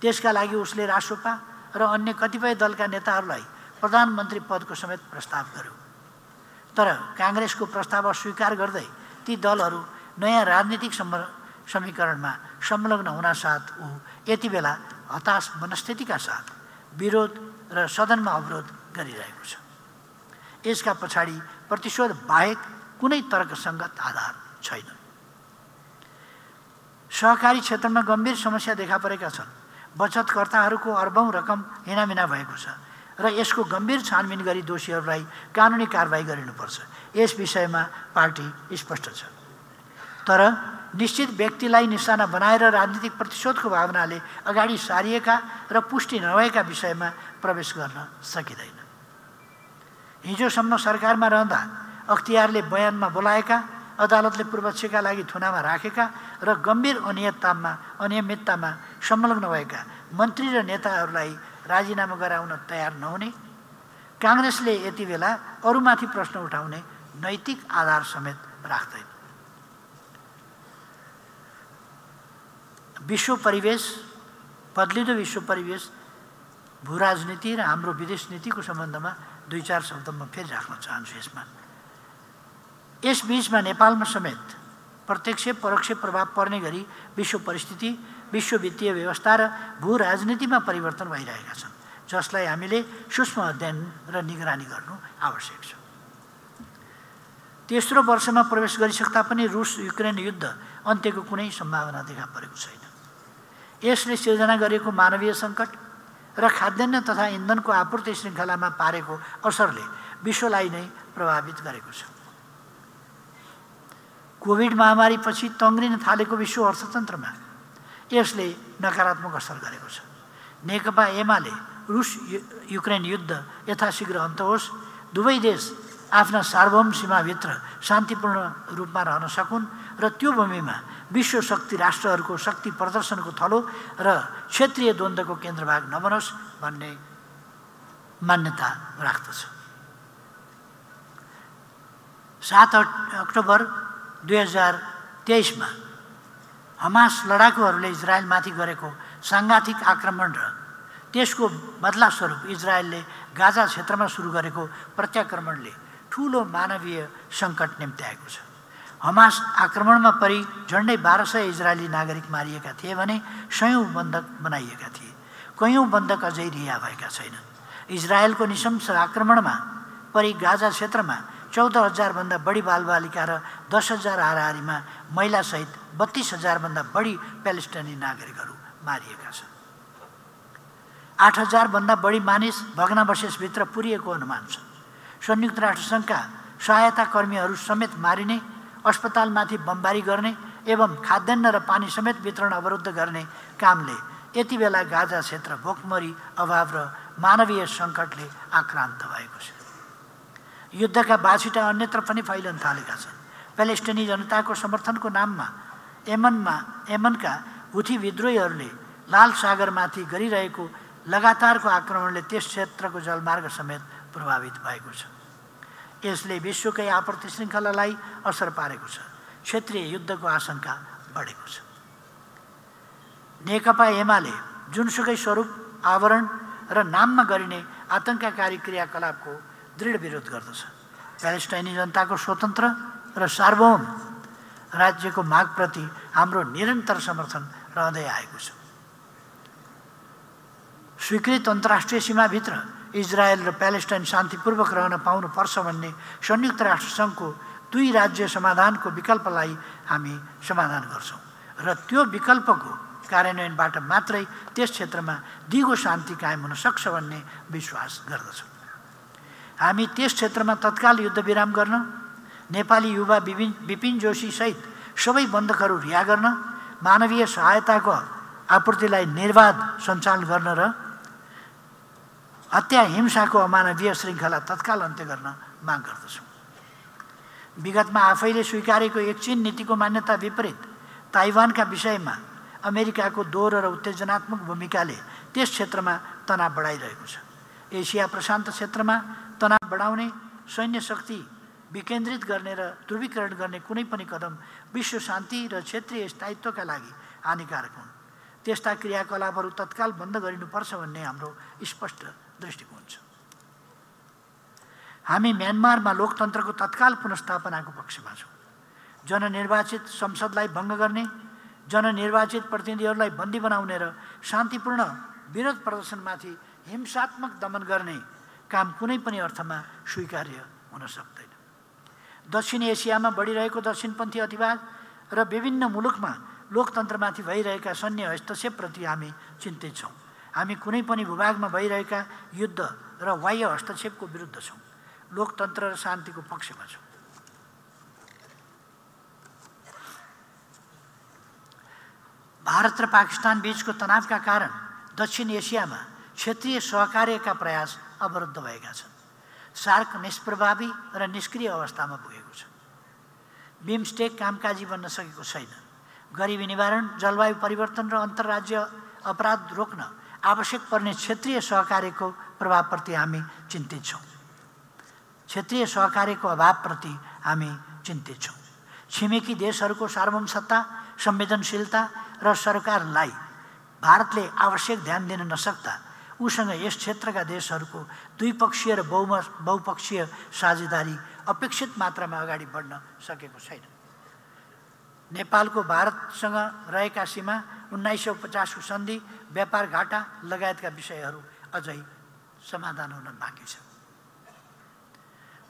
त्यसका लागि उसले रासोपा र अन्य कतिपय दलका नेताहरूलाई प्रधानमन्त्री पदको समेत प्रस्ताव गर्यो। तर काङ्ग्रेसको प्रस्ताव अस्वीकार गर्दै ती दलहरू नयाँ राजनीतिक समीकरणमा संलग्न हुनासाथ ऊ यति बेला हताश मनस्थितिका साथ विरोध र सदनमा अवरोध गरिरहेको छ। यसका पछाडि प्रतिशोध बाहेक कुनै तर्कसङ्गत आधार छैन। सहकारी क्षेत्रमा गम्भीर समस्या देखा परेका छन्। बचतकर्ताहरूको अर्बौं रकम हिनामिना भएको छ र यसको गम्भीर छानबिन गरी दोषीहरूलाई कानुनी कारबाही गरिनुपर्छ। यस विषयमा पार्टी स्पष्ट छ। तर निश्चित व्यक्तिलाई निशाना बनाएर राजनीतिक प्रतिशोधको भावनाले अगाडि सारिएका र पुष्टि नभएका विषयमा प्रवेश गर्न सकिँदैन। हिजोसम्म सरकारमा रहँदा अख्तियारले बयानमा बोलाएका, अदालतले पूर्वपक्षका लागि थुनामा राखेका र गम्भीर अनियमिततामा संलग्न भएका मन्त्री र नेताहरूलाई राजीनामा गराउन तयार नहुने, काङ्ग्रेसले यति बेला अरूमाथि प्रश्न उठाउने नैतिक आधार समेत राख्दैन। विश्व परिवेश, बदलिँदो विश्व परिवेश, भूराजनीति र हाम्रो विदेश नीतिको सम्बन्धमा 2-4 शब्द म फेरि राख्न चाहन्छु। यस बीचमा नेपालमा समेत प्रत्यक्ष परोक्ष प्रभाव पर्ने गरी विश्व परिस्थिति विश्व वित्तीय व्यवस्था र भू राजनीतिमा परिवर्तन भइरहेका छन्, जसलाई हामीले सूक्ष्म अध्ययन र निगरानी गर्नु आवश्यक छ। तेस्रो वर्षमा प्रवेश गरिसक्दा पनि रुस युक्रेन युद्ध अन्त्यको कुनै सम्भावना देखा परेको छैन। यसले सिर्जना गरेको मानवीय सङ्कट र खाद्यान्न तथा इन्धनको आपूर्ति श्रृङ्खलामा पारेको असरले विश्वलाई नै प्रभावित गरेको छ। कोभिड महामारीपछि तङ्ग्रिन थालेको विश्व अर्थतन्त्रमा यसले नकारात्मक असर गरेको छ। नेकपा एमाले रुस युक्रेन युद्ध यथाशीघ्र अन्त होस्, दुवै देश आफ्ना सार्वभौम सीमाभित्र शान्तिपूर्ण रूपमा रहन सकुन् र त्यो भूमिमा विश्व शक्ति राष्ट्रहरूको शक्ति प्रदर्शनको थलो र क्षेत्रीय द्वन्द्वको केन्द्रभाग नबनोस् भन्ने मान्यता राख्दछ। 7 अक्टोबर 2023 हमास लडाकुहरूले इजरायलमाथि गरेको साङ्घातिक आक्रमण र त्यसको बदला स्वरूप इजरायलले गाजा क्षेत्रमा सुरु गरेको प्रत्याक्रमणले ठूलो मानवीय सङ्कट निम्त्याएको छ। हमास आक्रमणमा परि झन्डै 1200 इजरायली नागरिक मारिएका थिए भने सयौं बन्धक बनाइएका थिए। कयौं बन्धक अझै रिहा भएका छैनन्। इजरायलको निशंस आक्रमणमा परि गाजा क्षेत्रमा 14,000 भन्दा बढी बालबालिका र 10,000 हाराहारीमा महिलासहित 32,000 भन्दा बढी प्यालेस्टाइनी नागरिकहरू मारिएका छन्। 8,000 भन्दा बढी मानिस भग्नावशेषभित्र पुरिएको अनुमान छ। संयुक्त राष्ट्रसङ्घका सहायता कर्मीहरू समेत मारिने, अस्पतालमाथि बमबारी गर्ने एवं खाद्यान्न र पानी समेत वितरण अवरुद्ध गर्ने कामले यति बेला गाजा क्षेत्र भोकमरी, अभाव र मानवीय सङ्कटले आक्रान्त भएको छ। युद्धका बाछिटा अन्यत्र पनि फैलन थालेका छन्। प्यालेस्टाइनी जनताको समर्थनको नाममा यमनका हुथी विद्रोहीहरूले लाल सागरमाथि गरिरहेको लगातारको आक्रमणले त्यस क्षेत्रको जलमार्ग समेत प्रभावित भएको छ। यसले विश्वकै आपूर्ति श्रृङ्खलालाई असर पारेको छ। क्षेत्रीय युद्धको आशंका बढेको छ। नेकपा एमाले जुनसुकै स्वरूप, आवरण र नाममा गरिने आतङ्ककारी क्रियाकलापको दृढ विरोध गर्दछ। प्यालेस्टाइनी जनताको स्वतन्त्र र सार्वभौम राज्यको मागप्रति हाम्रो निरन्तर समर्थन रहँदै आएको छ। स्वीकृत अन्तर्राष्ट्रिय सीमाभित्र इजरायल र प्यालेस्टाइन शान्तिपूर्वक रहन पाउनुपर्छ भन्ने संयुक्त राष्ट्रसङ्घको 2 राज्य समाधानको विकल्पलाई हामी समाधान गर्छौँ र त्यो विकल्पको कार्यान्वयनबाट मात्रै त्यस क्षेत्रमा दिगो शान्ति कायम हुन सक्छ भन्ने विश्वास गर्दछौँ। हामी त्यस क्षेत्रमा तत्काल युद्धविराम गर्न, नेपाली युवा विपिन जोशी सहित सबै बन्धकहरू रिहा गर्न, मानवीय सहायताको आपूर्तिलाई निर्बाध सञ्चालन गर्न र हत्या हिंसाको अमानवीय श्रृङ्खला तत्काल अन्त्य गर्न माग गर्दछौँ। विगतमा आफैले स्वीकारेको एकचिन नीतिको मान्यता विपरीत ताइवानका विषयमा अमेरिकाको दोहोरो र उत्तेजनात्मक भूमिकाले त्यस क्षेत्रमा तनाव बढाइरहेको छ। एसिया प्रशान्त क्षेत्रमा तनाव बढाउने, सैन्य शक्ति विकेन्द्रित गर्ने र ध्रुवीकरण गर्ने कुनै पनि कदम विश्व शान्ति र क्षेत्रीय स्थायित्वका लागि हानिकारक हुन्। त्यस्ता क्रियाकलापहरू तत्काल बन्द गरिनुपर्छ भन्ने हाम्रो स्पष्ट दृष्टिकोण छ। हामी म्यानमारमा लोकतन्त्रको तत्काल पुनर्स्थापनाको पक्षमा छौँ। जननिर्वाचित संसदलाई भङ्ग गर्ने, जननिर्वाचित प्रतिनिधिहरूलाई बन्दी बनाउने र शान्तिपूर्ण विरोध प्रदर्शनमाथि हिंसात्मक दमन गर्ने काम कुनै पनि अर्थमा स्वीकार्य हुन सक्दैन। दक्षिण एसियामा बढिरहेको दक्षिणपन्थी अतिवाद र विभिन्न मुलुकमा लोकतन्त्रमाथि भइरहेका सैन्य हस्तक्षेपप्रति हामी चिन्तित छौँ। हामी कुनै पनि भूभागमा भइरहेका युद्ध र बाह्य हस्तक्षेपको विरुद्ध छौँ। लोकतन्त्र र शान्तिको पक्षमा छौँ। भारत र पाकिस्तान बीचको तनावका कारण दक्षिण एसियामा क्षेत्रीय सहकार्यका प्रयास अवरुद्ध भएका छन्। सार्क निष्प्रभावी र निष्क्रिय अवस्थामा पुगेको छ। बिमस्टेक कामकाजी बन्न सकेको छैन। गरिबी निवारण, जलवायु परिवर्तन र अन्तर्राज्य अपराध रोक्न आवश्यक पर्ने क्षेत्रीय सहकार्यको प्रभावप्रति हामी चिन्तित छौँ। क्षेत्रीय सहकार्यको अभावप्रति हामी चिन्तित छौँ। छिमेकी देशहरूको सार्वभौम सत्ता, संवेदनशीलता र सरकारलाई भारतले आवश्यक ध्यान दिन नसक्दा उसँग यस क्षेत्रका देशहरूको द्विपक्षीय र बहुपक्षीय साझेदारी अपेक्षित मात्रामा अगाडि बढ्न सकेको छैन। नेपालको भारतसँग रहेका सीमा 1950 को सन्धि, व्यापार घाटा लगायतका विषयहरू अझै समाधान हुन बाँकी छ।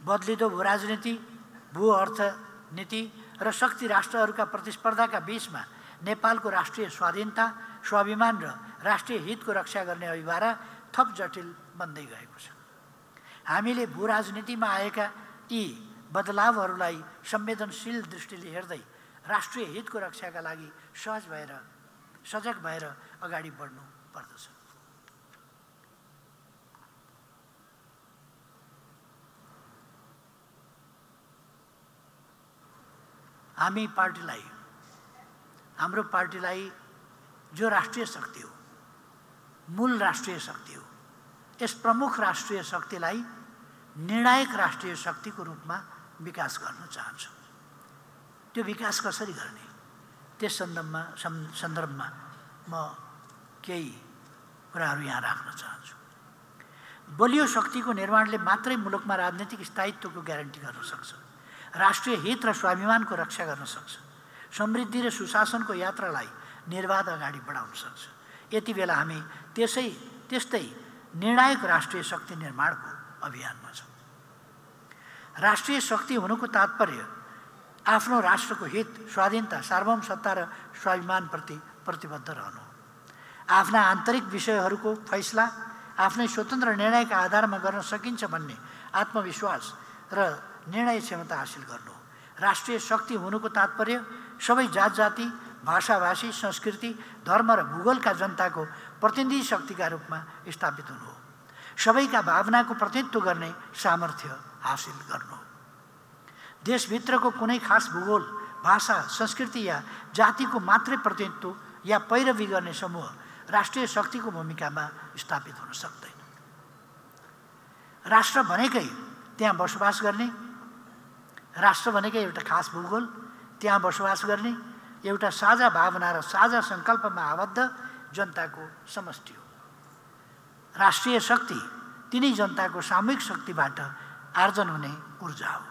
बदलिदो भूराजनीति, भू अर्थनीति र शक्ति राष्ट्रहरूका प्रतिस्पर्धाका बीचमा नेपालको राष्ट्रिय स्वाधीनता, स्वाभिमान र राष्ट्रिय हितको रक्षा गर्ने अभिभारा थप जटिल बन्दै गएको छ। हामीले भूराजनीतिमा आएका यी बदलावहरूलाई संवेदनशील दृष्टिले हेर्दै राष्ट्रिय हितको रक्षाका लागि सजग भएर अगाडि बढ्नु पर्दछ। हाम्रो पार्टीलाई जो राष्ट्रिय शक्ति हो, मूल राष्ट्रिय शक्ति हो, यस प्रमुख राष्ट्रिय शक्तिलाई निर्णायक राष्ट्रिय शक्तिको रूपमा विकास गर्न चाहन्छौँ। त्यो विकास कसरी गर्ने, त्यस सन्दर्भमा म केही कुराहरू यहाँ राख्न चाहन्छु। बलियो शक्तिको निर्माणले मात्रै मुलुकमा राजनीतिक स्थायित्वको ग्यारेन्टी गर्न सक्छ, राष्ट्रिय हित र स्वाभिमानको रक्षा गर्न सक्छ, समृद्धि र सुशासनको यात्रालाई निर्वाध अगाडि बढाउन सक्छ। यति बेला हामी त्यस्तै निर्णायक राष्ट्रिय शक्ति निर्माणको अभियानमा छौँ। राष्ट्रिय शक्ति हुनुको तात्पर्य आफ्नो राष्ट्रको हित, स्वाधीनता, सार्वभौम सत्ता र स्वाभिमानप्रति प्रतिबद्ध रहनु हो। आफ्ना आन्तरिक विषयहरूको फैसला आफ्नै स्वतन्त्र निर्णयका आधारमा गर्न सकिन्छ भन्ने आत्मविश्वास र निर्णय क्षमता हासिल गर्नु हो। राष्ट्रिय शक्ति हुनुको तात्पर्य सबै जात जाति, भाषा भाषी, संस्कृति, धर्म र भूगोलका जनताको प्रतिनिधि शक्तिका रूपमा स्थापित हुनु हो। सबैका भावनाको प्रतिनिधित्व गर्ने सामर्थ्य हासिल गर्नु हो। देशभित्रको कुनै खास भूगोल, भाषा, संस्कृति या जातिको मात्रै प्रतिनिधित्व या पैरवी गर्ने समूह राष्ट्रिय शक्तिको भूमिकामा स्थापित हुन सक्दैन। राष्ट्र भनेकै त्यहाँ बसोबास गर्ने, राष्ट्र भनेकै एउटा खास भूगोल, त्यहाँ बसोबास गर्ने एउटा साझा भावना र साझा सङ्कल्पमा आबद्ध जनताको समष्टि हो। राष्ट्रिय शक्ति तिनै जनताको सामूहिक शक्तिबाट आर्जन हुने ऊर्जा हो।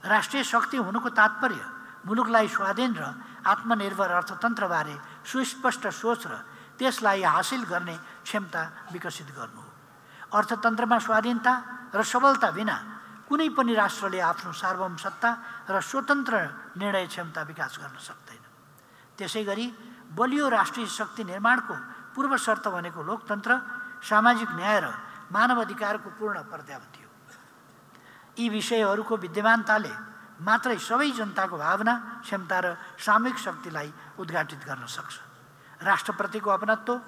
राष्ट्रिय शक्ति हुनुको तात्पर्य मुलुकलाई स्वाधीन र आत्मनिर्भर अर्थतन्त्रबारे सुस्पष्ट सोच र त्यसलाई हासिल गर्ने क्षमता विकसित गर्नु हो। अर्थतन्त्रमा स्वाधीनता र सबलता बिना कुनै पनि राष्ट्रले आफ्नो सार्वभौम सत्ता र स्वतन्त्र निर्णय क्षमता विकास गर्न सक्दैन। त्यसै गरी बलियो राष्ट्रिय शक्ति निर्माणको पूर्व शर्त भनेको लोकतन्त्र, सामाजिक न्याय र मानव अधिकारको पूर्ण पर्याप्ति हो। यी विषयहरूको विद्यमानताले मात्रै सबै जनताको भावना, क्षमता र सामूहिक शक्तिलाई उद्घाटित गर्न सक्छ। राष्ट्रप्रतिको अपनत्व,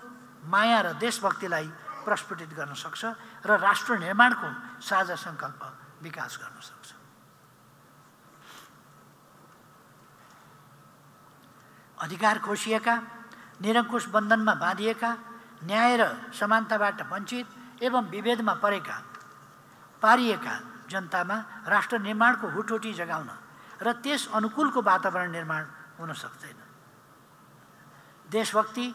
माया र देशभक्तिलाई प्रस्फुटित गर्न सक्छ र राष्ट्र निर्माणको साझा सङ्कल्प विकास गर्न सक्छ। अधिकार खोसिएका, निरङ्कुश बन्धनमा बाँधिएका, न्याय र समानताबाट वञ्चित एवं विभेदमा पारिएका जनतामा राष्ट्र निर्माणको हुटहुटी जगाउन र त्यस अनुकूलको वातावरण निर्माण हुन सक्दैन। देशभक्ति,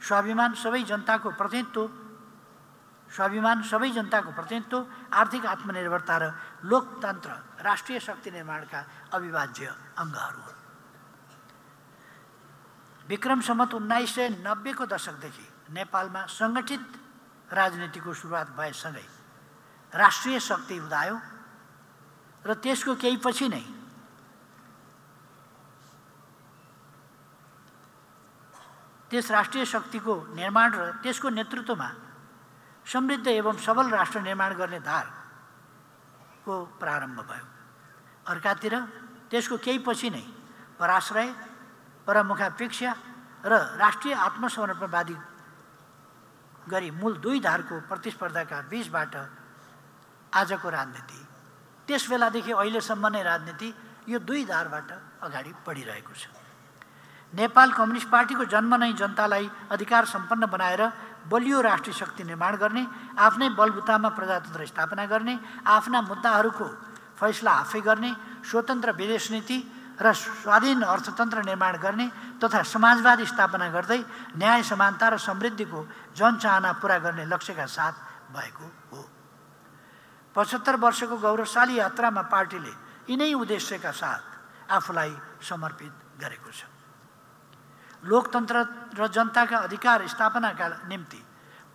स्वाभिमान सबै जनताको प्रतिनिधित्व, आर्थिक आत्मनिर्भरता र लोकतन्त्र राष्ट्रिय शक्ति निर्माणका अविभाज्य अङ्गहरू हुन्। विक्रम सम्वत 1990 को दशकदेखि नेपालमा सङ्गठित राजनीतिको सुरुवात भएसँगै राष्ट्रिय शक्ति उदायो र त्यसको केही पछि नै त्यस राष्ट्रिय शक्तिको निर्माण र त्यसको नेतृत्वमा समृद्ध एवं सबल राष्ट्र निर्माण गर्ने धारको प्रारम्भ भयो। अर्कातिर त्यसको केही पछि नै पराश्रय, परमुखापेक्षा र राष्ट्रिय आत्मसमर्पणवादी गरी मूल दुई धारको प्रतिस्पर्धाका बीचबाट आजको राजनीति, त्यस बेलादेखि अहिलेसम्म नै राजनीति यो दुई धारबाट अगाडि बढिरहेको छ। नेपाल कम्युनिस्ट पार्टीको जन्म नै जनतालाई अधिकार सम्पन्न बनाएर बलियो राष्ट्रिय शक्ति निर्माण गर्ने, आफ्नै बलबुतामा प्रजातन्त्र स्थापना गर्ने, आफ्ना मुद्दाहरूको फैसला आफै गर्ने, स्वतन्त्र विदेश नीति र स्वाधीन अर्थतन्त्र निर्माण गर्ने तथा समाजवाद स्थापना गर्दै न्याय, समानता र समृद्धिको जनचाहना पुरा गर्ने लक्ष्यका साथ भएको हो। 75 वर्षको गौरवशाली यात्रामा पार्टीले यिनै उद्देश्यका साथ आफूलाई समर्पित गरेको छ। लोकतन्त्र र जनताका अधिकार स्थापनाका निम्ति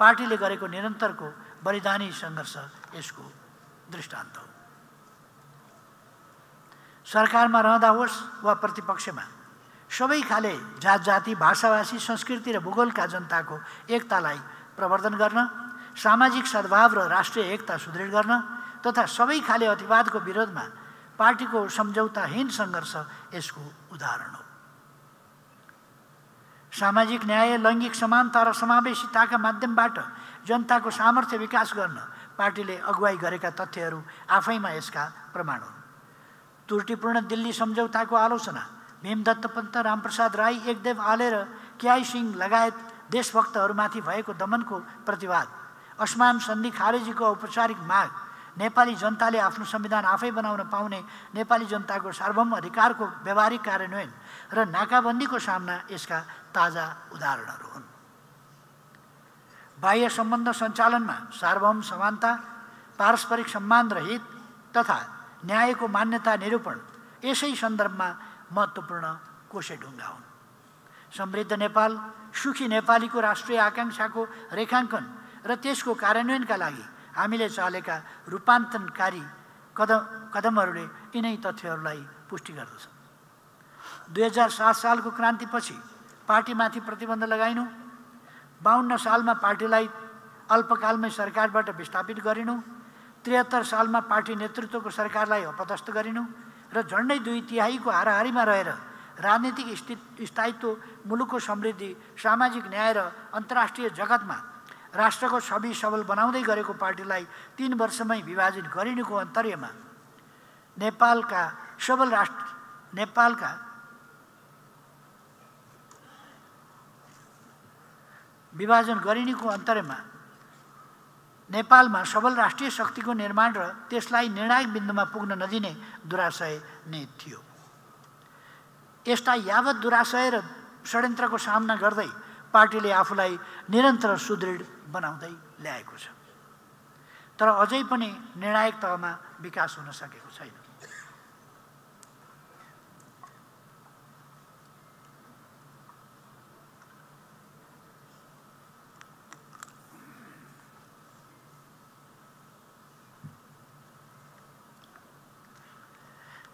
पार्टीले गरेको निरन्तरको बलिदानी सङ्घर्ष यसको दृष्टान्त हो। सरकारमा रहँदा होस् वा प्रतिपक्षमा सबै खाले जात जाति भाषाभाषी संस्कृति र भूगोलका जनताको एकतालाई प्रवर्धन गर्न, सामाजिक सद्भाव र राष्ट्रिय एकता सुदृढ गर्न तथा सबै खाले अतिवादको विरोधमा पार्टीको सम्झौताहीन सङ्घर्ष यसको उदाहरण हो। सामाजिक न्याय, लैङ्गिक समानता र समावेशिताका माध्यमबाट जनताको सामर्थ्य विकास गर्न पार्टीले अगुवाई गरेका तथ्यहरू आफैमा यसका प्रमाण हुन्। त्रुटिपूर्ण दिल्ली सम्झौताको आलोचना, भीमदत्त पन्त, रामप्रसाद राई, एकदेव आले र केआई सिंह लगायत देशभक्तहरूमाथि भएको दमनको प्रतिवाद, असमान सन्धि खारेजीको औपचारिक माग, नेपाली जनताले आफ्नो संविधान आफै बनाउन पाउने नेपाली जनताको सार्वभौम अधिकारको व्यवहारिक कार्यान्वयन र नाकाबन्दीको सामना यसका ताजा उदाहरणहरू हुन्। बाह्य सम्बन्ध सञ्चालनमा सार्वभौम समानता, पारस्परिक सम्मान र हित तथा न्यायको मान्यता निरूपण यसै सन्दर्भमा महत्त्वपूर्ण कोसेढुङ्गा हुन्। समृद्ध नेपाल, सुखी नेपालीको राष्ट्रिय आकाङ्क्षाको रेखाङ्कन र त्यसको कार्यान्वयनका लागि हामीले चालेका रूपान्तरणकारी कदमहरूले यिनै तथ्यहरूलाई पुष्टि गर्दछ। 2007 सालको क्रान्तिपछि पार्टीमाथि प्रतिबन्ध लगाइनु, 52 सालमा पार्टीलाई अल्पकालमै सरकारबाट विस्थापित गरिनु, 73 सालमा पार्टी नेतृत्वको सरकारलाई अपदस्थ गरिनु र झन्डै 2/3 हाराहारीमा रहेर राजनीतिक स्थायित्व, मुलुकको समृद्धि, सामाजिक न्याय र अन्तर्राष्ट्रिय जगतमा राष्ट्रको छवि सबल बनाउँदै गरेको पार्टीलाई 3 वर्षमै विभाजित गरिनुको अन्तर्यमा नेपालमा सबल राष्ट्रिय शक्तिको निर्माण र त्यसलाई निर्णायक बिन्दुमा पुग्न नदिने दुराशय नै थियो। यस्ता यावत दुराशय र षड्यन्त्रको सामना गर्दै पार्टीले आफूलाई निरन्तर सुदृढ बनाउँदै ल्याएको छ, तर अझै पनि निर्णायक तहमा विकास हुन सकेको छैन।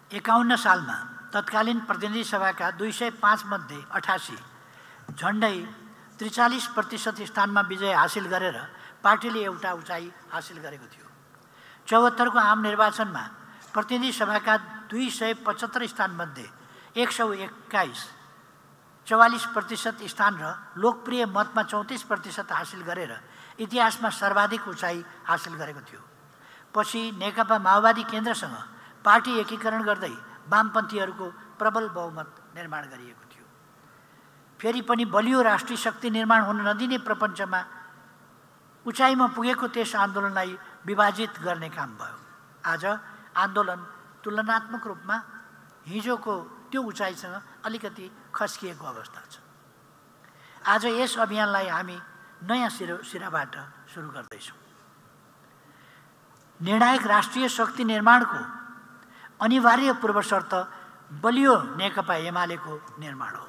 एकाउन्न सालमा तत्कालीन प्रतिनिधि सभाका 205 मध्ये 88 झन्डै 43% स्थानमा विजय हासिल गरेर पार्टीले एउटा उचाइ हासिल गरेको थियो। 74 को आम निर्वाचनमा प्रतिनिधि सभाका 275 स्थानमध्ये 121 44% स्थान र लोकप्रिय मतमा 34% हासिल गरेर इतिहासमा सर्वाधिक उचाइ हासिल गरेको थियो। पछि नेकपा माओवादी केन्द्रसँग पार्टी एकीकरण गर्दै वामपन्थीहरूको प्रबल बहुमत निर्माण गरिएको थियो। फेरि पनि बलियो राष्ट्रिय शक्ति निर्माण हुन नदिने प्रपञ्चमा उचाइमा पुगेको त्यस आन्दोलनलाई विभाजित गर्ने काम भयो। आज आन्दोलन तुलनात्मक रूपमा हिजोको त्यो उचाइसँग अलिकति खस्किएको अवस्था छ। आज यस अभियानलाई हामी नयाँ सिराबाट सुरु गर्दैछौँ। निर्णायक राष्ट्रिय शक्ति निर्माणको अनिवार्य पूर्वशर्त बलियो नेकपा एमालेको निर्माण हो।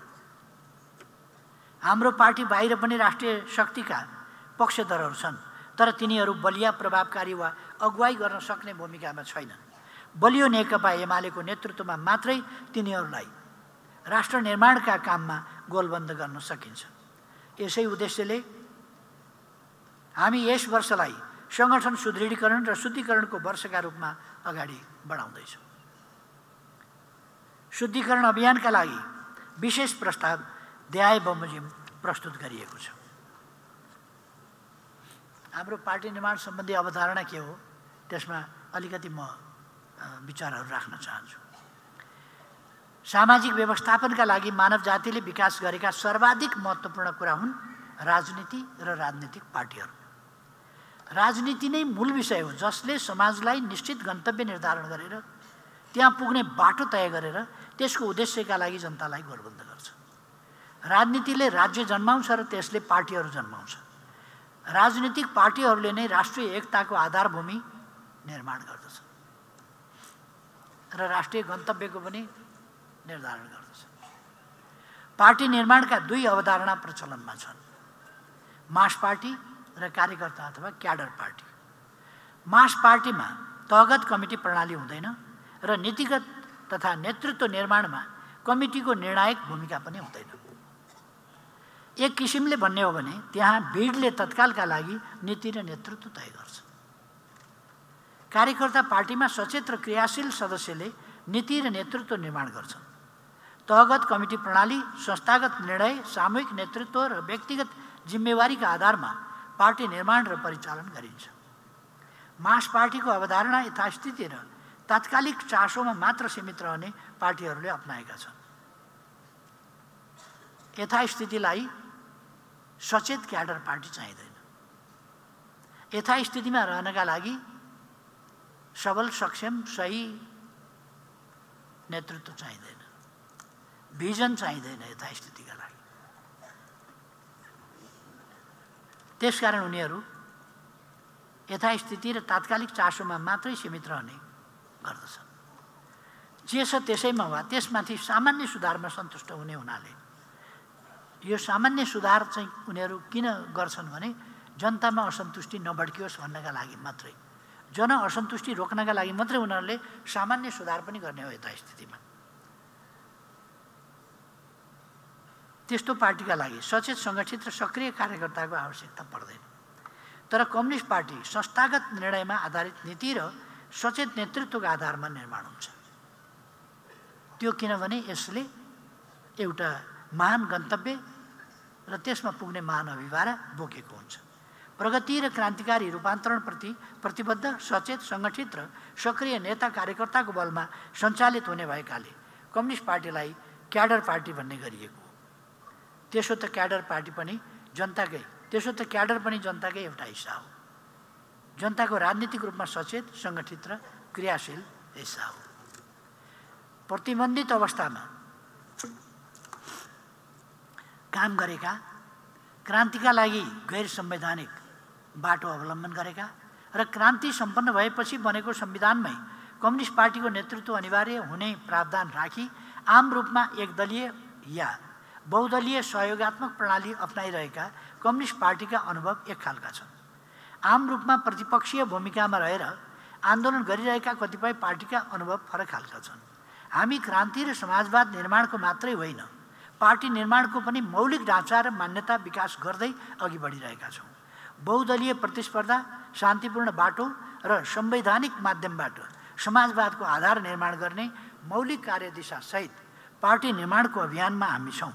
हाम्रो पार्टी बाहिर पनि राष्ट्रिय शक्तिका पक्षधरहरू छन्, तर तिनीहरू बलिया, प्रभावकारी वा अगुवाई गर्न सक्ने भूमिकामा छैनन्। बलियो नेकपा एमालेको नेतृत्वमा मात्रै तिनीहरूलाई राष्ट्र निर्माणका काममा गोलबन्द गर्न सकिन्छ। यसै उद्देश्यले हामी यस वर्षलाई सङ्गठन सुदृढीकरण र शुद्धिकरणको वर्षका रूपमा अगाडि बढाउँदैछौँ। शुद्धिकरण अभियानका लागि विशेष प्रस्ताव देहाय बमोजिम प्रस्तुत गरिएको छ। हाम्रो पार्टी निर्माण सम्बन्धी अवधारणा के हो, त्यसमा अलिकति म विचारहरू राख्न चाहन्छु। सामाजिक व्यवस्थापनका लागि मानव जातिले विकास गरेका सर्वाधिक महत्त्वपूर्ण कुरा हुन् राजनीति र राजनीतिक पार्टीहरू। राजनीति नै मूल विषय हो जसले समाजलाई निश्चित गन्तव्य निर्धारण गरेर त्यहाँ पुग्ने बाटो तय गरेर त्यसको उद्देश्यका लागि जनतालाई गोलबन्द गर्छ। राजनीतिले राज्य जन्माउँछ र त्यसले पार्टीहरू जन्माउँछ। राजनीतिक पार्टीहरूले नै राष्ट्रिय एकताको आधारभूमि निर्माण गर्दछ र राष्ट्रिय गन्तव्यको पनि निर्धारण गर्दछ। पार्टी निर्माणका दुई अवधारणा प्रचलनमा छन्, मास पार्टी र कार्यकर्ता अथवा क्याडर पार्टी। मास पार्टीमा तहगत कमिटी प्रणाली हुँदैन र नीतिगत तथा नेतृत्व निर्माणमा कमिटीको निर्णायक भूमिका पनि हुँदैन। एक किसिमले भन्ने हो भने त्यहाँ भिडले तत्कालका लागि नीति र नेतृत्व तय गर्छ। कार्यकर्ता पार्टीमा सचेत र क्रियाशील सदस्यले नीति र नेतृत्व निर्माण गर्छन्। तहगत कमिटी प्रणाली संस्थागत निर्णय, सामूहिक नेतृत्व र व्यक्तिगत जिम्मेवारीका आधारमा पार्टी निर्माण र परिचालन गरिन्छ। मास पार्टीको अवधारणा यथास्थिति र तात्कालिक चासोमा मात्र सीमित रहने पार्टीहरूले अपनाएका छन्। यथास्थितिलाई सचेत क्याडर पार्टी चाहिँदैन। यथास्थितिमा रहनका लागि सबल, सक्षम, सही नेतृत्व चाहिँदैन, भिजन चाहिँदैन यथास्थितिका लागि। त्यसकारण उनीहरू यथास्थिति र तात्कालिक चासोमा मात्रै सीमित रहने गर्दछन्। जे छ त्यसैमा वा त्यसमाथि सामान्य सुधारमा सन्तुष्ट हुने हुनाले यो सामान्य सुधार चाहिँ उनीहरू किन गर्छन् भने जनतामा असन्तुष्टि नबड्कियोस् भन्नका लागि मात्रै, जन असन्तुष्टि रोक्नका लागि मात्रै उनीहरूले सामान्य सुधार पनि गर्ने हो यथास्थितिमा। त्यस्तो पार्टीका लागि सचेत, सङ्गठित र सक्रिय कार्यकर्ताको आवश्यकता पर्दैन। तर कम्युनिस्ट पार्टी संस्थागत निर्णयमा आधारित नीति र सचेत नेतृत्वका आधारमा निर्माण हुन्छ। त्यो किनभने यसले एउटा महान गन्तव्य र त्यसमा पुग्ने महान अभिभारा बोकेको हुन्छ। प्रगति र क्रान्तिकारी रूपान्तरणप्रति प्रतिबद्ध, सचेत, सङ्गठित र सक्रिय नेता कार्यकर्ताको बलमा सञ्चालित हुने भएकाले कम्युनिस्ट पार्टीलाई क्याडर पार्टी भन्ने गरिएको हो। त्यसो त क्याडर पनि जनताकै एउटा हिस्सा हो। जनताको राजनीतिक रूपमा सचेत, सङ्गठित र क्रियाशील हिस्सा हो। प्रतिबन्धित अवस्थामा काम गरेका, क्रान्तिका लागि गैर संवैधानिक बाटो अवलम्बन गरेका र क्रान्ति सम्पन्न भएपछि बनेको संविधानमै कम्युनिस्ट पार्टीको नेतृत्व अनिवार्य हुने प्रावधान राखी आम रूपमा एकदलीय या बहुदलीय सहयोगात्मक प्रणाली अपनाइरहेका कम्युनिस्ट पार्टीका अनुभव एक खालका छन्। आम रूपमा प्रतिपक्षीय भूमिकामा रहेर आन्दोलन गरिरहेका कतिपय पार्टीका अनुभव फरक खालका छन्। हामी क्रान्ति र समाजवाद निर्माणको मात्रै होइन, पार्टी निर्माणको पनि मौलिक ढाँचा र मान्यता विकास गर्दै अघि बढिरहेका छौँ। बहुदलीय प्रतिस्पर्धा, शान्तिपूर्ण बाटो र संवैधानिक माध्यमबाट समाजवादको आधार निर्माण गर्ने मौलिक कार्यदिशासहित पार्टी निर्माणको अभियानमा हामी छौँ।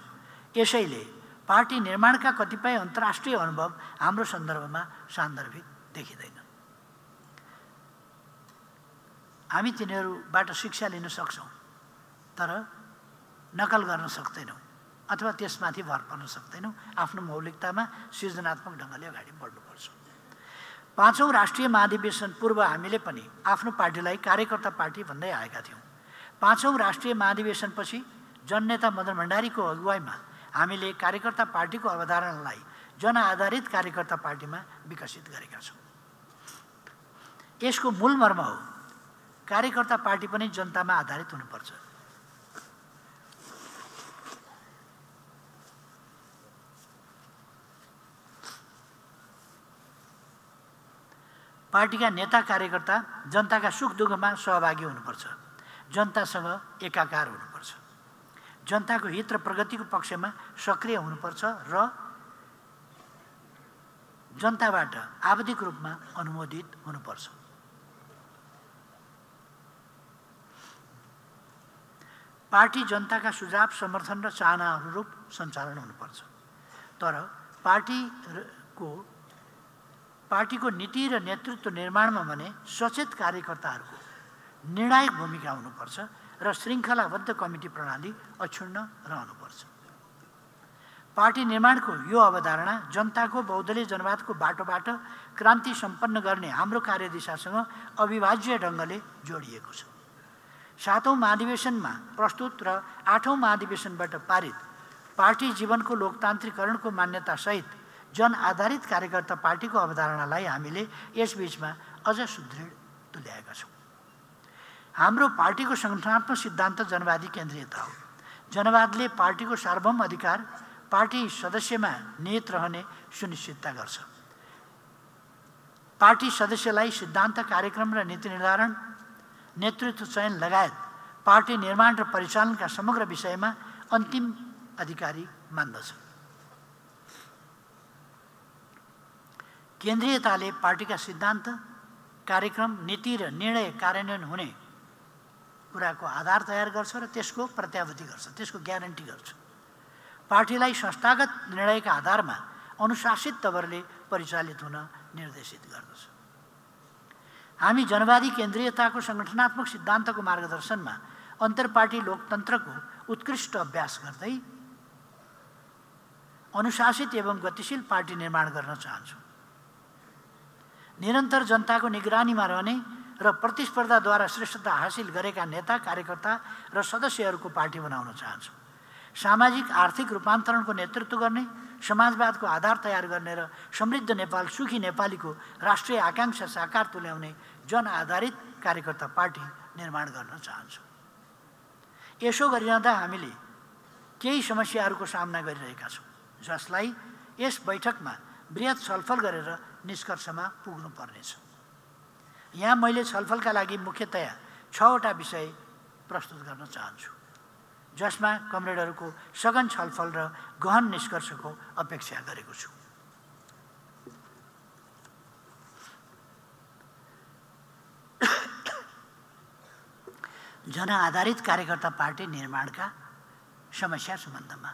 यसैले पार्टी निर्माणका कतिपय अन्तर्राष्ट्रिय अनुभव हाम्रो सन्दर्भमा सान्दर्भिक देखिँदैन। हामी तिनीहरूबाट शिक्षा लिन सक्छौँ तर नकल गर्न सक्दैनौँ अथवा त्यसमाथि भर पर्न सक्दैनौँ। आफ्नो मौलिकतामा सृजनात्मक ढङ्गले अगाडि बढ्नुपर्छ। 5औं राष्ट्रिय महाधिवेशन पूर्व हामीले पनि आफ्नो पार्टीलाई कार्यकर्ता पार्टी भन्दै आएका थियौँ। 5औं राष्ट्रिय महाधिवेशनपछि जननेता मदन भण्डारीको अगुवाईमा हामीले कार्यकर्ता पार्टीको अवधारणालाई जनआधारित कार्यकर्ता पार्टीमा विकसित गरेका छौँ। यसको मूल मर्म हो, कार्यकर्ता पार्टी पनि जनतामा आधारित हुनुपर्छ। पार्टीका नेता कार्यकर्ता जनताका सुख दुःखमा सहभागी हुनुपर्छ, जनतासँग एकाकार हुनुपर्छ, जनताको हित र प्रगतिको पक्षमा सक्रिय हुनुपर्छ र जनताबाट आवधिक रूपमा अनुमोदित हुनुपर्छ। पार्टी जनताका सुझाव, समर्थन र चाहनाअनुरूप सञ्चालन हुनुपर्छ। तर पार्टीको नीति र नेतृत्व निर्माणमा भने सचेत कार्यकर्ताहरूको निर्णायक भूमिका हुनुपर्छ र श्रृङ्खलाबद्ध कमिटी प्रणाली अक्षुण्ण रहनुपर्छ। पार्टी निर्माणको यो अवधारणा जनताको बहुदलीय जनवादको बाटोबाट क्रान्ति सम्पन्न गर्ने हाम्रो कार्यदिशासँग अविभाज्य ढङ्गले जोडिएको छ। 7औं महाधिवेशनमा प्रस्तुत र 8औं महाधिवेशनबाट पारित पार्टी जीवनको लोकतान्त्रिकरणको मान्यतासहित जन आधारित कार्यकर्ता पार्टीको अवधारणालाई हामीले यसबीचमा अझ सुदृढ तुल्याएका छौँ। हाम्रो पार्टीको सङ्गठनात्मक सिद्धान्त जनवादी केन्द्रीयता हो। जनवादले पार्टीको सार्वभौम अधिकार पार्टी सदस्यमा निहित रहने सुनिश्चितता गर्छ। पार्टी सदस्यलाई सिद्धान्त, कार्यक्रम र नीति निर्धारण, नेतृत्व चयन लगायत पार्टी निर्माण र परिचालनका समग्र विषयमा अन्तिम अधिकारी मान्दछ। केन्द्रीयताले पार्टीका सिद्धान्त, कार्यक्रम, नीति र निर्णय कार्यान्वयन हुने कुराको आधार तयार गर्छ र त्यसको प्रत्याभूति गर्छ, त्यसको ग्यारेन्टी गर्छ। पार्टीलाई संस्थागत निर्णयका आधारमा अनुशासित तवरले परिचालित हुन निर्देशित गर्दछ। हामी जनवादी केन्द्रीयताको सङ्गठनात्मक सिद्धान्तको मार्गदर्शनमा अन्तर्पार्टी लोकतन्त्रको उत्कृष्ट अभ्यास गर्दै अनुशासित एवं गतिशील पार्टी निर्माण गर्न चाहन्छौँ। निरन्तर जनताको निगरानीमा रहने र प्रतिस्पर्धाद्वारा श्रेष्ठता हासिल गरेका नेता, कार्यकर्ता र सदस्यहरूको पार्टी बनाउन चाहन्छौँ। सामाजिक आर्थिक रूपान्तरणको नेतृत्व गर्ने, समाजवादको आधार तयार गर्ने र समृद्ध नेपाल, सुखी नेपालीको राष्ट्रिय आकाङ्क्षा साकार तुल्याउने जनआधारित कार्यकर्ता पार्टी निर्माण गर्न चाहन्छौँ। यसो गरिरहँदा हामीले केही समस्याहरूको सामना गरिरहेका छौँ, जसलाई यस बैठकमा बृहत छलफल गरेर निष्कर्षमा पुग्नुपर्नेछ। यहाँ मैले छलफलका लागि मुख्यतया 6वटा विषय प्रस्तुत गर्न चाहन्छु, जसमा कमरेडहरूको सघन छलफल र गहन निष्कर्षको अपेक्षा गरेको छु। जनआधारित कार्यकर्ता पार्टी निर्माणका समस्या सम्बन्धमा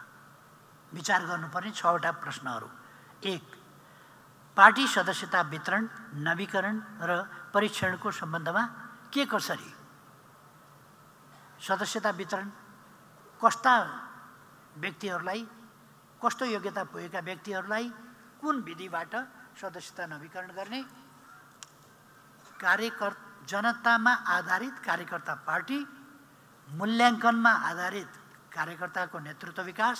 विचार गर्नुपर्ने 6वटा प्रश्नहरू। 1. पार्टी सदस्यता वितरण, नवीकरण र परीक्षणको सम्बन्धमा के कसरी? सदस्यता वितरण कस्ता व्यक्तिहरूलाई, कस्तो योग्यता पुगेका व्यक्तिहरूलाई कुन विधिबाट सदस्यता नवीकरण गर्ने? जनतामा आधारित कार्यकर्ता पार्टी, मूल्याङ्कनमा आधारित कार्यकर्ताको नेतृत्व विकास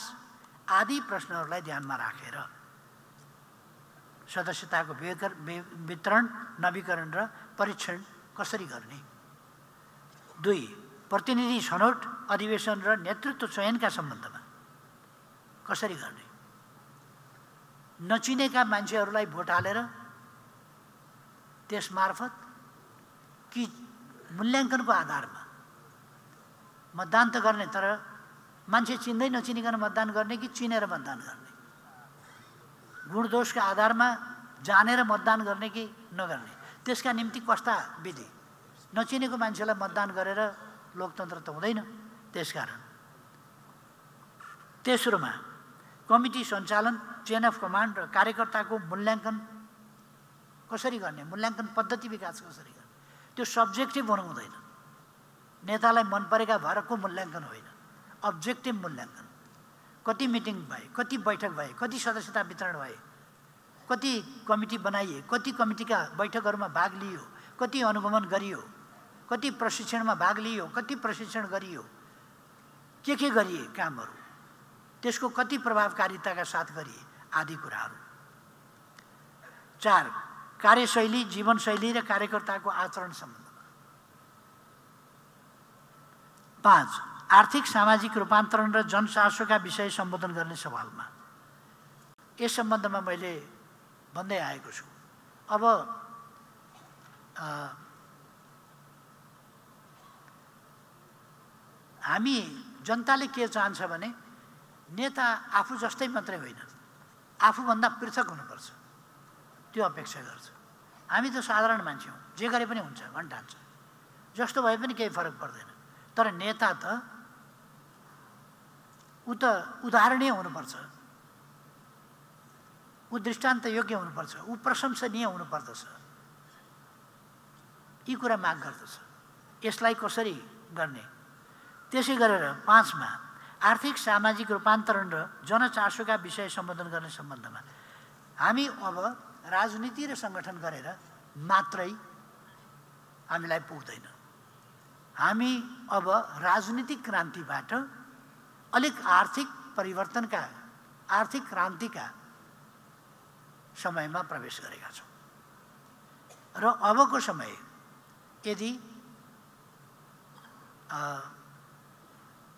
आदि प्रश्नहरूलाई ध्यानमा राखेर सदस्यताको वितरण, नवीकरण र परीक्षण कसरी गर्ने? 2. प्रतिनिधि छनौट, अधिवेशन र नेतृत्व चयनका सम्बन्धमा कसरी गर्ने? नचिनेका मान्छेहरूलाई भोट हालेर त्यसमार्फत कि मूल्याङ्कनको आधारमा मतदान त गर्ने, तर मान्छे चिन्दै नचिनिकन मतदान गर्ने कि चिनेर मतदान गर्ने? गुणदोषका आधारमा जानेर मतदान गर्ने कि नगर्ने? त्यसका निम्ति कस्ता विधि? नचिनेको मान्छेलाई मतदान गरेर लोकतन्त्र त हुँदैन। त्यसकारण तेस्रोमा कमिटी सञ्चालन, चेन अफ कमान्ड र कार्यकर्ताको मूल्याङ्कन कसरी गर्ने? मूल्याङ्कन पद्धति विकास कसरी गर्ने? त्यो सब्जेक्टिभ हुनु हुँदैन। नेतालाई मन परेका भरको मूल्याङ्कन होइन, अब्जेक्टिभ मूल्याङ्कन। कति मिटिङ भए, कति बैठक भए, कति सदस्यता वितरण भए, कति कमिटी बनाइए, कति कमिटीका बैठकहरूमा भाग लियो, कति अनुगमन गरियो, कति प्रशिक्षणमा भाग लियो, कति प्रशिक्षण गरियो, के गरिए कामहरू, त्यसको कति प्रभावकारिताका साथ गरिए आदि कुराहरू। 4. कार्यशैली, जीवनशैली र कार्यकर्ताको आचरण सम्बन्धमा। 5. आर्थिक सामाजिक रूपान्तरण र जनचासोका विषय सम्बोधन गर्ने सवालमा। यस सम्बन्धमा मैले भन्दै आएको छु। अब हामी जनताले के चाहन्छ भने नेता आफू जस्तै मात्रै होइन, आफूभन्दा पृथक हुनुपर्छ, त्यो अपेक्षा गर्छ। हामी त साधारण मान्छे हौँ, जे गरे पनि हुन्छ भन्ने ठान्छ, जस्तो भए पनि केही फरक पर्दैन। तर नेता त ऊ त उदाहरणीय हुनुपर्छ, ऊ दृष्टान्त योग्य हुनुपर्छ, ऊ प्रशंसनीय हुनुपर्दछ। यी कुरा माग गर्दछ। यसलाई कसरी गर्ने? त्यसै गरेर 5 मा आर्थिक सामाजिक रूपान्तरण र जनचासोका विषय सम्बोधन गर्ने सम्बन्धमा हामी अब राजनीति र सङ्गठन गरेर मात्रै हामीलाई पुग्दैन। हामी अब राजनीतिक क्रान्तिबाट अलिक आर्थिक परिवर्तनका, आर्थिक क्रान्तिका समयमा प्रवेश गरेका छौँ र अबको समय यदि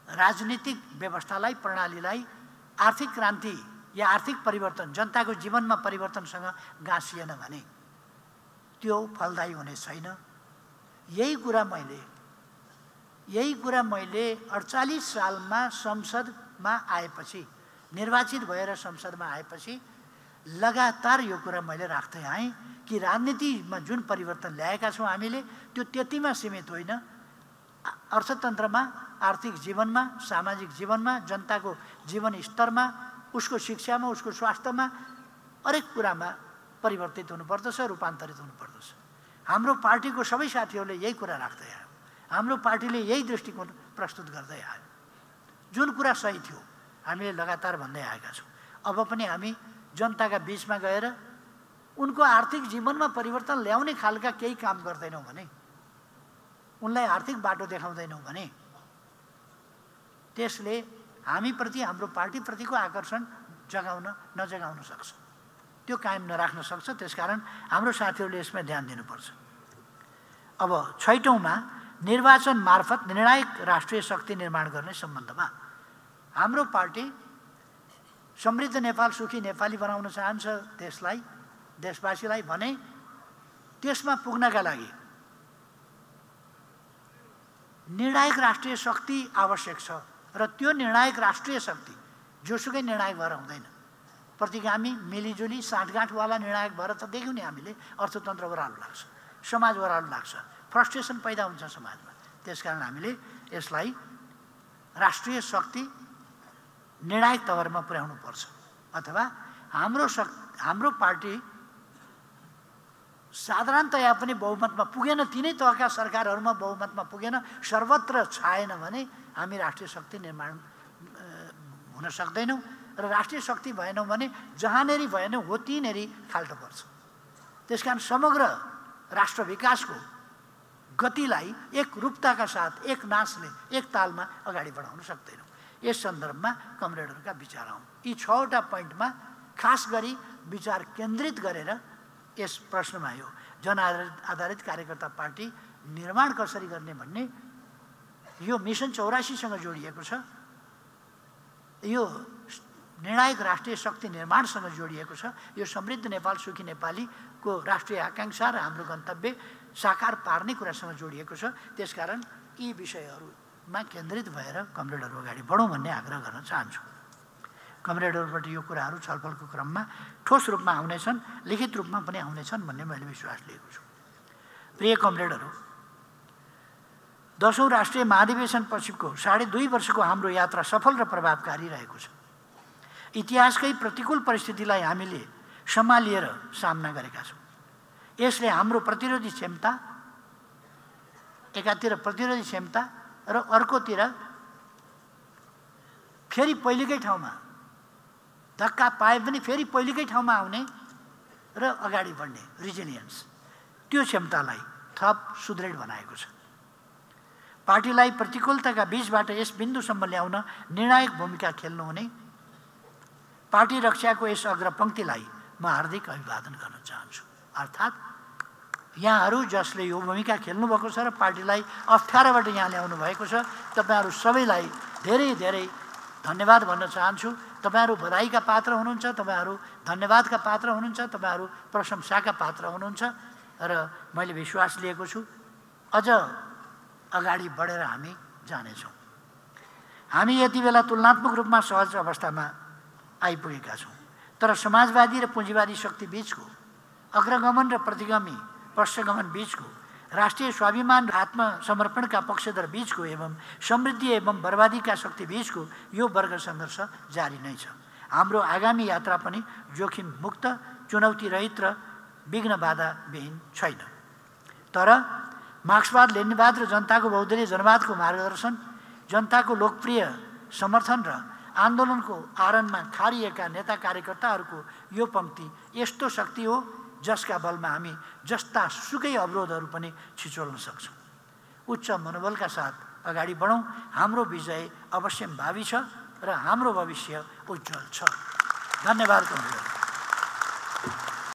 राजनीतिक व्यवस्थालाई, प्रणालीलाई आर्थिक क्रान्ति या आर्थिक परिवर्तन, जनताको जीवनमा परिवर्तनसँग गाँसिएन भने त्यो फलदायी हुने छैन। यही कुरा मैले 48 सालमा संसदमा आएपछि, निर्वाचित भएर संसदमा आएपछि लगातार यो कुरा मैले राख्दै आएँ कि राजनीतिमा जुन परिवर्तन ल्याएका छौँ हामीले, त्यो त्यतिमा सीमित होइन। अर्थतन्त्रमा, आर्थिक जीवनमा, सामाजिक जीवनमा, जनताको जीवन स्तरमा, उसको शिक्षामा, उसको स्वास्थ्यमा, हरेक कुरामा परिवर्तित हुनुपर्दछ, रूपान्तरित हुनुपर्दछ। हाम्रो पार्टीको सबै साथीहरूले यही कुरा राख्दै आयो। हाम्रो पार्टीले यही दृष्टिकोण प्रस्तुत गर्दै आयो। जुन कुरा सही थियो हामीले लगातार भन्दै आएका छौँ। अब पनि हामी जनताका बीचमा गएर उनको आर्थिक जीवनमा परिवर्तन ल्याउने खालका केही काम गर्दैनौँ भने, उनलाई आर्थिक बाटो देखाउँदैनौँ भने त्यसले हामीप्रति, हाम्रो पार्टीप्रतिको आकर्षण नजगाउन सक्छ, त्यो कायम नराख्न सक्छ। त्यसकारण हाम्रो साथीहरूले यसमा ध्यान दिनुपर्छ। अब 6औँमा निर्वाचन मार्फत निर्णायक राष्ट्रिय शक्ति निर्माण गर्ने सम्बन्धमा हाम्रो पार्टी समृद्ध नेपाल, सुखी नेपाली बनाउन चाहन्छ देशलाई, देशवासीलाई भने त्यसमा पुग्नका लागि निर्णायक राष्ट्रिय शक्ति आवश्यक छ। र त्यो निर्णायक राष्ट्रिय शक्ति जोसुकै निर्णायक भएर हुँदैन। प्रतिगामी, मिलिजुली, साँठगाँठवाला निर्णायक भएर त देख्यौँ नि हामीले, अर्थतन्त्र ओह्रालो लाग्छ, समाज ओह्रालो लाग्छ, फ्रस्ट्रेसन पैदा हुन्छ समाजमा। त्यसकारण हामीले यसलाई राष्ट्रिय शक्ति निर्णायक तवरमा पुर्याउनु पर्छ। अथवा हाम्रो पार्टी साधारणतया पनि बहुमतमा पुगेन, तिनै तहका सरकारहरूमा बहुमतमा पुगेन, सर्वत्र छाएन भने हामी राष्ट्रिय शक्ति निर्माण हुन सक्दैनौँ। र राष्ट्रिय शक्ति भएनौँ भने जहाँनेरि भएन हो त्यहीँनेरि खाल्टो पर्छ। त्यसकारण समग्र राष्ट्र विकासको गतिलाई एक रूपताका साथ, एक नासले, एक तालमा अगाडि बढाउन सक्दैनौँ। यस सन्दर्भमा कमरेडहरूका विचार आउँ। यी 6वटा पोइन्टमा खास गरी विचार केन्द्रित गरेर यस प्रश्नमा यो जनआधारित कार्यकर्ता पार्टी निर्माण कसरी गर्ने भन्ने यो मिसन 84सँग जोडिएको छ। यो निर्णायक राष्ट्रिय शक्ति निर्माणसँग जोडिएको छ। यो समृद्ध नेपाल, सुखी नेपालीको राष्ट्रिय आकांक्षा र हाम्रो गन्तव्य साकार पार्ने कुरासँग जोडिएको छ। त्यसकारण यी विषयहरूमा केन्द्रित भएर कमरेडहरू अगाडि बढौँ भन्ने आग्रह गर्न चाहन्छु। कमरेडहरूबाट यो कुराहरू छलफलको क्रममा ठोस रूपमा आउनेछन्, लिखित रूपमा पनि आउनेछन् भन्ने मैले विश्वास लिएको छु। प्रिय कमरेडहरू, 10औं राष्ट्रिय महाधिवेशन पछिको 2.5 वर्षको हाम्रो यात्रा सफल र प्रभावकारी रहेको छ। इतिहासकै प्रतिकूल परिस्थितिलाई हामीले सम्हालिएर सामना गरेका छौँ। यसले हाम्रो प्रतिरोधी क्षमता, एकातिर प्रतिरोधी क्षमता र अर्कोतिर फेरि पहिलेकै ठाउँमा धक्का पाए पनि फेरि पहिलेकै ठाउँमा आउने र अगाडि बढ्ने रिजिलियन्स, त्यो क्षमतालाई थप सुदृढ बनाएको छ। पार्टीलाई प्रतिकूलताका बीचबाट यस बिन्दुसम्म ल्याउन निर्णायक भूमिका खेल्नुहुने पार्टी रक्षाको यस अग्रपङ्क्तिलाई म हार्दिक अभिवादन गर्न चाहन्छु। अर्थात् यहाँहरू जसले यो भूमिका खेल्नुभएको छ र पार्टीलाई अप्ठ्यारोबाट यहाँ ल्याउनु भएको छ, तपाईँहरू सबैलाई धेरै धेरै धन्यवाद भन्न चाहन्छु। तपाईँहरू बधाईका पात्र हुनुहुन्छ, तपाईँहरू धन्यवादका पात्र हुनुहुन्छ, तपाईँहरू प्रशंसाका पात्र हुनुहुन्छ र मैले विश्वास लिएको छु अझ अगाडि बढेर हामी जानेछौँ। हामी यति बेला तुलनात्मक रूपमा सहज अवस्थामा आइपुगेका छौँ, तर समाजवादी र पुँजीवादी शक्ति बीचको, अग्रगमन र प्रतिगामी पश्चगमन बीचको, राष्ट्रिय स्वाभिमान र आत्मसमर्पणका पक्षधर बीचको एवं समृद्धि एवं बर्बादीका शक्ति बीचको यो वर्ग सङ्घर्ष जारी नै छ। हाम्रो आगामी यात्रा पनि जोखिम मुक्त, चुनौती रहित र विघ्न बाधाविहीन छैन। तर मार्क्सवाद, लेनिनवाद र जनताको बहुदलीय जनवादको मार्गदर्शन, जनताको लोकप्रिय समर्थन र आन्दोलनको आरणमा खारिएका नेता कार्यकर्ताहरूको यो पङ्क्ति यस्तो शक्ति हो जसका बलमा हामी जस्ता सुकै अवरोधहरू पनि छिचोल्न सक्छौँ। उच्च मनोबलका साथ अगाडि बढौँ। हाम्रो विजय अवश्यम्भावी छ र हाम्रो भविष्य उज्जवल छ। धन्यवाद कमरेड।